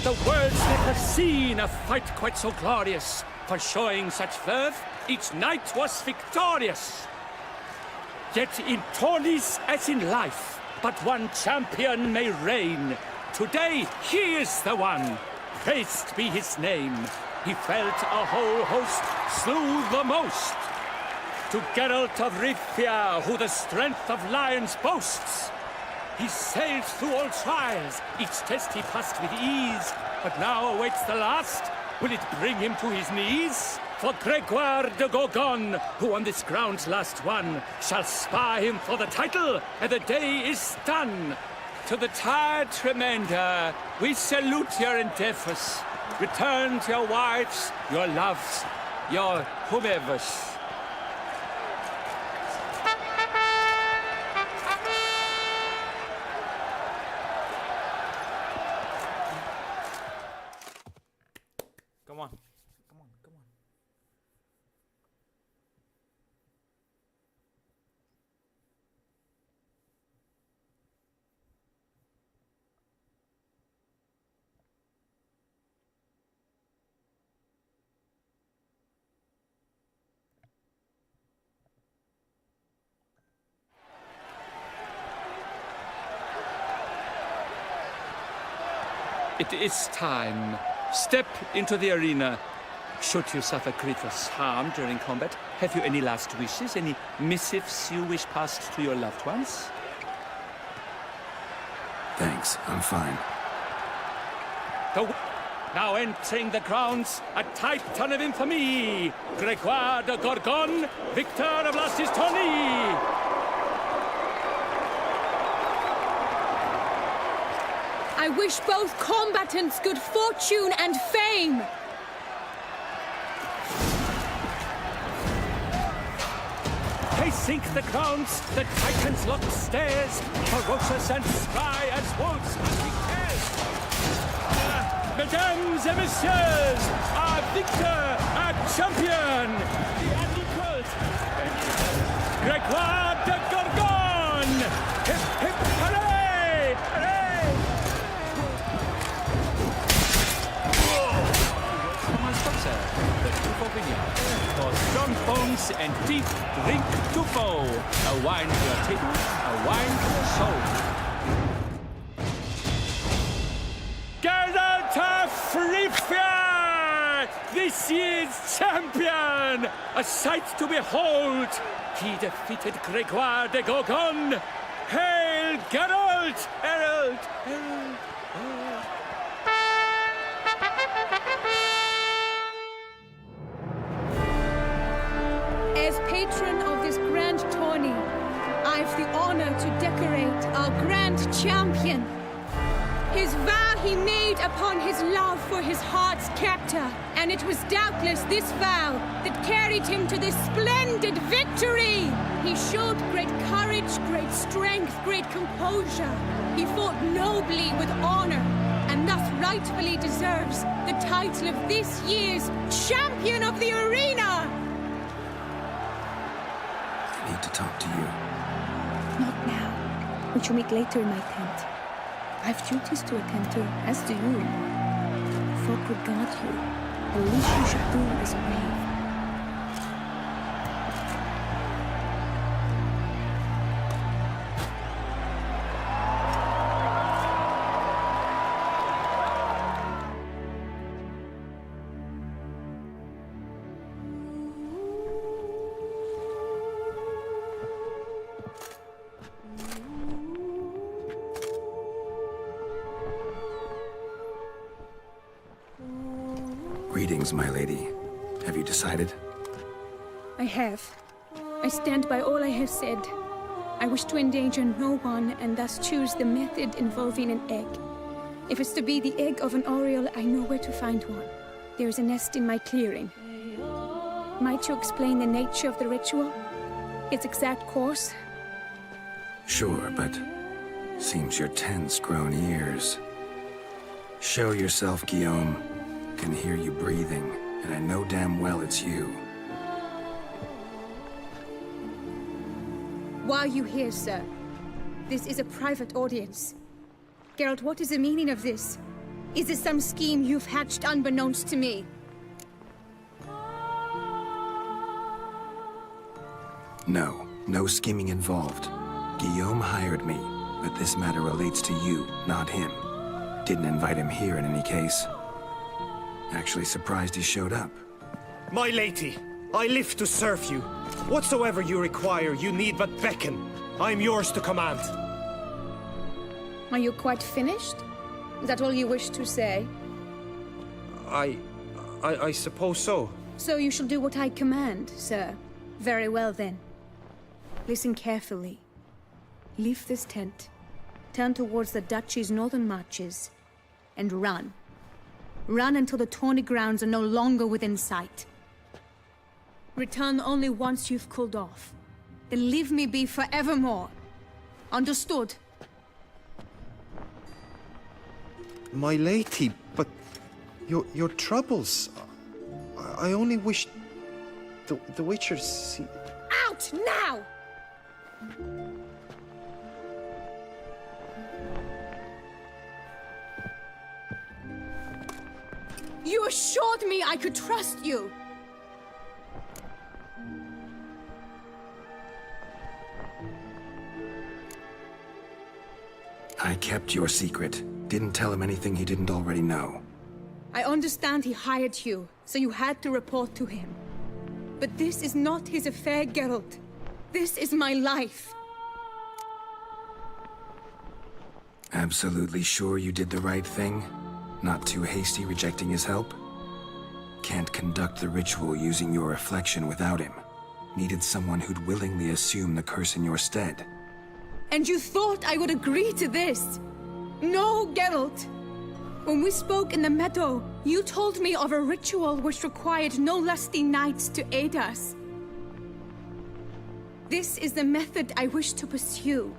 The world's never seen a fight quite so glorious. For showing such verve, each knight was victorious. Yet in tourneys as in life, but one champion may reign. Today he is the one. Praised be his name. He felt a whole host, slew the most. To Geralt of Rivia, who the strength of lions boasts. He sailed through all trials, each test he passed with ease. But now awaits the last. Will it bring him to his knees? For Gregoire de Gorgon, who on this ground last won, shall spar him for the title, and the day is done. To the tired remainder, we salute your endeavors. Return to your wives, your loves, your whomevers. Come on. It is time. Step into the arena. Should you suffer grievous harm during combat, have you any last wishes, any missives you wish passed to your loved ones? Thanks, I'm fine. Now entering the grounds, a titan of infamy, Gregoire de Gorgon, victor of last his tourney. I wish both combatants good fortune and fame. They sink the grounds, the titans lock stairs, ferocious and spry as wolves hunting hares. Mesdames et messieurs, our victor, our champion, the unequaled, Gregoire de Gorgon! Hip, hip, hooray! Hooray! For strong bones and deep, drink to foe. A wine to your table, a wine to your soul. Geralt of Rivia! This year's champion! A sight to behold! He defeated Gregoire de Gorgon! Hail Geralt! Herald! Herald! Herald! As patron of this grand tourney, I've the honor to decorate our grand champion. His vow he made upon his love for his heart's captor, and it was doubtless this vow that carried him to this splendid victory. He showed great courage, great strength, great composure. He fought nobly with honor, and thus rightfully deserves the title of this year's Champion of the Arena. I need to talk to you. Not now. We shall meet later in my tent. I've duties to attend to, as do you. Folk regard you. The least you should do is obey. Greetings, my lady. Have you decided? I have. I stand by all I have said. I wish to endanger no one and thus choose the method involving an egg. If it's to be the egg of an oriole, I know where to find one. There is a nest in my clearing. Might you explain the nature of the ritual? Its exact course? Sure, but seems your tense grown ears. Show yourself, Guillaume. Can hear you breathing, and I know damn well it's you. Why are you here, sir? This is a private audience. Geralt, what is the meaning of this? Is this some scheme you've hatched unbeknownst to me? No, no scheming involved. Guillaume hired me, but this matter relates to you, not him. Didn't invite him here in any case. Actually surprised he showed up. My lady, I live to serve you. Whatsoever you require, you need but beckon. I am yours to command. Are you quite finished? Is that all you wish to say? I suppose so. So you shall do what I command, sir. Very well then. Listen carefully. Leave this tent, turn towards the duchy's northern marches, and run. Run until the tawny grounds are no longer within sight. Return only once you've cooled off. Then leave me be forevermore. Understood? My lady, but your troubles. I only wish the Witcher see. Out now! You assured me I could trust you! I kept your secret. Didn't tell him anything he didn't already know. I understand he hired you, so you had to report to him. But this is not his affair, Geralt. This is my life. Absolutely sure you did the right thing? Not too hasty rejecting his help? Can't conduct the ritual using your reflection without him. Needed someone who'd willingly assume the curse in your stead. And you thought I would agree to this? No, Geralt! When we spoke in the meadow, you told me of a ritual which required no lusty knights to aid us. This is the method I wish to pursue.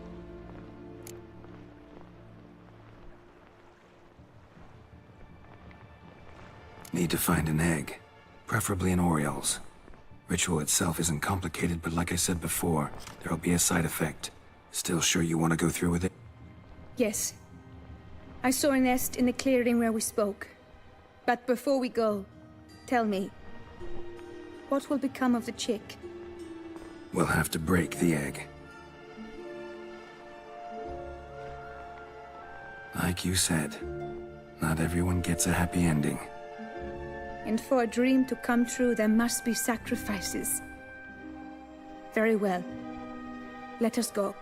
Need to find an egg. Preferably an Oriole's. Ritual itself isn't complicated, but like I said before, there'll be a side effect. Still sure you want to go through with it? Yes. I saw a nest in the clearing where we spoke. But before we go, tell me, what will become of the chick? We'll have to break the egg. Like you said, not everyone gets a happy ending. And for a dream to come true, there must be sacrifices. Very well. Let us go.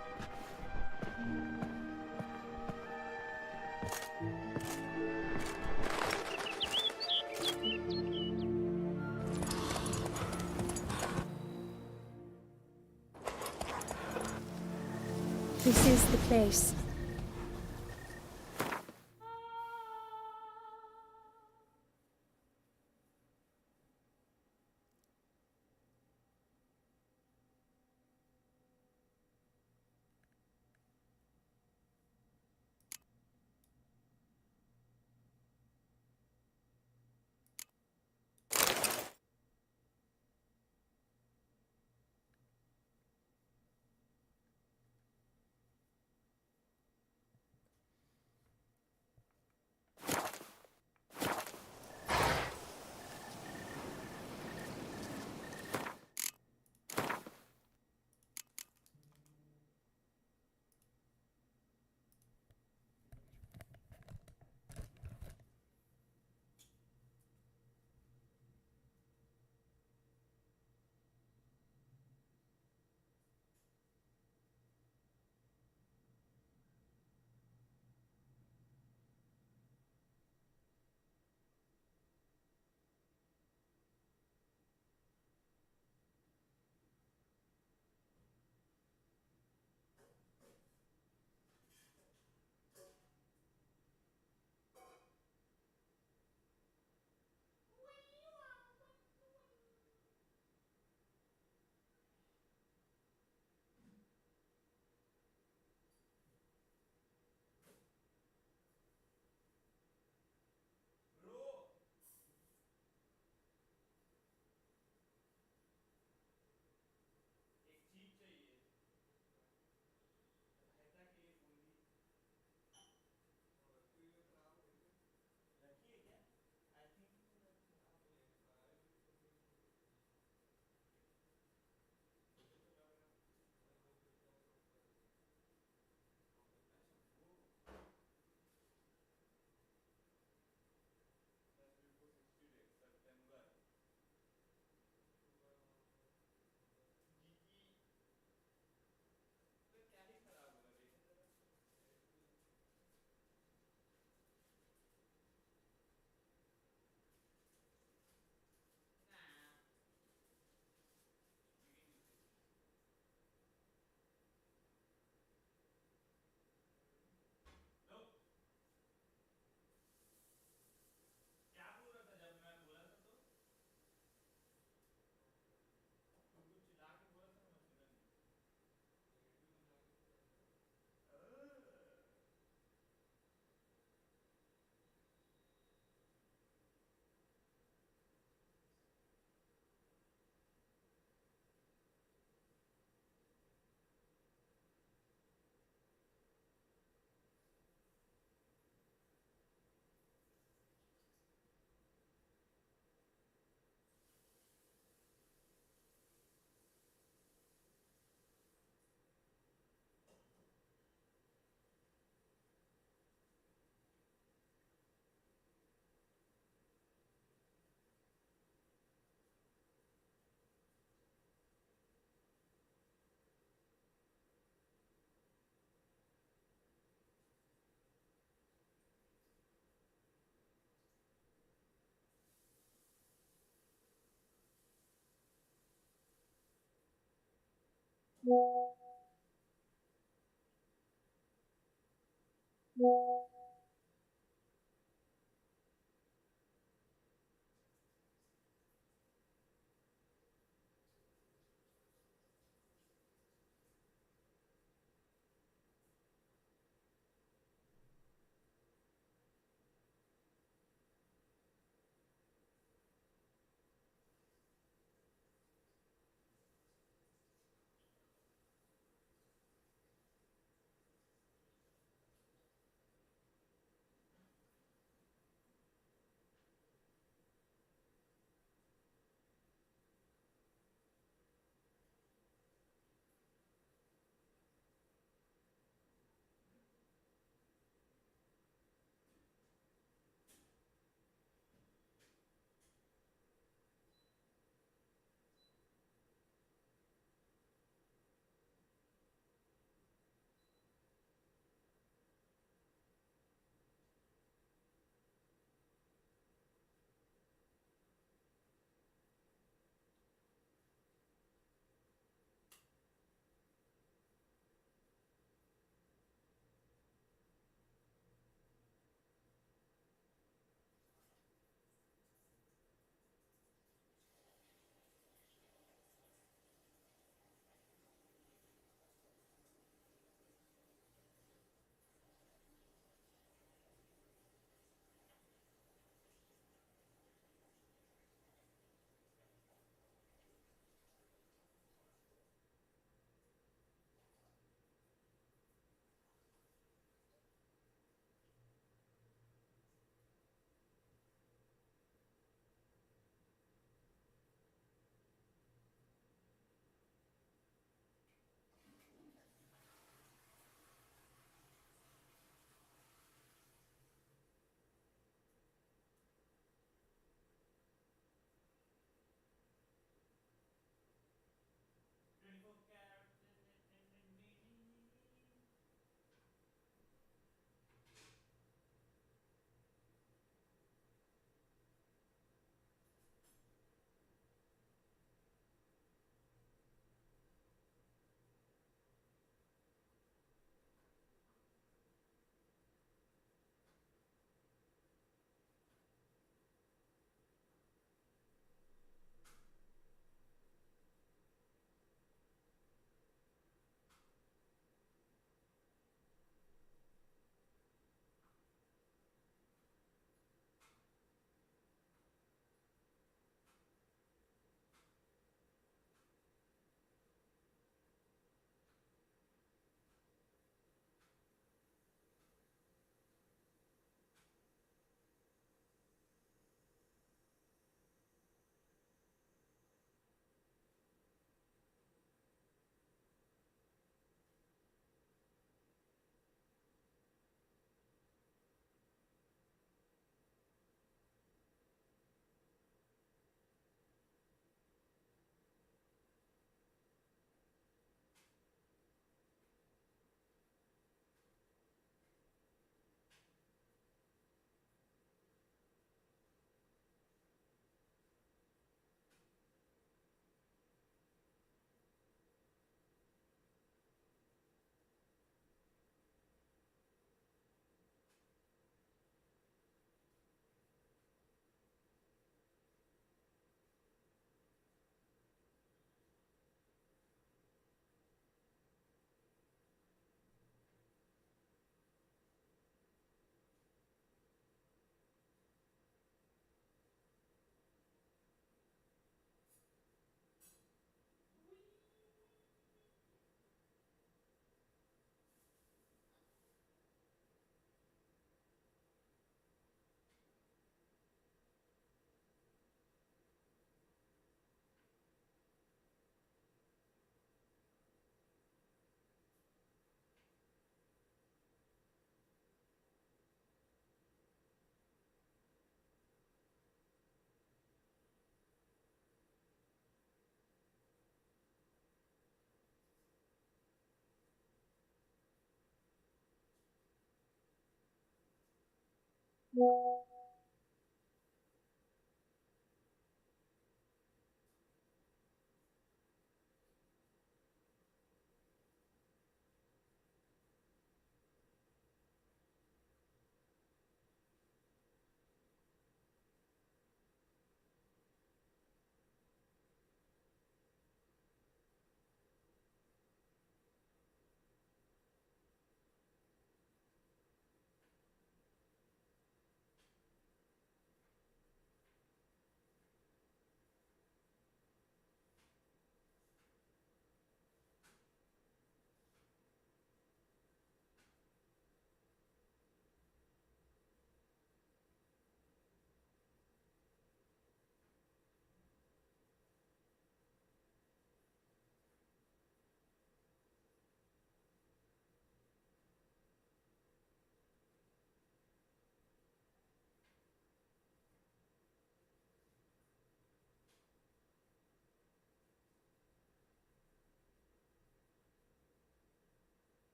This is the place.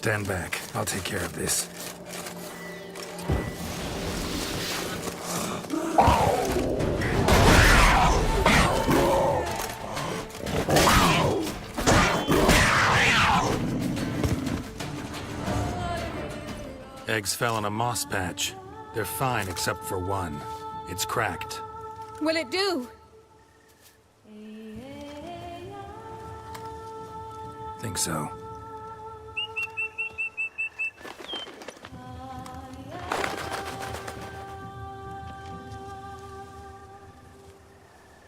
Stand back. I'll take care of this. Eggs fell in a moss patch. They're fine except for one. It's cracked. Will it do? Think so.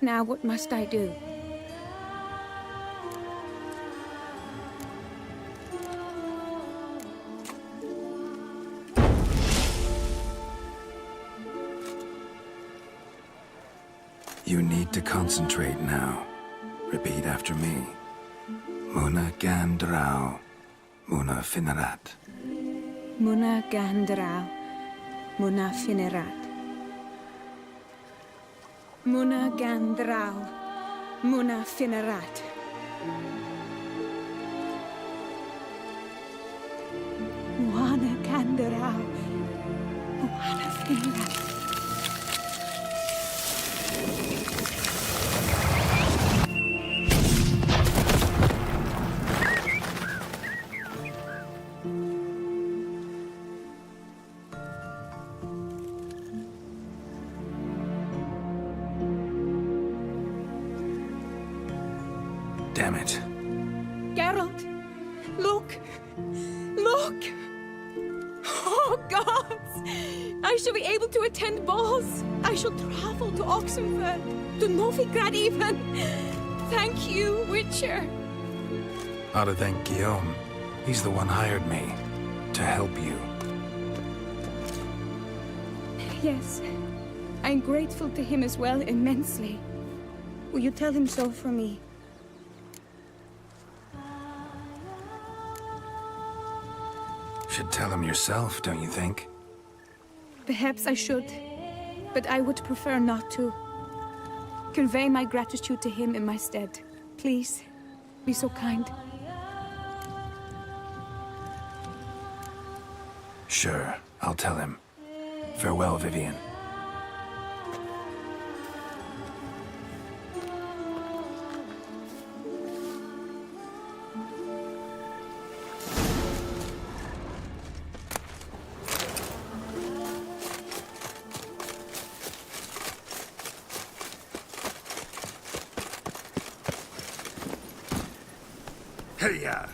Now what must I do? You need to concentrate now. Repeat after me. Muna Gandrau, Muna Finerat. Muna Gandrau, Muna Finerat. Muna Gandrau, Muna Finerat. Muna Gandrau, Muna Finerat. Damn it. Geralt, look! Look! Oh, gods! I shall be able to attend balls. I shall travel to Oxenford, to Novigrad even. Thank you, Witcher. Ought to thank Guillaume. He's the one hired me to help you. Yes, I'm grateful to him as well, immensely. Will you tell him so for me? Should tell him yourself, don't you think? Perhaps I should, but I would prefer not to. Convey my gratitude to him in my stead. Please, be so kind. Sure, I'll tell him. Farewell, Vivian. Hey-ya!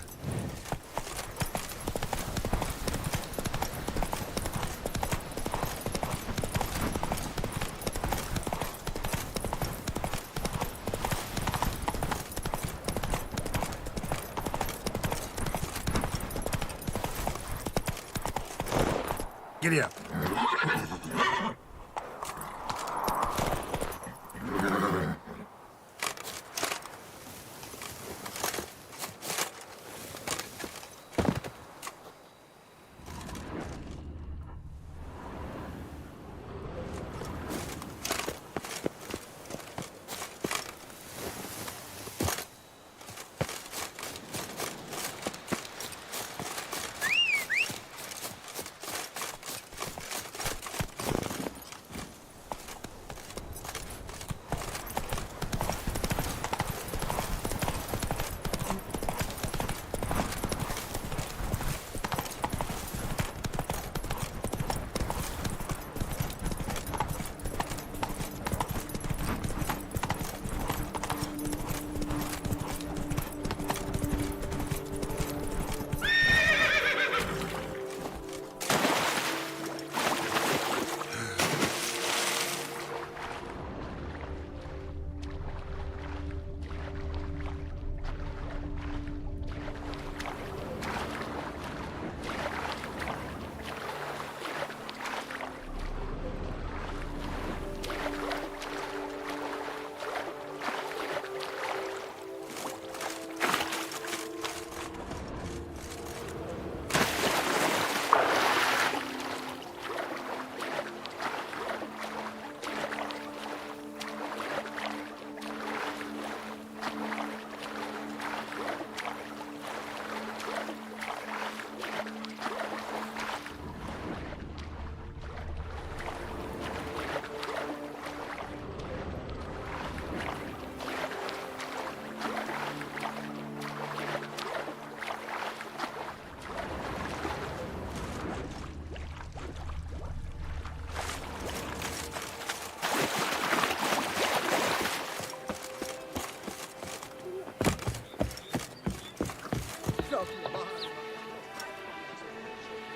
Giddy up.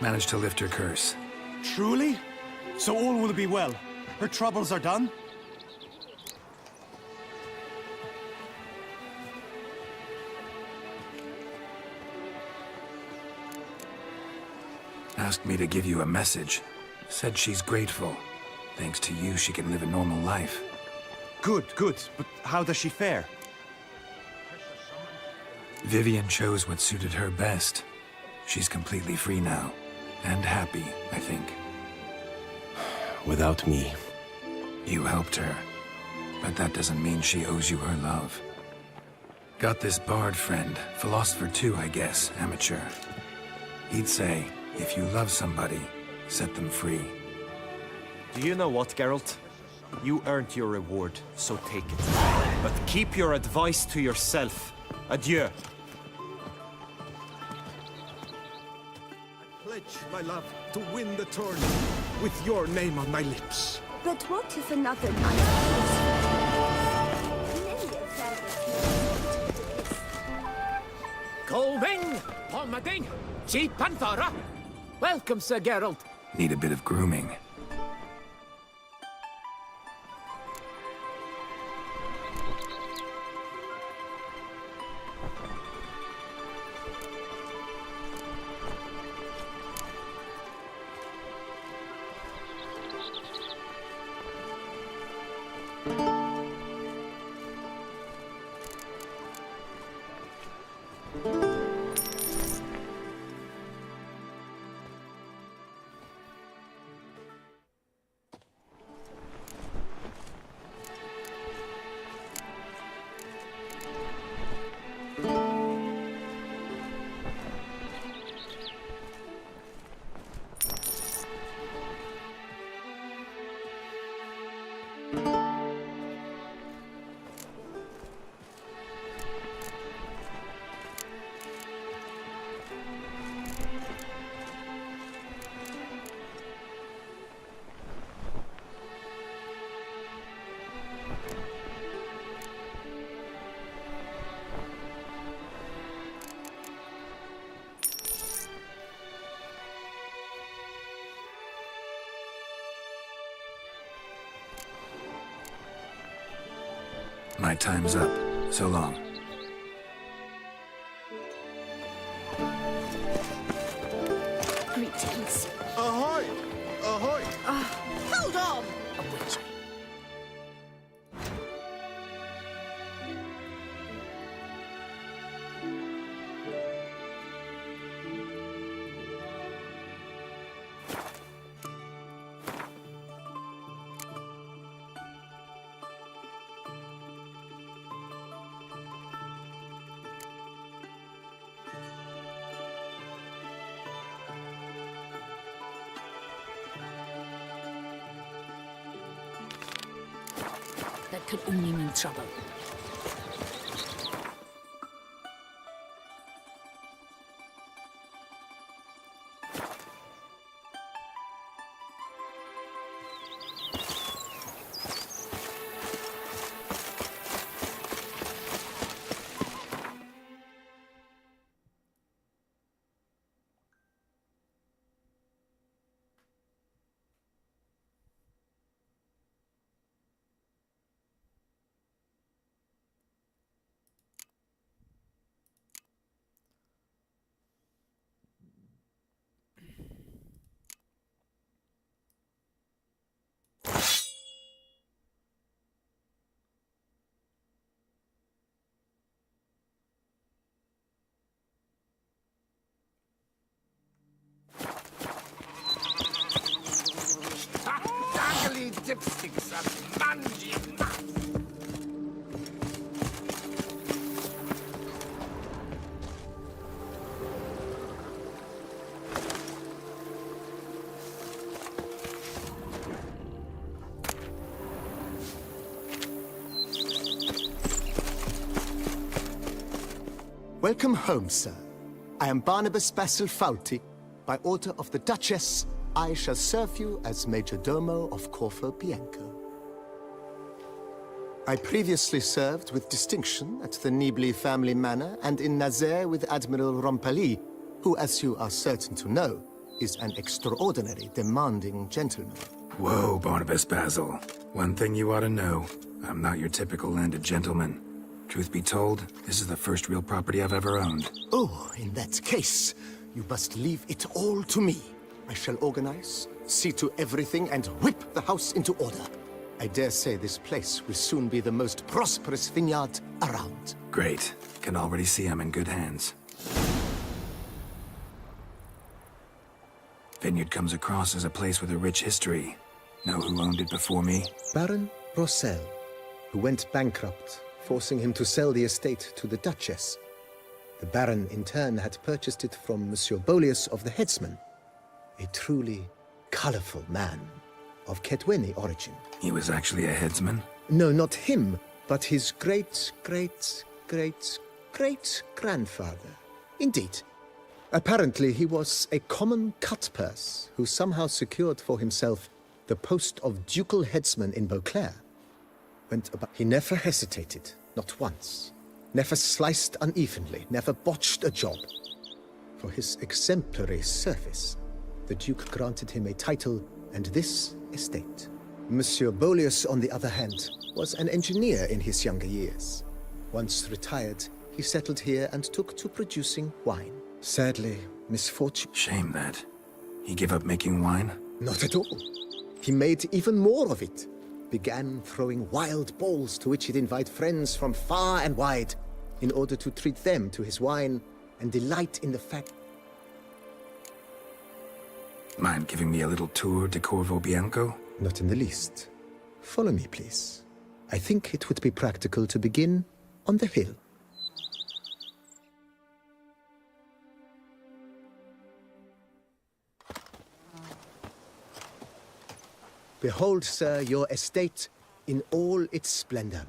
Managed to lift her curse. Truly? So all will be well. Her troubles are done? Asked me to give you a message. Said she's grateful. Thanks to you, she can live a normal life. Good, good. But how does she fare? Vivian chose what suited her best. She's completely free now. And happy, I think. Without me. You helped her. But that doesn't mean she owes you her love. Got this bard friend. Philosopher too, I guess. Amateur. He'd say, if you love somebody, set them free. Do you know what, Geralt? You earned your reward, so take it. But keep your advice to yourself. Adieu. Pledge my love to win the tourney with your name on my lips. But what if another knight Colving, Pomading, Chief Panthara. Welcome, Sir Geralt. Need a bit of grooming. My time's up. So long. Greetings. Ahoy! Ahoy! Hold on! That could only mean trouble. Dangly dipsticks and mangy nuts. Welcome home, sir. I am Barnabas Basil Fawlty. By order of the Duchess, I shall serve you as Major Domo of Corfu Bianco. I previously served with distinction at the Nibley family manor and in Nazaire with Admiral Rompali, who, as you are certain to know, is an extraordinary, demanding gentleman. Whoa, Barnabas Basil. One thing you ought to know. I'm not your typical landed gentleman. Truth be told, this is the first real property I've ever owned. Oh, in that case, you must leave it all to me. I shall organize, see to everything, and whip the house into order. I dare say this place will soon be the most prosperous vineyard around. Great. Can already see I'm in good hands. Vineyard comes across as a place with a rich history. Know who owned it before me? Baron Rossel, who went bankrupt, forcing him to sell the estate to the Duchess. The Baron, in turn, had purchased it from Monsieur Bolius of the Headsman, a truly colorful man of Ketweni origin. He was actually a headsman? No, not him, but his great-great-great-great-grandfather. Indeed. Apparently, he was a common cut-purse who somehow secured for himself the post of ducal headsman in Beauclair. He never hesitated, not once. Never sliced unevenly, never botched a job. For his exemplary service, the Duke granted him a title and this estate. Monsieur Bolius, on the other hand, was an engineer in his younger years. Once retired, he settled here and took to producing wine. Sadly, misfortune... Shame that. He gave up making wine? Not at all. He made even more of it. Began throwing wild balls to which he'd invite friends from far and wide in order to treat them to his wine and delight in the fact... Mind giving me a little tour de Corvo Bianco? Not in the least. Follow me, please. I think it would be practical to begin on the hill. Behold, sir, your estate in all its splendor.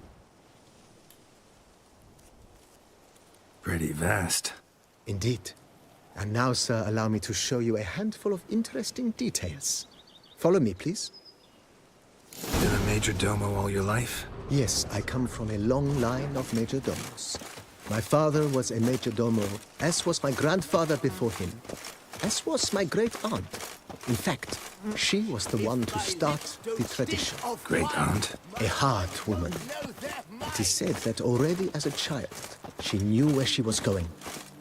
Pretty vast. Indeed. And now, sir, allow me to show you a handful of interesting details. Follow me, please. Been a major domo all your life? Yes, I come from a long line of major domos. My father was a major domo, as was my grandfather before him, as was my great-aunt. In fact, she was the one to start the tradition. Great-aunt? A hard woman. It is said that already as a child, she knew where she was going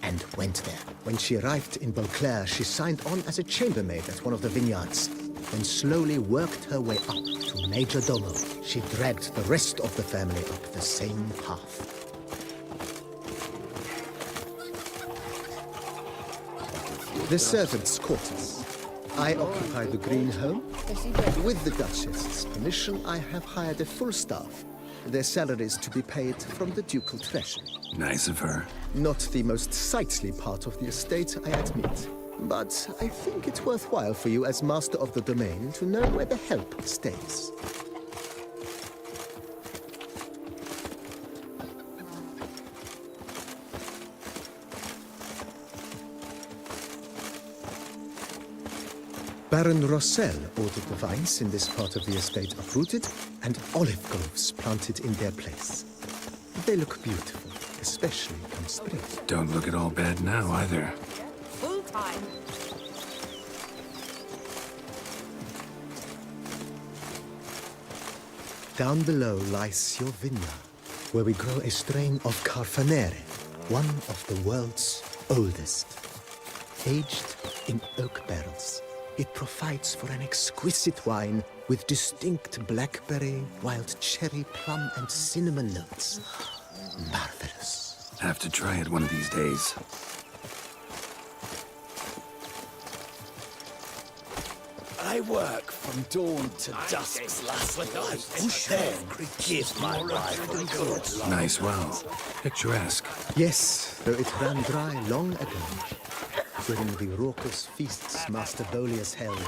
and went there. When she arrived in Beauclair, she signed on as a chambermaid at one of the vineyards, then slowly worked her way up to major domo. She dragged the rest of the family up the same path. The servants' quarters. I occupy the green home. With the Duchess's permission, I have hired a full staff. Their salaries to be paid from the ducal treasury. Nice of her. Not the most sightly part of the estate, I admit. But I think it's worthwhile for you as master of the domain to know where the help stays. Baron Rossel ordered the vines in this part of the estate uprooted and olive groves planted in their place. They look beautiful, especially come spring. Don't look at all bad now, either. Full time. Down below lies your vineyard, where we grow a strain of Carfanere, one of the world's oldest. Aged in oak barrels, it provides for an exquisite wine with distinct blackberry, wild cherry, plum, and cinnamon notes. Marvelous. Have to try it one of these days. I work from dawn to dusk's last light, and then give my rifle a good. Nice well. Picturesque. Yes, though it ran dry long ago. During the raucous feasts Master Bolius held,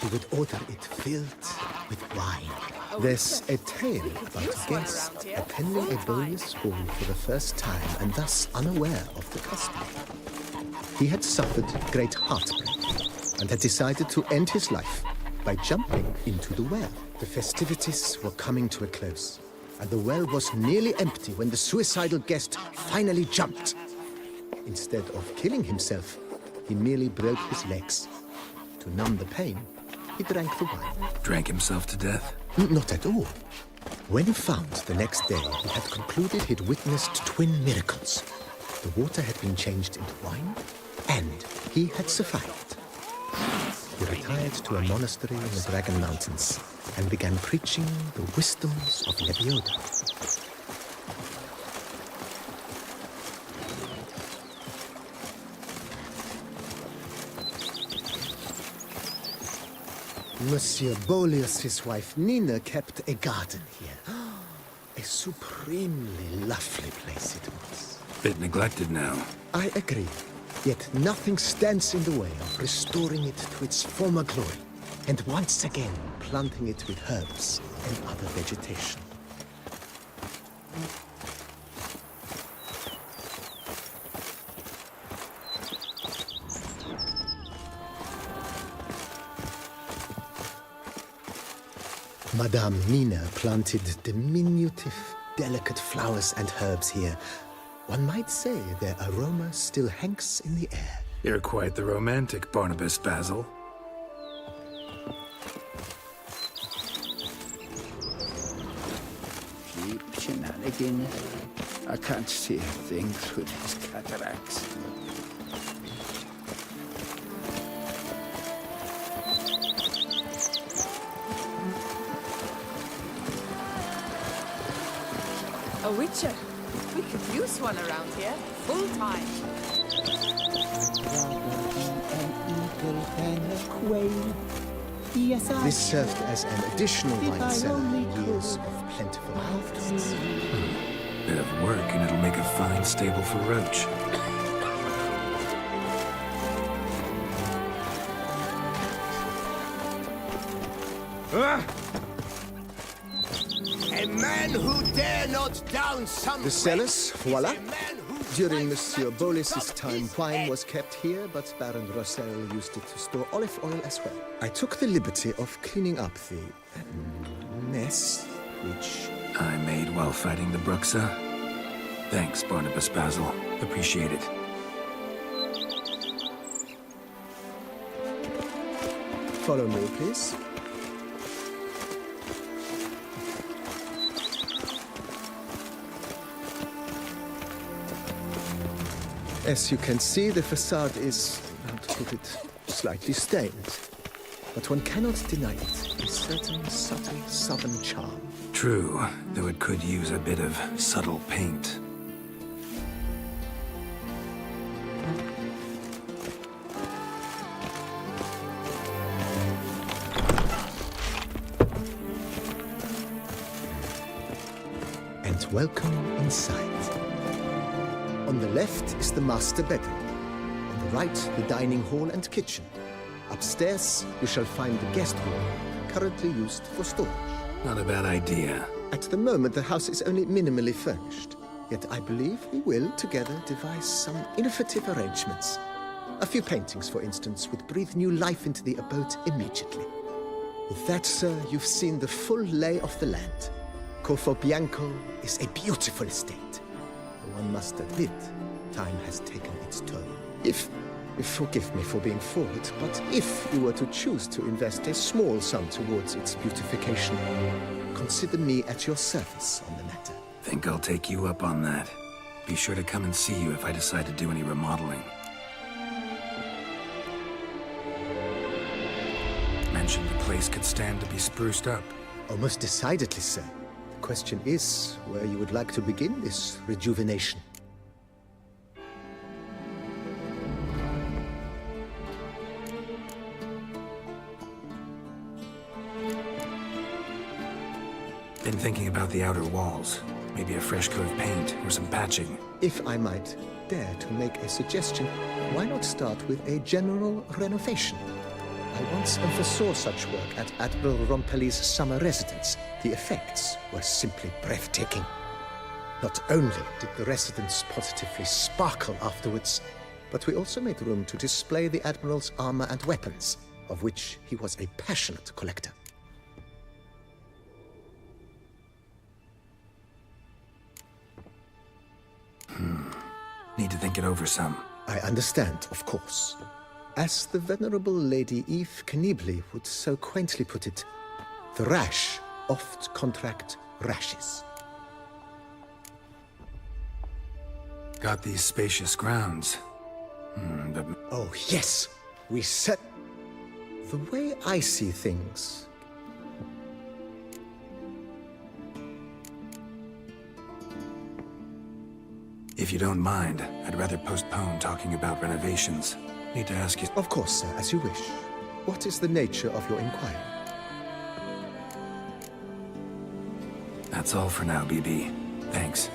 he would order it filled with wine. There's a tale about a guest attending a Bolius ball for the first time and thus unaware of the custom. He had suffered great heartbreak and had decided to end his life by jumping into the well. The festivities were coming to a close, and the well was nearly empty when the suicidal guest finally jumped. Instead of killing himself, he merely broke his legs. To numb the pain, he drank the wine. Drank himself to death? Not at all. When found the next day, he had concluded he'd witnessed twin miracles. The water had been changed into wine, and he had survived. He retired to a monastery in the Dragon Mountains and began preaching the wisdoms of Lebioda. Monsieur Boleus, his wife Nina, kept a garden here. A supremely lovely place it was. Bit neglected now. I agree. Yet nothing stands in the way of restoring it to its former glory, and once again planting it with herbs and other vegetation. Madame Nina planted diminutive, delicate flowers and herbs here. One might say their aroma still hangs in the air. You're quite the romantic, Barnabas Basil. Cheap shenanigans. I can't see a thing through these cataracts. A witcher. We could use one around here, full time. This served as an additional wine cellar in years of plentiful harvests. Bit of work and it'll make a fine stable for Roach. A man who dare not down some... The cellars, voila. During Monsieur Boleus's time, wine was kept here, but Baron Rossel used it to store olive oil as well. I took the liberty of cleaning up the mess, which... I made while fighting the Bruxa. Thanks, Barnabas Basil. Appreciate it. Follow me, please. As you can see, the facade is, how to put it, slightly stained. But one cannot deny it, a certain subtle southern charm. True, though it could use a bit of subtle paint. And welcome inside. On the left is the master bedroom. On the right, the dining hall and kitchen. Upstairs, you shall find the guest room, currently used for storage. Not a bad idea. At the moment, the house is only minimally furnished. Yet I believe we will, together, devise some innovative arrangements. A few paintings, for instance, would breathe new life into the abode immediately. With that, sir, you've seen the full lay of the land. Corfo Bianco is a beautiful estate. One must admit, time has taken its toll. If forgive me for being forward, but if you were to choose to invest a small sum towards its beautification, consider me at your service on the matter. Think I'll take you up on that. Be sure to come and see you if I decide to do any remodeling. Mentioned the place could stand to be spruced up. Oh, most decidedly, sir. The question is where you would like to begin this rejuvenation. Been thinking about the outer walls. Maybe a fresh coat of paint or some patching. If I might dare to make a suggestion, why not start with a general renovation? I once oversaw such work at Admiral Rompelli's summer residence. The effects were simply breathtaking. Not only did the residence positively sparkle afterwards, but we also made room to display the Admiral's armor and weapons, of which he was a passionate collector. Need to think it over some. I understand, of course. As the venerable Lady Eve Knibley would so quaintly put it, the rash oft contract rashes. Got these spacious grounds. But... Oh, yes. We set... The way I see things... If you don't mind, I'd rather postpone talking about renovations. Need to ask you... Of course, sir, as you wish. What is the nature of your inquiry? That's all for now, BB. Thanks.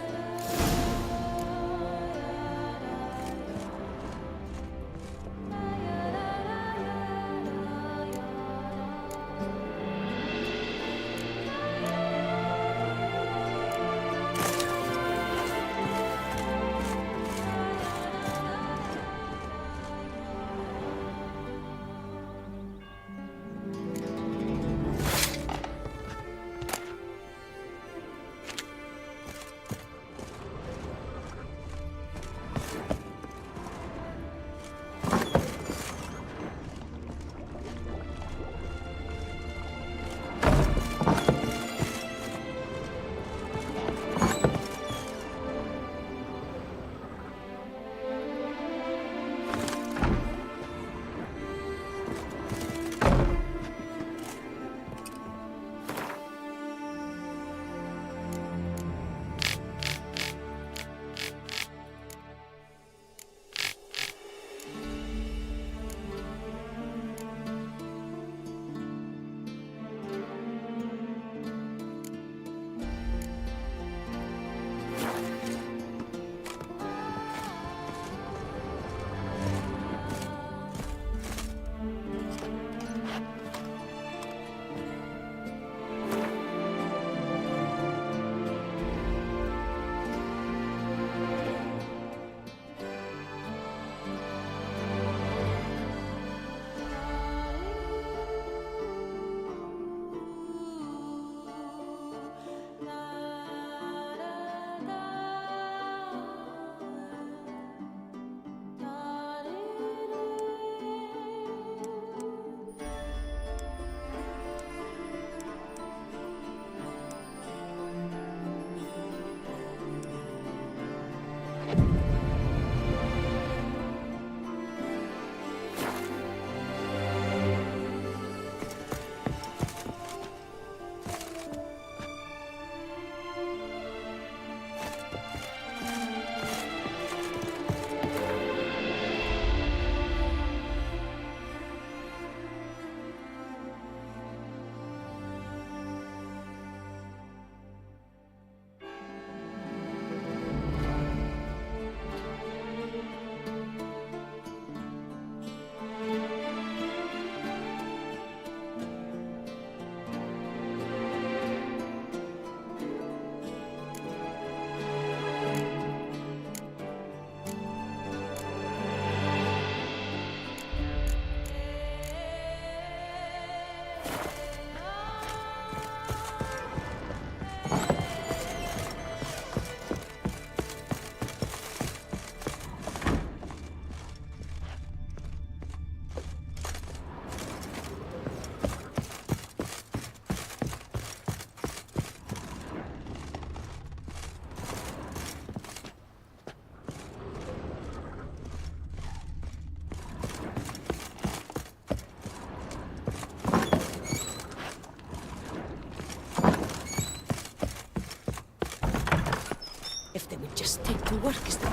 If they would just take to work as they...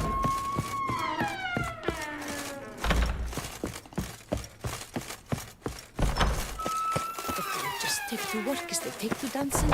If they would just take to work as they take to dancing.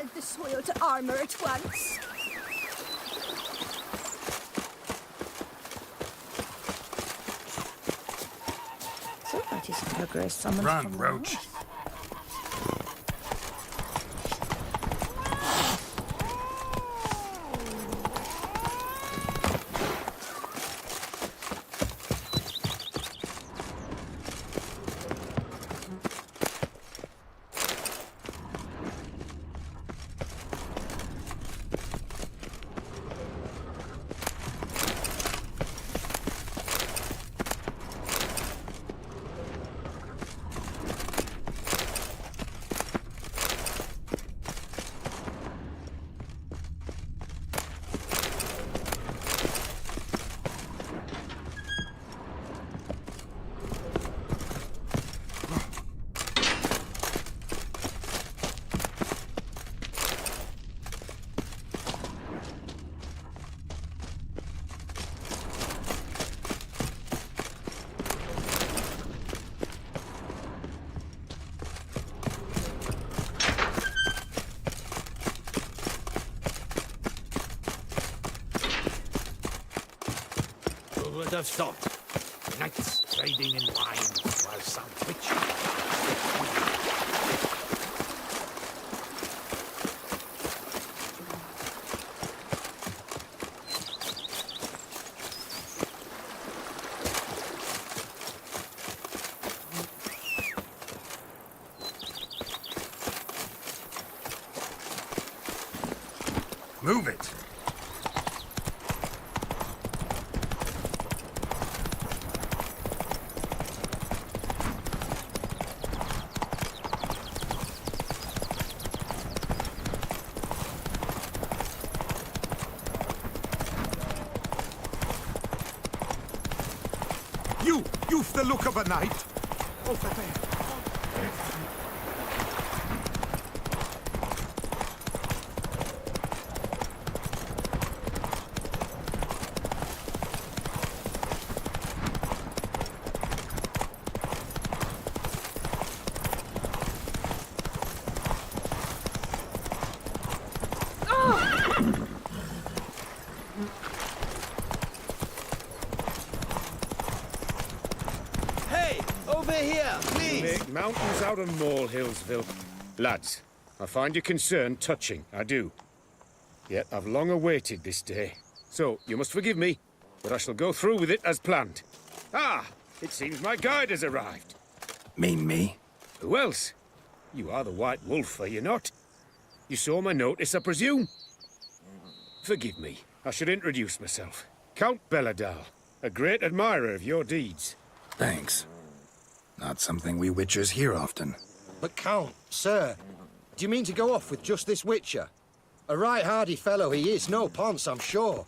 rent the soil to armor at once. So that is progress summoned Run, from Roach. North. Who would have thought? Knights trading in wine while some witch. Move it! You've the look of a knight. Over there. Mountains out of molehills, Lads, I find your concern touching, I do. Yet I've long awaited this day. So, you must forgive me, but I shall go through with it as planned. Ah, it seems my guide has arrived. Mean me? Who else? You are the White Wolf, are you not? You saw my notice, I presume? Forgive me, I should introduce myself. Count Belladal, a great admirer of your deeds. Thanks. Not something we Witchers hear often. But Count, sir, do you mean to go off with just this Witcher? A right hardy fellow he is, no ponce, I'm sure.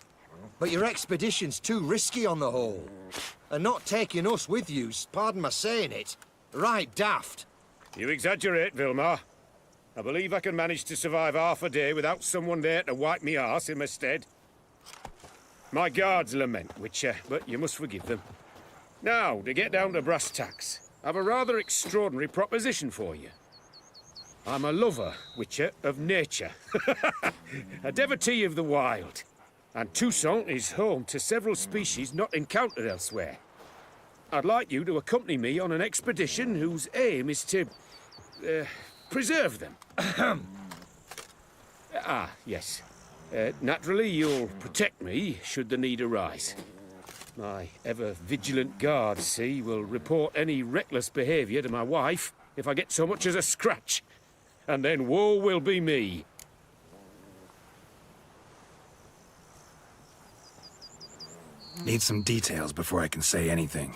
But your expedition's too risky on the whole. And not taking us with you's, pardon my saying it, right daft. You exaggerate, Vilmar. I believe I can manage to survive half a day without someone there to wipe me arse in my stead. My guards lament, Witcher, but you must forgive them. Now, to get down to brass tacks. I've a rather extraordinary proposition for you. I'm a lover, Witcher, of nature. A devotee of the wild. And Toussaint is home to several species not encountered elsewhere. I'd like you to accompany me on an expedition whose aim is to... preserve them. Yes. Naturally, you'll protect me should the need arise. My ever-vigilant guards, see, will report any reckless behaviour to my wife if I get so much as a scratch. And then woe will be me. Need some details before I can say anything.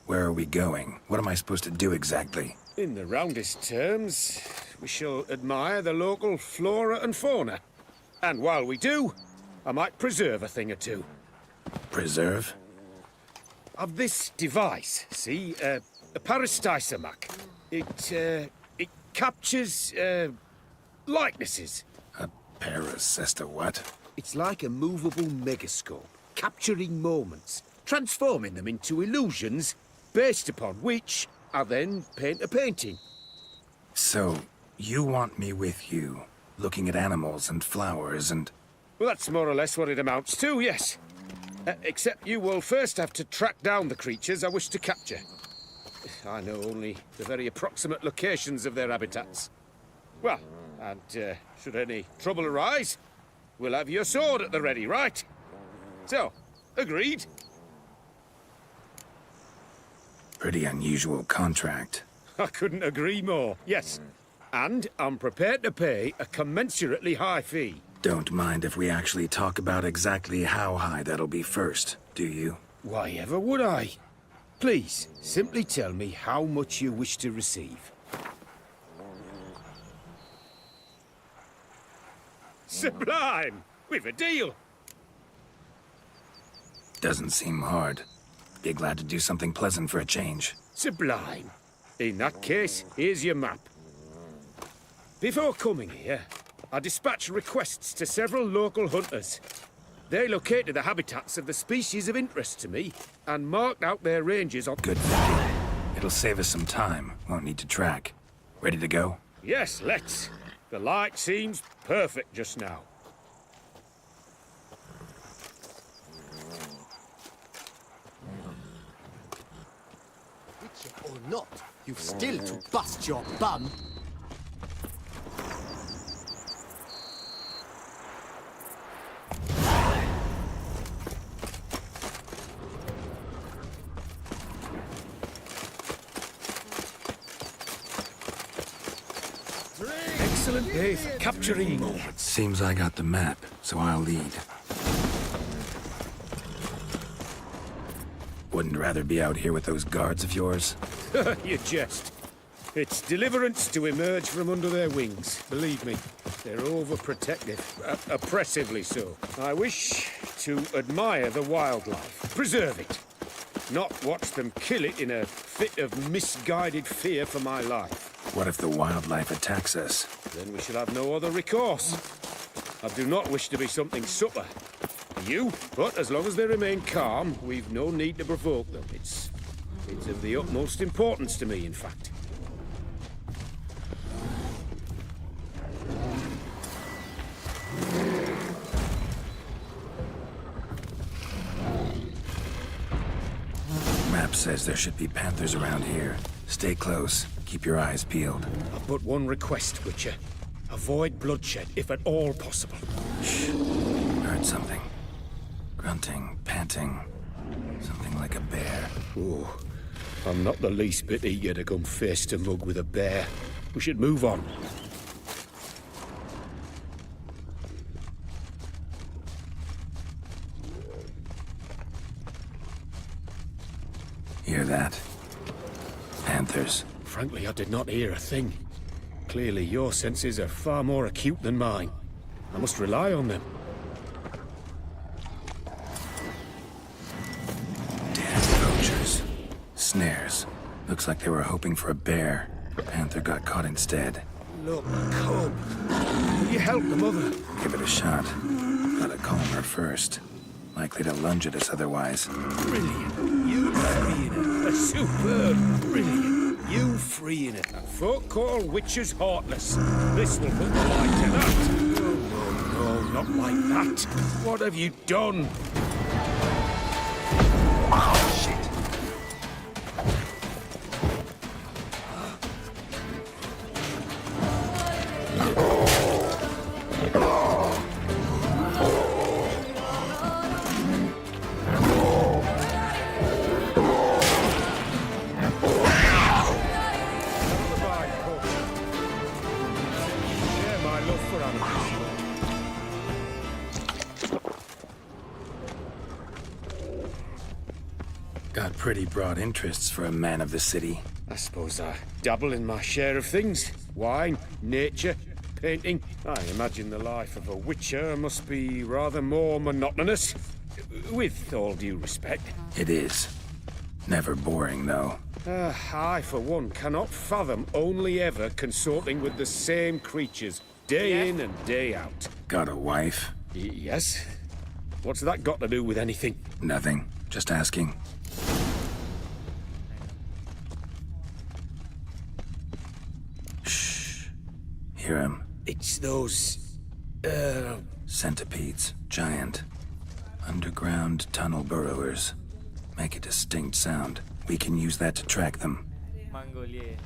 Where are we going? What am I supposed to do exactly? In the roundest terms, we shall admire the local flora and fauna. And while we do, I might preserve a thing or two. Preserve? Of this device, see, a parastisomac. It captures, likenesses. A parasesta what? It's like a movable megascope, capturing moments, transforming them into illusions, based upon which I then paint a painting. So, you want me with you? looking at animals and flowers and... Well, that's more or less what it amounts to, yes. Except you will first have to track down the creatures I wish to capture. I know only the very approximate locations of their habitats. Well, and should any trouble arise, we'll have your sword at the ready, right? So, agreed? Pretty unusual contract. I couldn't agree more, yes. And I'm prepared to pay a commensurately high fee. Don't mind if we actually talk about exactly how high that'll be first, do you? Why ever would I? Please, simply tell me how much you wish to receive. Sublime! We've a deal! Doesn't seem hard. Be glad to do something pleasant for a change. Sublime. In that case, here's your map. Before coming here, I dispatched requests to several local hunters. They located the habitats of the species of interest to me and marked out their ranges on... Good thinking. It'll save us some time. Won't need to track. Ready to go? Yes, let's. The light seems perfect just now. Witcher or not, you've still to bust your bum. Excellent day for capturing moments. Seems I got the map, so I'll lead. Wouldn't rather be out here with those guards of yours? You jest. It's deliverance to emerge from under their wings, believe me. They're overprotective, oppressively so. I wish to admire the wildlife, preserve it, not watch them kill it in a fit of misguided fear for my life. What if the wildlife attacks us? Then we shall have no other recourse. I do not wish to be something subtler to you, but as long as they remain calm, we've no need to provoke them. It's of the utmost importance to me, in fact. Map says there should be panthers around here. Stay close. Keep your eyes peeled. I've but one request, Witcher. Avoid bloodshed, if at all possible. Shh. Heard something. Grunting, panting. Something like a bear. Ooh. I'm not the least bit eager to come face to mug with a bear. We should move on. Hear that? Panthers. Frankly, I did not hear a thing. Clearly, your senses are far more acute than mine. I must rely on them. Damn poachers. Snares. Looks like they were hoping for a bear. Panther got caught instead. Look, cub. Will you help the mother? Give it a shot. Gotta calm her first. Likely to lunge at us otherwise. Brilliant. You freeing her. A superb. Brilliant. You freeing her. Folk call witches heartless. This will put the light to that. No, not like that. What have you done? Oh, shit. Got pretty broad interests for a man of the city. I suppose I dabble in my share of things. Wine, nature, painting. I imagine the life of a witcher must be rather more monotonous. With all due respect. It is. Never boring, though. I, for one, cannot fathom only ever consorting with the same creatures, day in and day out. Got a wife? Yes. What's that got to do with anything? Nothing. Just asking. Shh. Hear him. It's those... Centipedes. Giant. Underground tunnel burrowers. Make a distinct sound. We can use that to track them. Mongolia.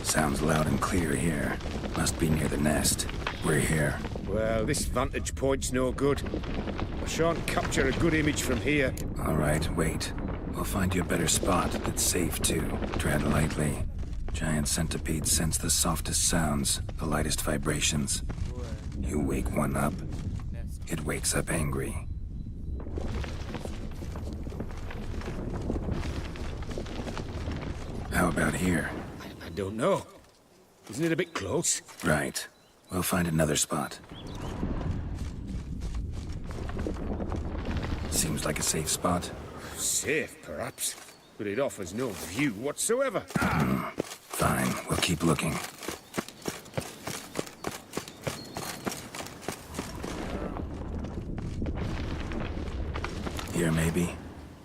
Sounds loud and clear here. Must be near the nest. We're here. Well, this vantage point's no good. I shan't capture a good image from here. All right, wait. We'll find you a better spot that's safe, too. Tread lightly. Giant centipedes sense the softest sounds, the lightest vibrations. You wake one up, it wakes up angry. How about here? I don't know. Isn't it a bit close? Right. We'll find another spot. Seems like a safe spot. Safe, perhaps. But it offers no view whatsoever. Fine. We'll keep looking. Here, maybe?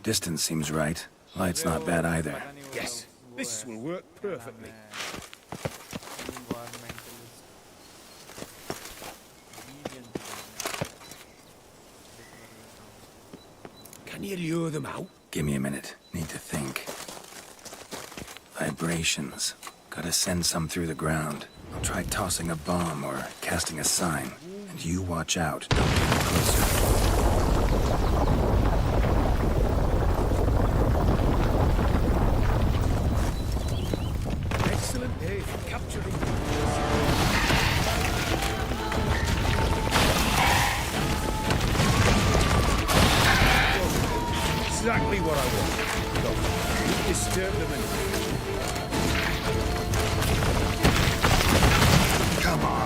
Distance seems right. Light's not bad either. Yes, this will work perfectly. Can you lure them out? Give me a minute. Need to think. Vibrations. Gotta send some through the ground. I'll try tossing a bomb or casting a sign. And you watch out. Don't get closer. Excellent day for capturing. Exactly what I want. Don't disturb them and... Come on.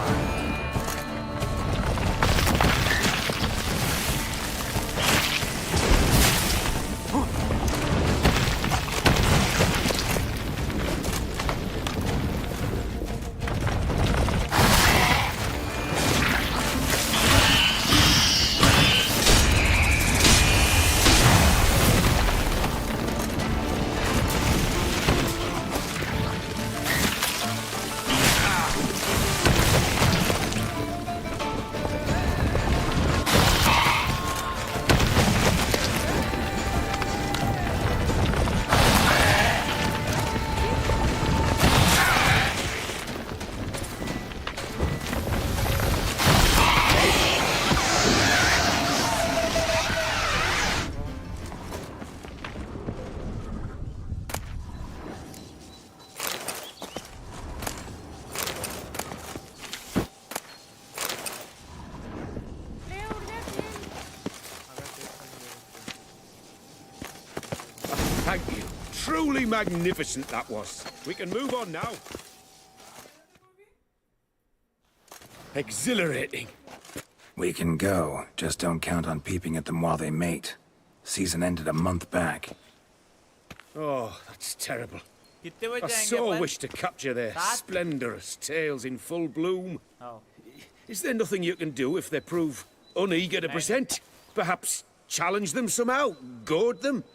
Thank you. Truly magnificent that was. We can move on now. Exhilarating. We can go. Just don't count on peeping at them while they mate. Season ended a month back. Oh, that's terrible. कितने बजे I जाएंगे so upon? wish to capture their splendorous tails in full bloom. Oh. Is there nothing you can do if they prove uneager to present? Perhaps challenge them somehow? Goad them?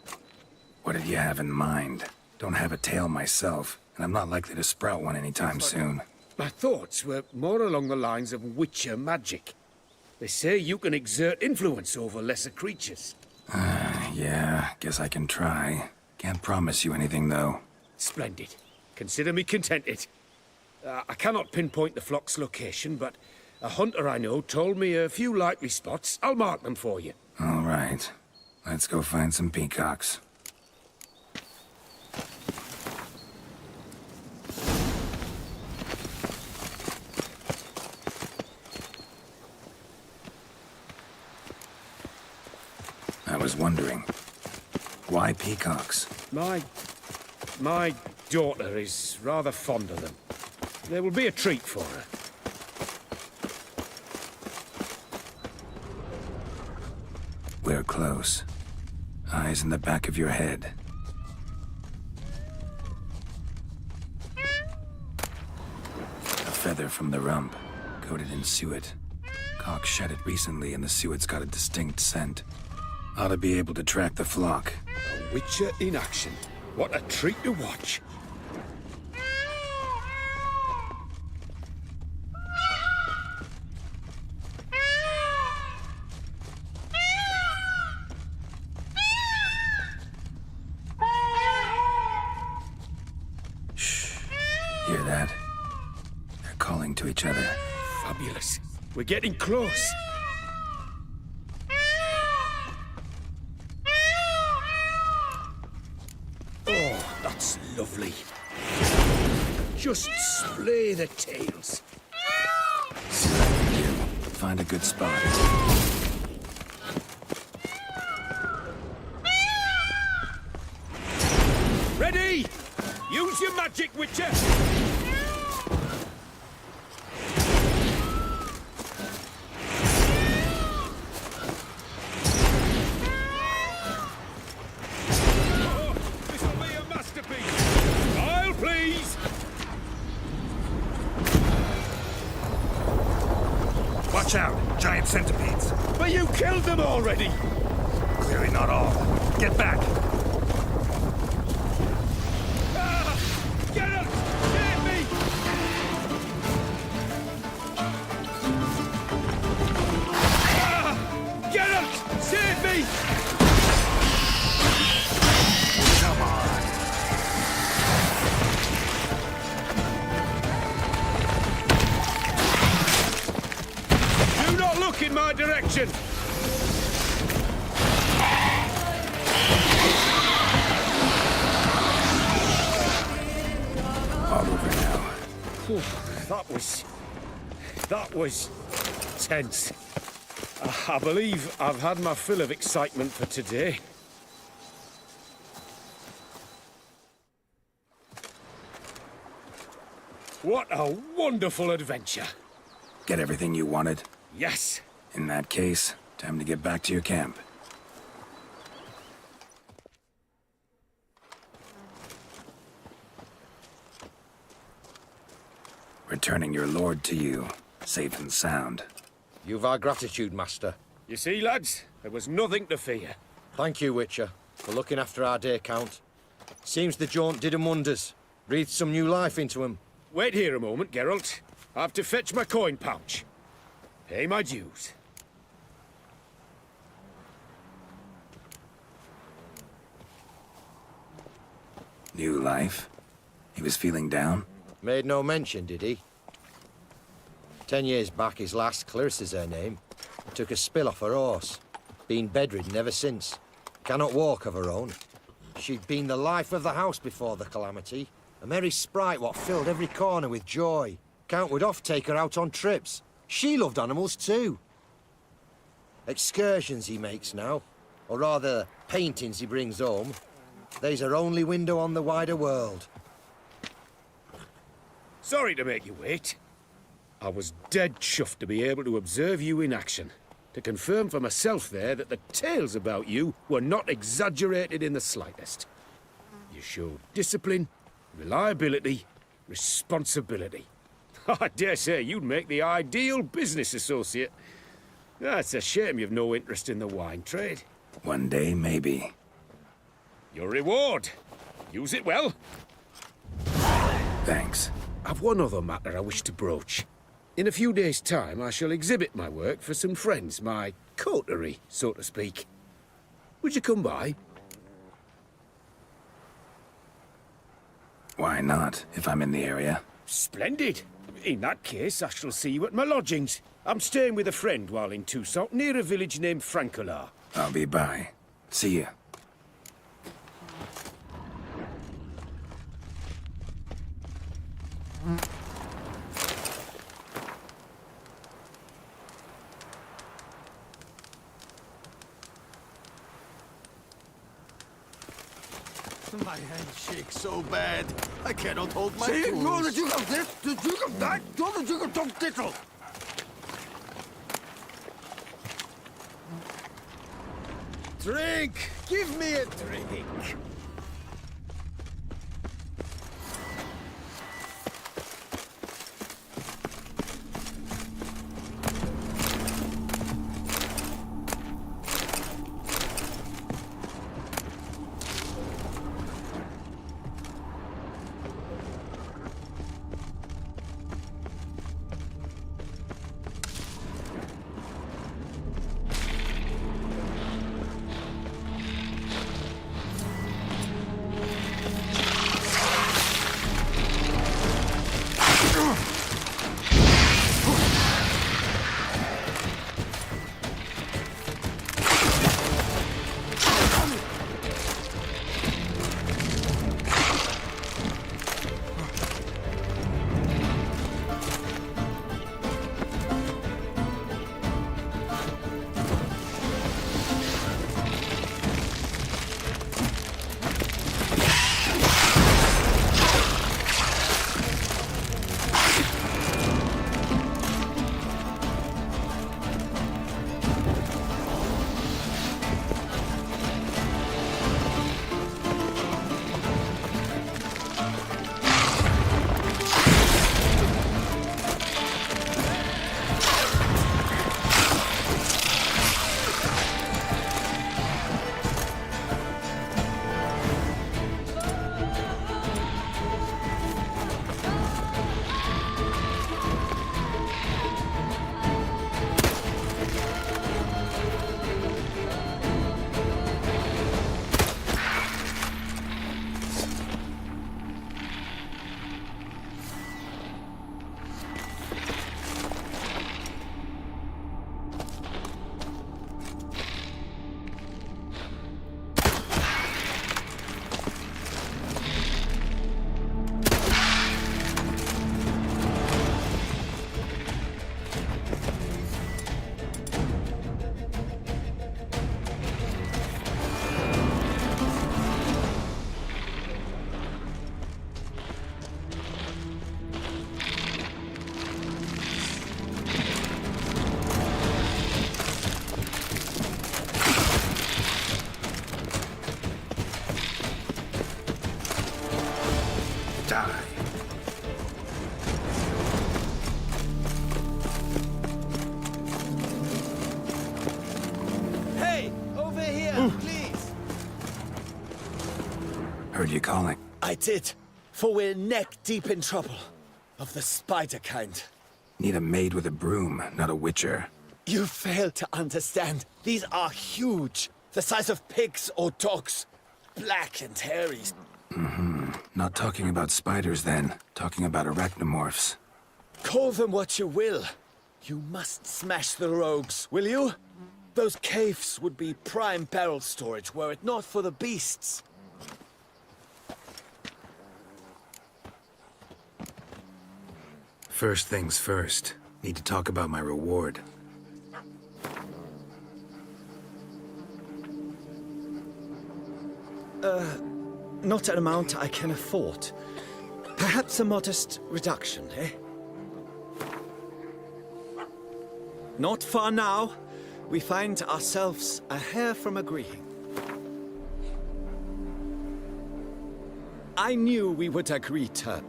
What did you have in mind? Don't have a tail myself, and I'm not likely to sprout one anytime soon. My thoughts were more along the lines of witcher magic. They say you can exert influence over lesser creatures. Yeah, guess I can try. Can't promise you anything, though. Splendid. Consider me contented. I cannot pinpoint the flock's location, but a hunter I know told me a few likely spots. I'll mark them for you. All right. Let's go find some peacocks. I was wondering, why peacocks? My daughter is rather fond of them. They will be a treat for her. We're close. Eyes in the back of your head. A feather from the rump, coated in suet. Cock shed it recently and the suet's got a distinct scent. Ought to be able to track the flock. A Witcher in action. What a treat to watch. Hear that? They're calling to each other. Fabulous. We're getting close. Oh, that's lovely. Just splay the tails. Find a good spot. Ready? Use your magic, Witcher! Oh, this'll be a masterpiece! Smile, please! Watch out! Giant centipedes! But you killed them already! Clearly not all. Get back! Geralt! Save me! Geralt! Save me! Come on! Do not look in my direction! All over now. Whew, that was tense. I believe I've had my fill of excitement for today. What a wonderful adventure. Get everything you wanted? Yes. In that case, time to get back to your camp. Returning your lord to you, safe and sound. You've our gratitude, Master. You see, lads, there was nothing to fear. Thank you, Witcher, for looking after our day count. Seems the jaunt did 'em wonders. Breathed some new life into 'em. Wait here a moment, Geralt. I have to fetch my coin pouch. Pay my dues. New life? He was feeling down? Made no mention, did he? 10 years back, his lass, Clarissa's her name, took a spill off her horse. Been bedridden ever since. Cannot walk of her own. She'd been the life of the house before the calamity. A merry sprite what filled every corner with joy. Count would oft take her out on trips. She loved animals too. Excursions he makes now, or rather, paintings he brings home. They's her only window on the wider world. Sorry to make you wait. I was dead chuffed to be able to observe you in action. To confirm for myself there that the tales about you were not exaggerated in the slightest. You showed discipline, reliability, responsibility. I dare say you'd make the ideal business associate. It's a shame you've no interest in the wine trade. One day, maybe. Your reward. Use it well. Thanks. I've one other matter I wish to broach. In a few days' time, I shall exhibit my work for some friends, my coterie, so to speak. Would you come by? Why not, if I'm in the area? Splendid. In that case, I shall see you at my lodgings. I'm staying with a friend while in Toussaint, near a village named Francolar. I'll be by. See ya. My hand shakes so bad, I cannot hold my See, tools. no, the Duke of this, the Duke of that, no, the Duke of Tom Tittle. Drink! Give me a drink! Heard you calling. I did, for we're neck deep in trouble. Of the spider kind. Need a maid with a broom, not a witcher. You fail to understand. These are huge. The size of pigs or dogs. Black and hairy. Not talking about spiders then. Talking about arachnomorphs. Call them what you will. You must smash the rogues, will you? Those caves would be prime barrel storage were it not for the beasts. First things first. Need to talk about my reward. Not an amount I can afford. Perhaps a modest reduction, eh? Not far now. We find ourselves a hair from agreeing. I knew we would agree to...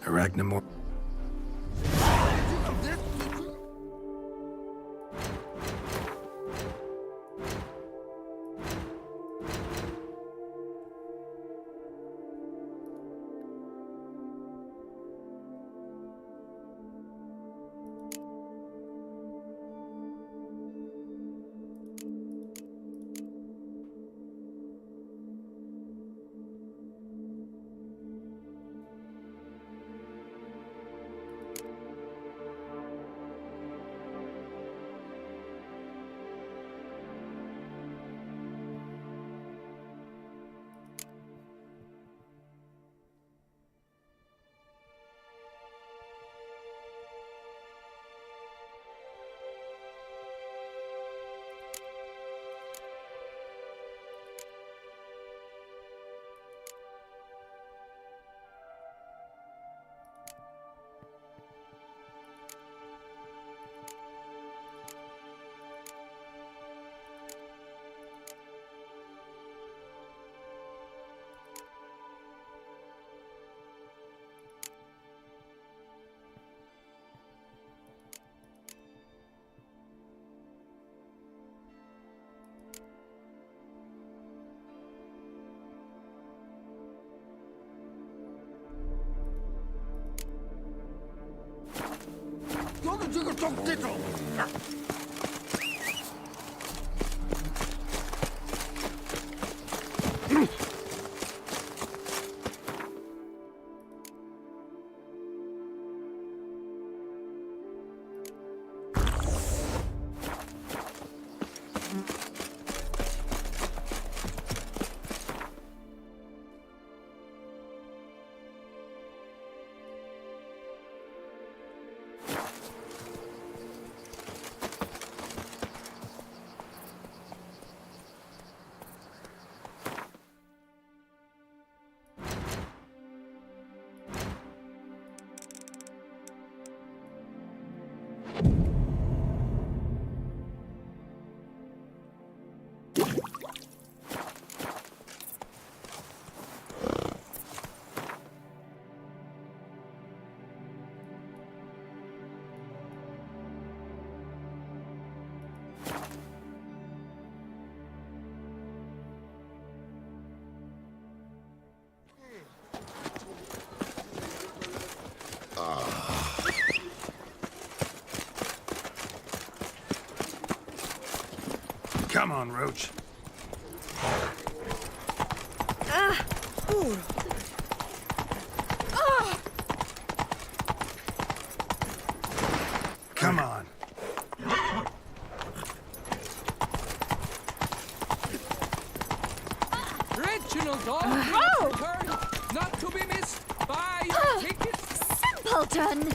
Arachnomorph. Come on, Roach. Ooh. Ah! Come on. Reginald Dog, Oh! return, not to be missed by your tickets. Simpleton!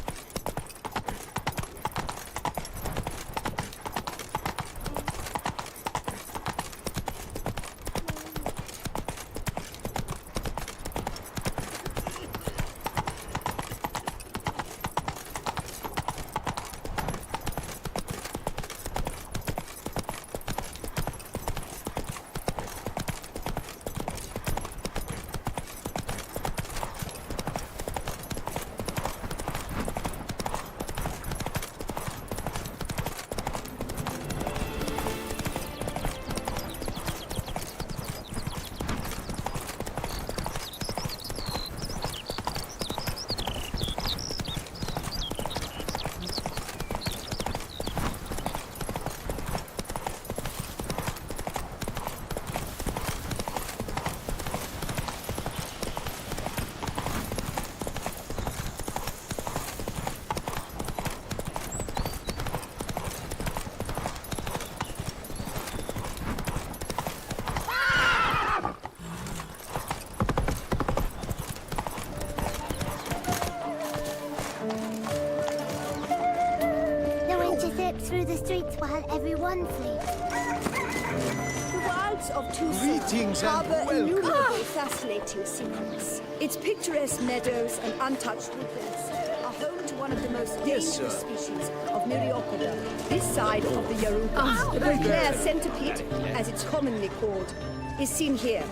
Through the streets while everyone sleeps. The wilds of Greetings Tucson and harbor welcome. innumerable fascinating secrets. Its picturesque meadows and untouched woodlands are home to one of the most dangerous species of Myriapoda, this side of the Yarukas. The Beauclair centipede, as it's commonly called, is seen here.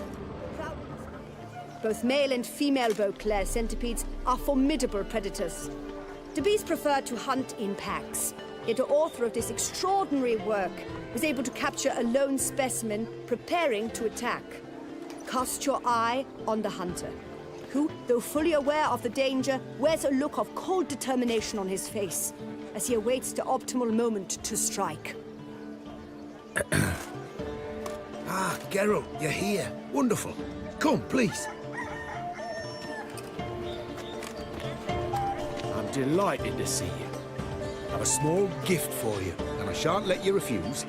Both male and female Beauclair centipedes are formidable predators. The bees prefer to hunt in packs. Yet the author of this extraordinary work was able to capture a lone specimen preparing to attack. Cast your eye on the hunter, who, though fully aware of the danger, wears a look of cold determination on his face as he awaits the optimal moment to strike. Geralt, you're here. Wonderful. Come, please. I'm delighted to see you. I have a small gift for you, and I shan't let you refuse.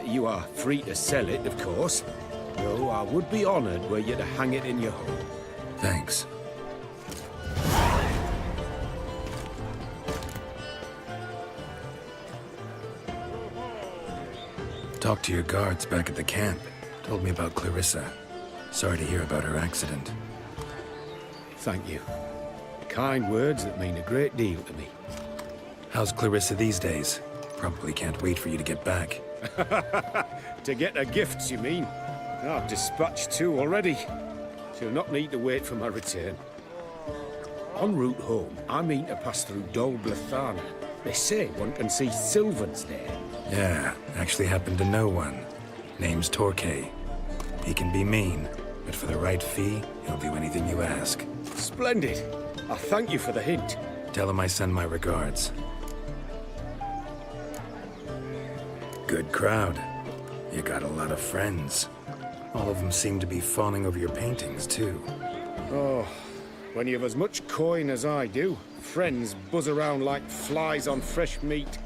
You are free to sell it, of course. Though I would be honoured were you to hang it in your home. Thanks. Talked to your guards back at the camp. Told me about Clarissa. Sorry to hear about her accident. Thank you. Kind words that mean a great deal to me. How's Clarissa these days? Probably can't wait for you to get back. To get her gifts, you mean? I've dispatched 2 already. She'll not need to wait for my return. En route home, I mean to pass through Dol Blathana. They say one can see Sylvans there. Yeah, actually happen to know one. Name's Torquay. He can be mean, but for the right fee, he'll do anything you ask. Splendid. I thank you for the hint. Tell him I send my regards. Good crowd. You got a lot of friends. All of them seem to be fawning over your paintings, too. Oh, when you have as much coin as I do, friends buzz around like flies on fresh meat.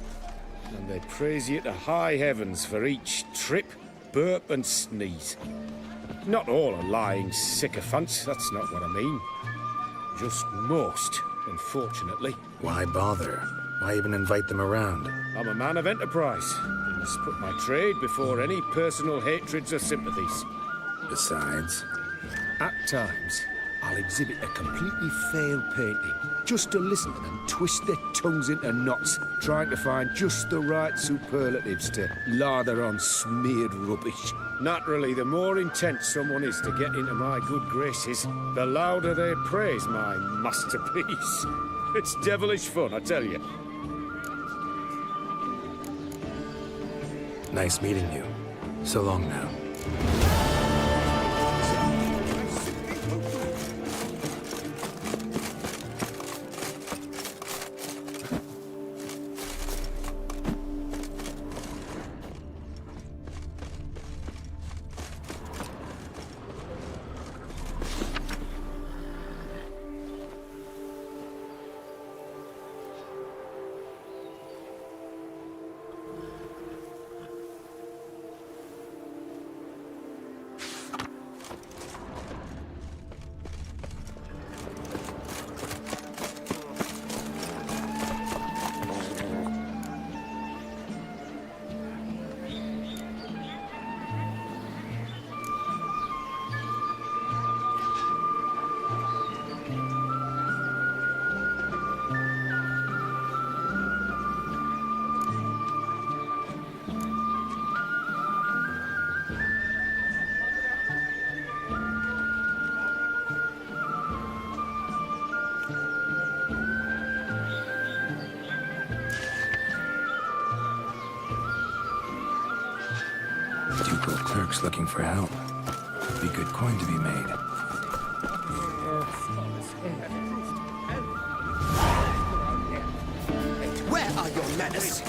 And they praise you to high heavens for each trip, burp and sneeze. Not all are lying sycophants, that's not what I mean. Just most, unfortunately. Why bother? Why even invite them around? I'm a man of enterprise. I must put my trade before any personal hatreds or sympathies. Besides? At times, I'll exhibit a completely failed painting, just to listen to them twist their tongues into knots, trying to find just the right superlatives to lather on smeared rubbish. Naturally, the more intent someone is to get into my good graces, the louder they praise my masterpiece. It's devilish fun, I tell you. Nice meeting you. So long now. Ducal clerks looking for help. Be good coin to be made. Where are your manners?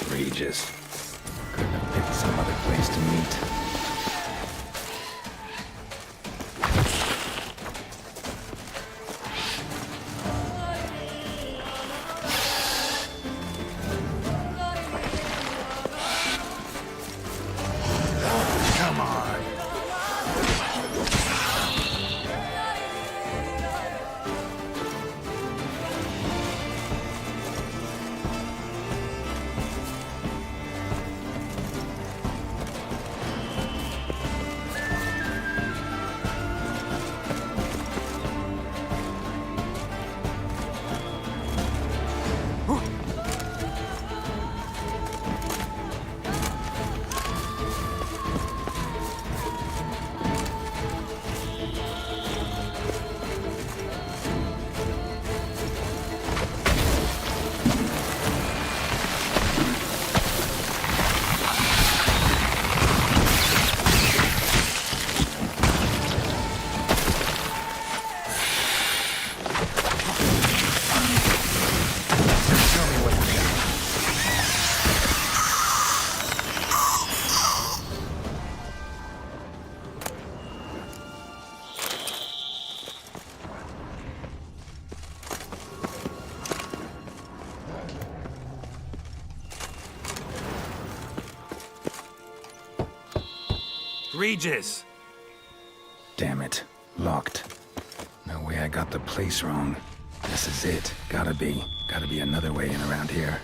Regis. Couldn't have picked some other place to meet. Come on. Regis! Damn it. Locked. No way I got the place wrong. This is it. Gotta be. Gotta be another way in around here.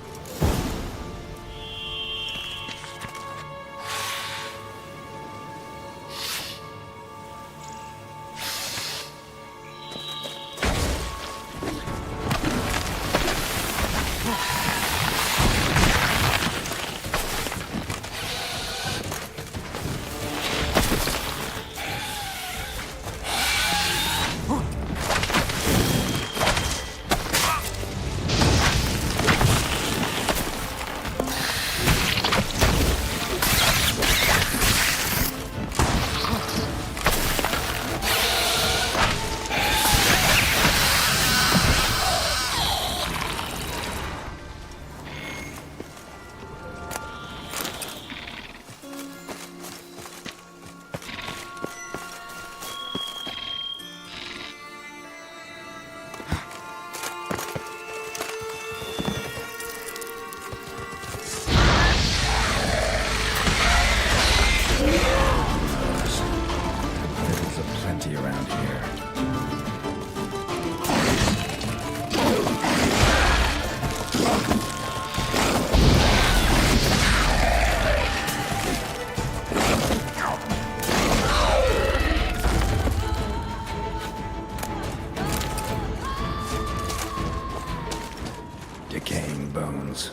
Decaying bones.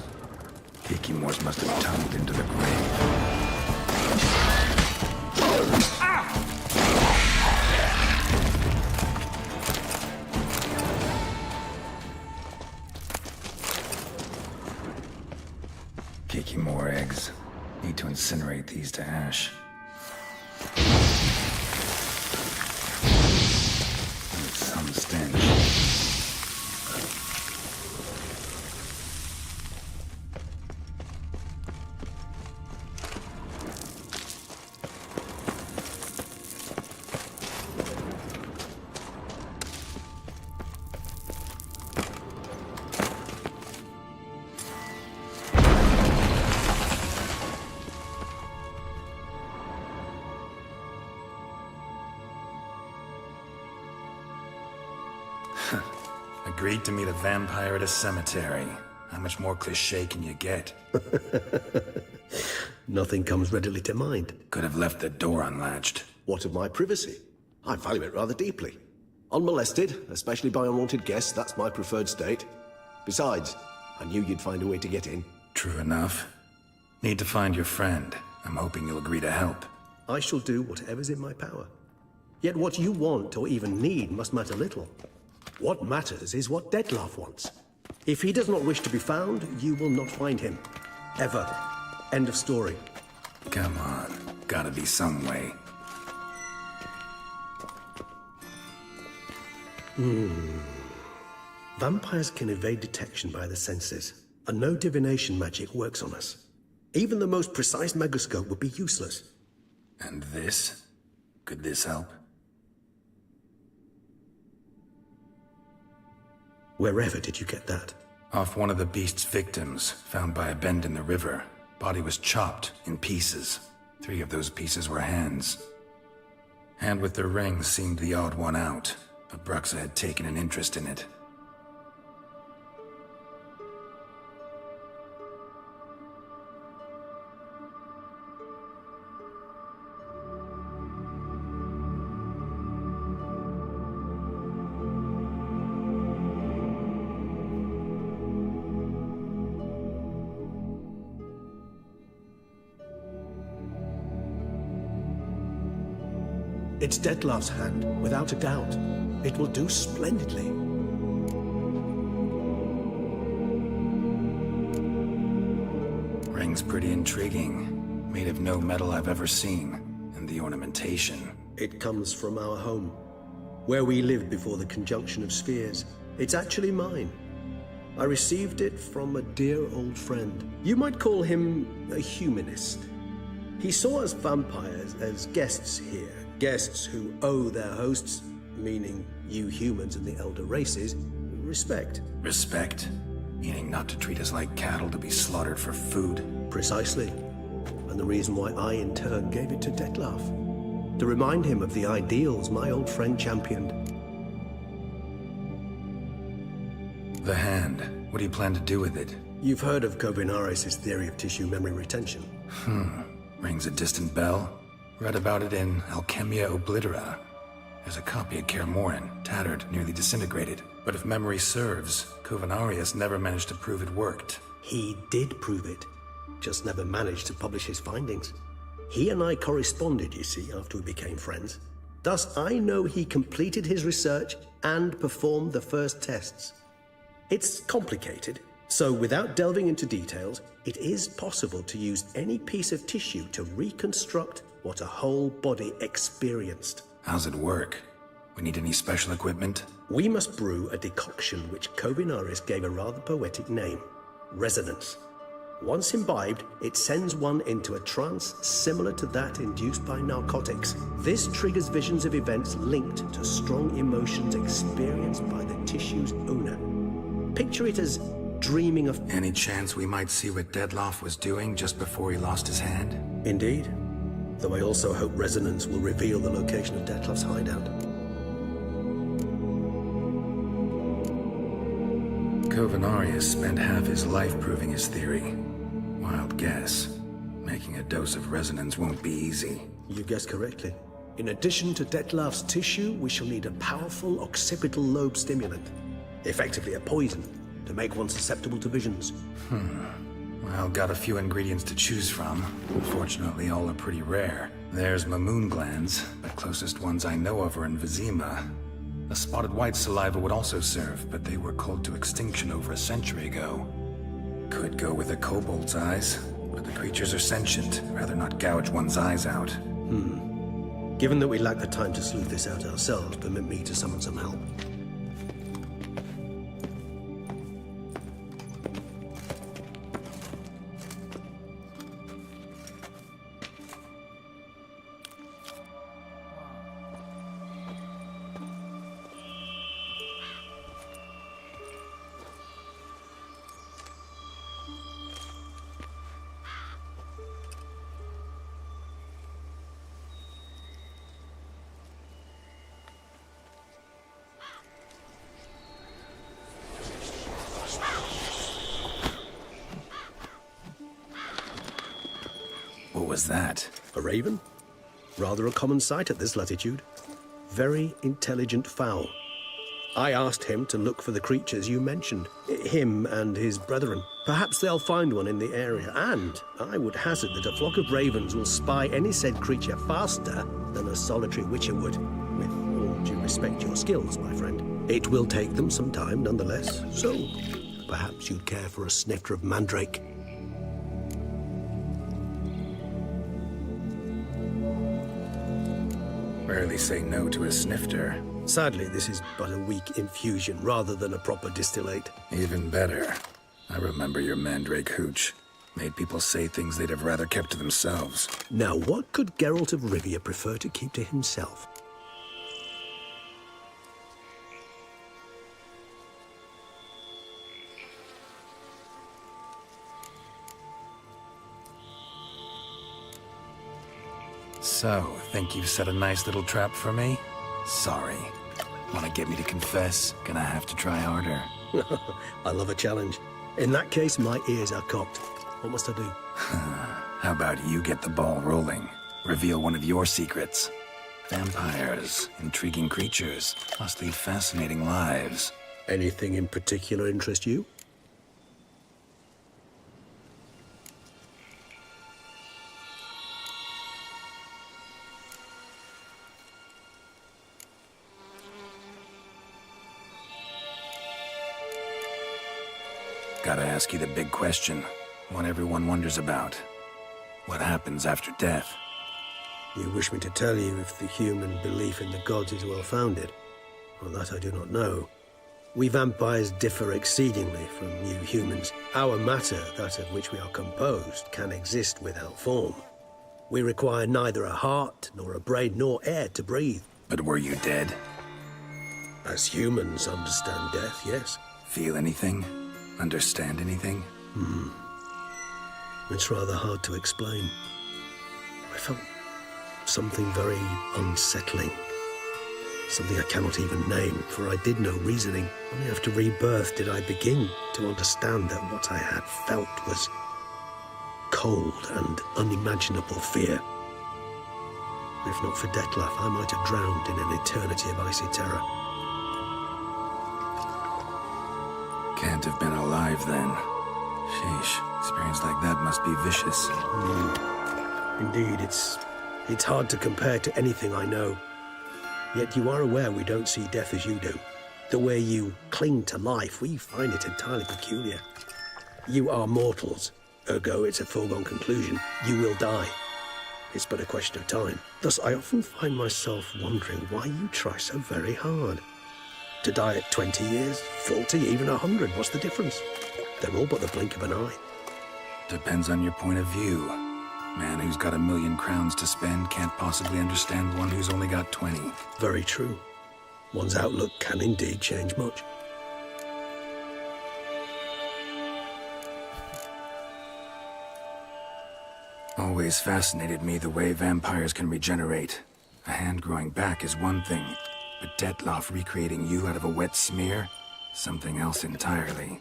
Kikimors must have tumbled into the grave. Kikimor eggs. Need to incinerate these to ash. With some stench. Agreed to meet a vampire at a cemetery. How much more cliché can you get? Nothing comes readily to mind. Could have left the door unlatched. What of my privacy? I value it rather deeply. Unmolested, especially by unwanted guests, that's my preferred state. Besides, I knew you'd find a way to get in. True enough. Need to find your friend. I'm hoping you'll agree to help. I shall do whatever's in my power. Yet what you want or even need must matter little. What matters is what Dettlaff wants. If he does not wish to be found, you will not find him. Ever. End of story. Come on. Gotta be some way. Vampires can evade detection by the senses, and no divination magic works on us. Even the most precise megascope would be useless. And this? Could this help? Wherever did you get that? Off one of the beast's victims, found by a bend in the river. Body was chopped in pieces. 3 of those pieces were hands. Hand with the ring seemed the odd one out, but Bruxa had taken an interest in it. It's Dettlaff's hand, without a doubt. It will do splendidly. Ring's pretty intriguing. Made of no metal I've ever seen. And the ornamentation. It comes from our home, where we lived before the conjunction of spheres. It's actually mine. I received it from a dear old friend. You might call him a humanist. He saw us vampires as guests here. Guests who owe their hosts, meaning you humans and the elder races, respect. Respect? Meaning not to treat us like cattle to be slaughtered for food? Precisely. And the reason why I, in turn, gave it to Dettlaff. To remind him of the ideals my old friend championed. The hand. What do you plan to do with it? You've heard of Kovinaris' theory of tissue memory retention. Rings a distant bell. Read about it in Alchemia Oblitera. There's a copy at Kaer Morhen, tattered, nearly disintegrated. But if memory serves, Kovinaris never managed to prove it worked. He did prove it, just never managed to publish his findings. He and I corresponded, you see, after we became friends. Thus, I know he completed his research and performed the first tests. It's complicated, so without delving into details, it is possible to use any piece of tissue to reconstruct what a whole body experienced. How's it work? We need any special equipment? We must brew a decoction which Kovinaris gave a rather poetic name, resonance. Once imbibed, it sends one into a trance similar to that induced by narcotics. This triggers visions of events linked to strong emotions experienced by the tissue's owner. Picture it as dreaming of... Any chance we might see what Dettlaff was doing just before he lost his hand? Indeed. Though I also hope resonance will reveal the location of Dettlaff's hideout. Kovinaris spent half his life proving his theory. Wild guess. Making a dose of resonance won't be easy. You guessed correctly. In addition to Dettlaff's tissue, we shall need a powerful occipital lobe stimulant. Effectively a poison, to make one susceptible to visions. Well, got a few ingredients to choose from. Unfortunately, all are pretty rare. There's Mamoon glands, but closest ones I know of are in Vizima. A spotted white saliva would also serve, but they were culled to extinction over a century ago. Could go with a kobold's eyes, but the creatures are sentient. Rather not gouge one's eyes out. Given that we lack the time to sleuth this out ourselves, permit me to summon some help. What was that? A raven? Rather a common sight at this latitude. Very intelligent fowl. I asked him to look for the creatures you mentioned. Him and his brethren. Perhaps they'll find one in the area, and I would hazard that a flock of ravens will spy any said creature faster than a solitary witcher would. With all due respect to your skills, my friend. It will take them some time, nonetheless, so perhaps you'd care for a snifter of mandrake. Rarely say no to a snifter. Sadly, this is but a weak infusion rather than a proper distillate. Even better. I remember your mandrake hooch. Made people say things they'd have rather kept to themselves. Now, what could Geralt of Rivia prefer to keep to himself? So, think you've set a nice little trap for me? Sorry. Want to get me to confess? Gonna have to try harder. I love a challenge. In that case, my ears are cocked. What must I do? How about you get the ball rolling? Reveal one of your secrets. Vampires, intriguing creatures, must lead fascinating lives. Anything in particular interest you? Gotta ask you the big question. One everyone wonders about. What happens after death? You wish me to tell you if the human belief in the gods is well-founded? Well, that I do not know. We vampires differ exceedingly from you humans. Our matter, that of which we are composed, can exist without form. We require neither a heart, nor a brain, nor air to breathe. But were you dead? As humans understand death, yes. Feel anything? Understand anything? It's rather hard to explain. I felt something very unsettling. Something I cannot even name, for I did no reasoning. Only after rebirth did I begin to understand that what I had felt was cold and unimaginable fear. If not for Detlef, I might have drowned in an eternity of icy terror. Can't have been alive then. Sheesh, experience like that must be vicious. Indeed, it's hard to compare to anything I know. Yet you are aware we don't see death as you do. The way you cling to life, we find it entirely peculiar. You are mortals, ergo it's a foregone conclusion. You will die. It's but a question of time. Thus, I often find myself wondering why you try so very hard. To die at 20 years, 40, even 100, what's the difference? They're all but the blink of an eye. Depends on your point of view. Man who's got 1,000,000 crowns to spend can't possibly understand one who's only got 20. Very true. One's outlook can indeed change much. Always fascinated me the way vampires can regenerate. A hand growing back is one thing, but Detlef recreating you out of a wet smear? Something else entirely.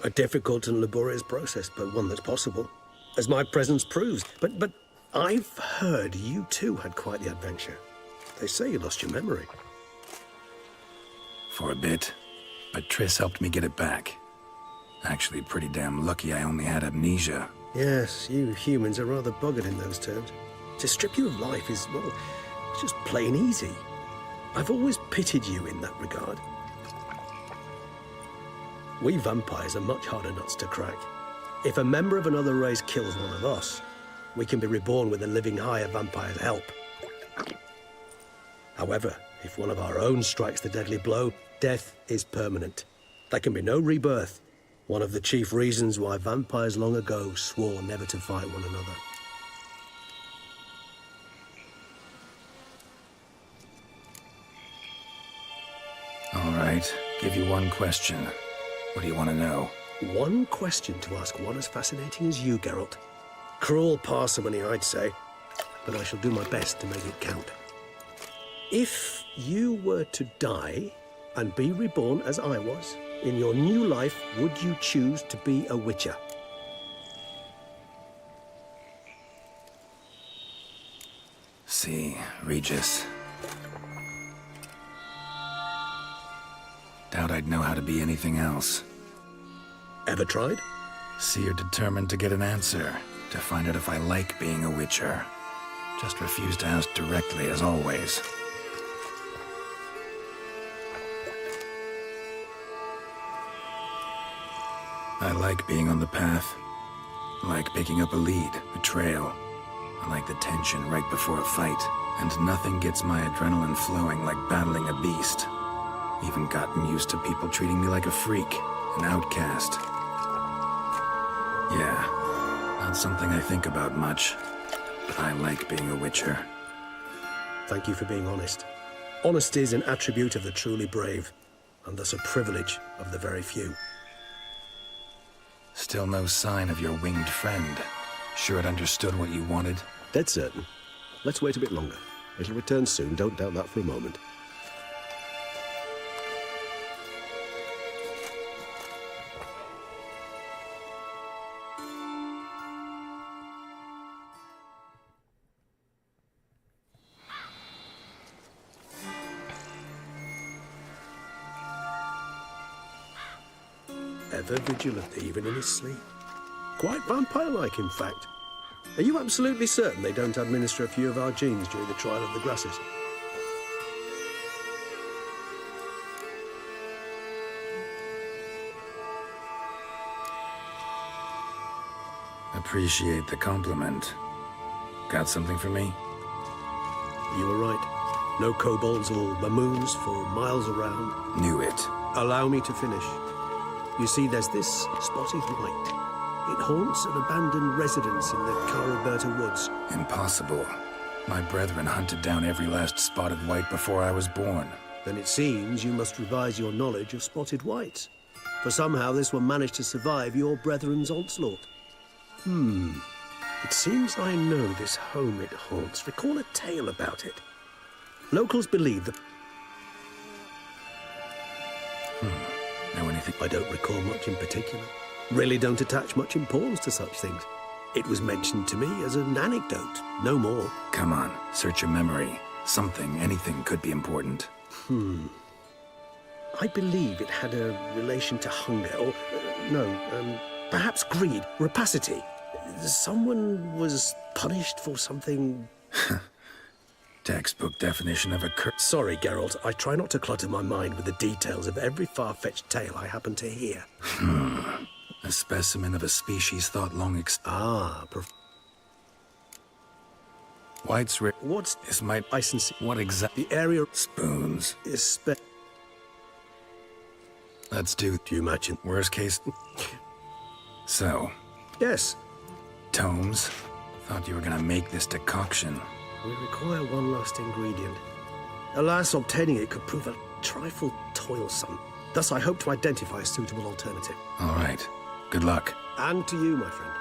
A difficult and laborious process, but one that's possible, as my presence proves. But I've heard you too had quite the adventure. They say you lost your memory. For a bit, but Triss helped me get it back. Actually, pretty damn lucky I only had amnesia. Yes, you humans are rather buggered in those terms. To strip you of life is, well, it's just plain easy. I've always pitied you in that regard. We vampires are much harder nuts to crack. If a member of another race kills one of us, we can be reborn with a living higher vampire's help. However, if one of our own strikes the deadly blow, death is permanent. There can be no rebirth. One of the chief reasons why vampires long ago swore never to fight one another. All right, give you one question. What do you want to know? One question to ask one as fascinating as you, Geralt. Cruel parsimony, I'd say, but I shall do my best to make it count. If you were to die and be reborn as I was, in your new life, would you choose to be a Witcher? See, Regis. Doubt I'd know how to be anything else. Ever tried? See, you're determined to get an answer, to find out if I like being a Witcher. Just refuse to ask directly, as always. I like being on the path. I like picking up a lead, a trail. I like the tension right before a fight. And nothing gets my adrenaline flowing like battling a beast. Even gotten used to people treating me like a freak, an outcast. Yeah, not something I think about much, but I like being a Witcher. Thank you for being honest. Honesty is an attribute of the truly brave, and thus a privilege of the very few. Still no sign of your winged friend. Sure it understood what you wanted? Dead certain. Let's wait a bit longer. It'll return soon, don't doubt that for a moment. Ever vigilant, even in his sleep. Quite vampire-like, in fact. Are you absolutely certain they don't administer a few of our genes during the trial of the grasses? Appreciate the compliment. Got something for me? You were right. No kobolds or mamoons for miles around. Knew it. Allow me to finish. You see, there's this spotted white. It haunts an abandoned residence in the Caraberta woods. Impossible. My brethren hunted down every last spotted white before I was born. Then it seems you must revise your knowledge of spotted whites. For somehow this one managed to survive your brethren's onslaught. It seems I know this home it haunts. Recall a tale about it. Locals believe that... Know anything? I don't recall much in particular. Really don't attach much importance to such things. It was mentioned to me as an anecdote, no more. Come on, search your memory. Something, anything could be important. I believe it had a relation to hunger, or, perhaps greed, rapacity. Someone was punished for something... Textbook definition of a curse. Sorry, Geralt. I try not to clutter my mind with the details of every far-fetched tale I happen to hear. A specimen of a species thought long White's rare. What's... Is my... Licensing. What exactly? The area... Spoons. Is Let's do... Do you imagine? Worst case... So... Yes. Tomes. Thought you were gonna make this decoction. We require one last ingredient. Alas, obtaining it could prove a trifle toilsome. Thus, I hope to identify a suitable alternative. All right. Good luck. And to you, my friend.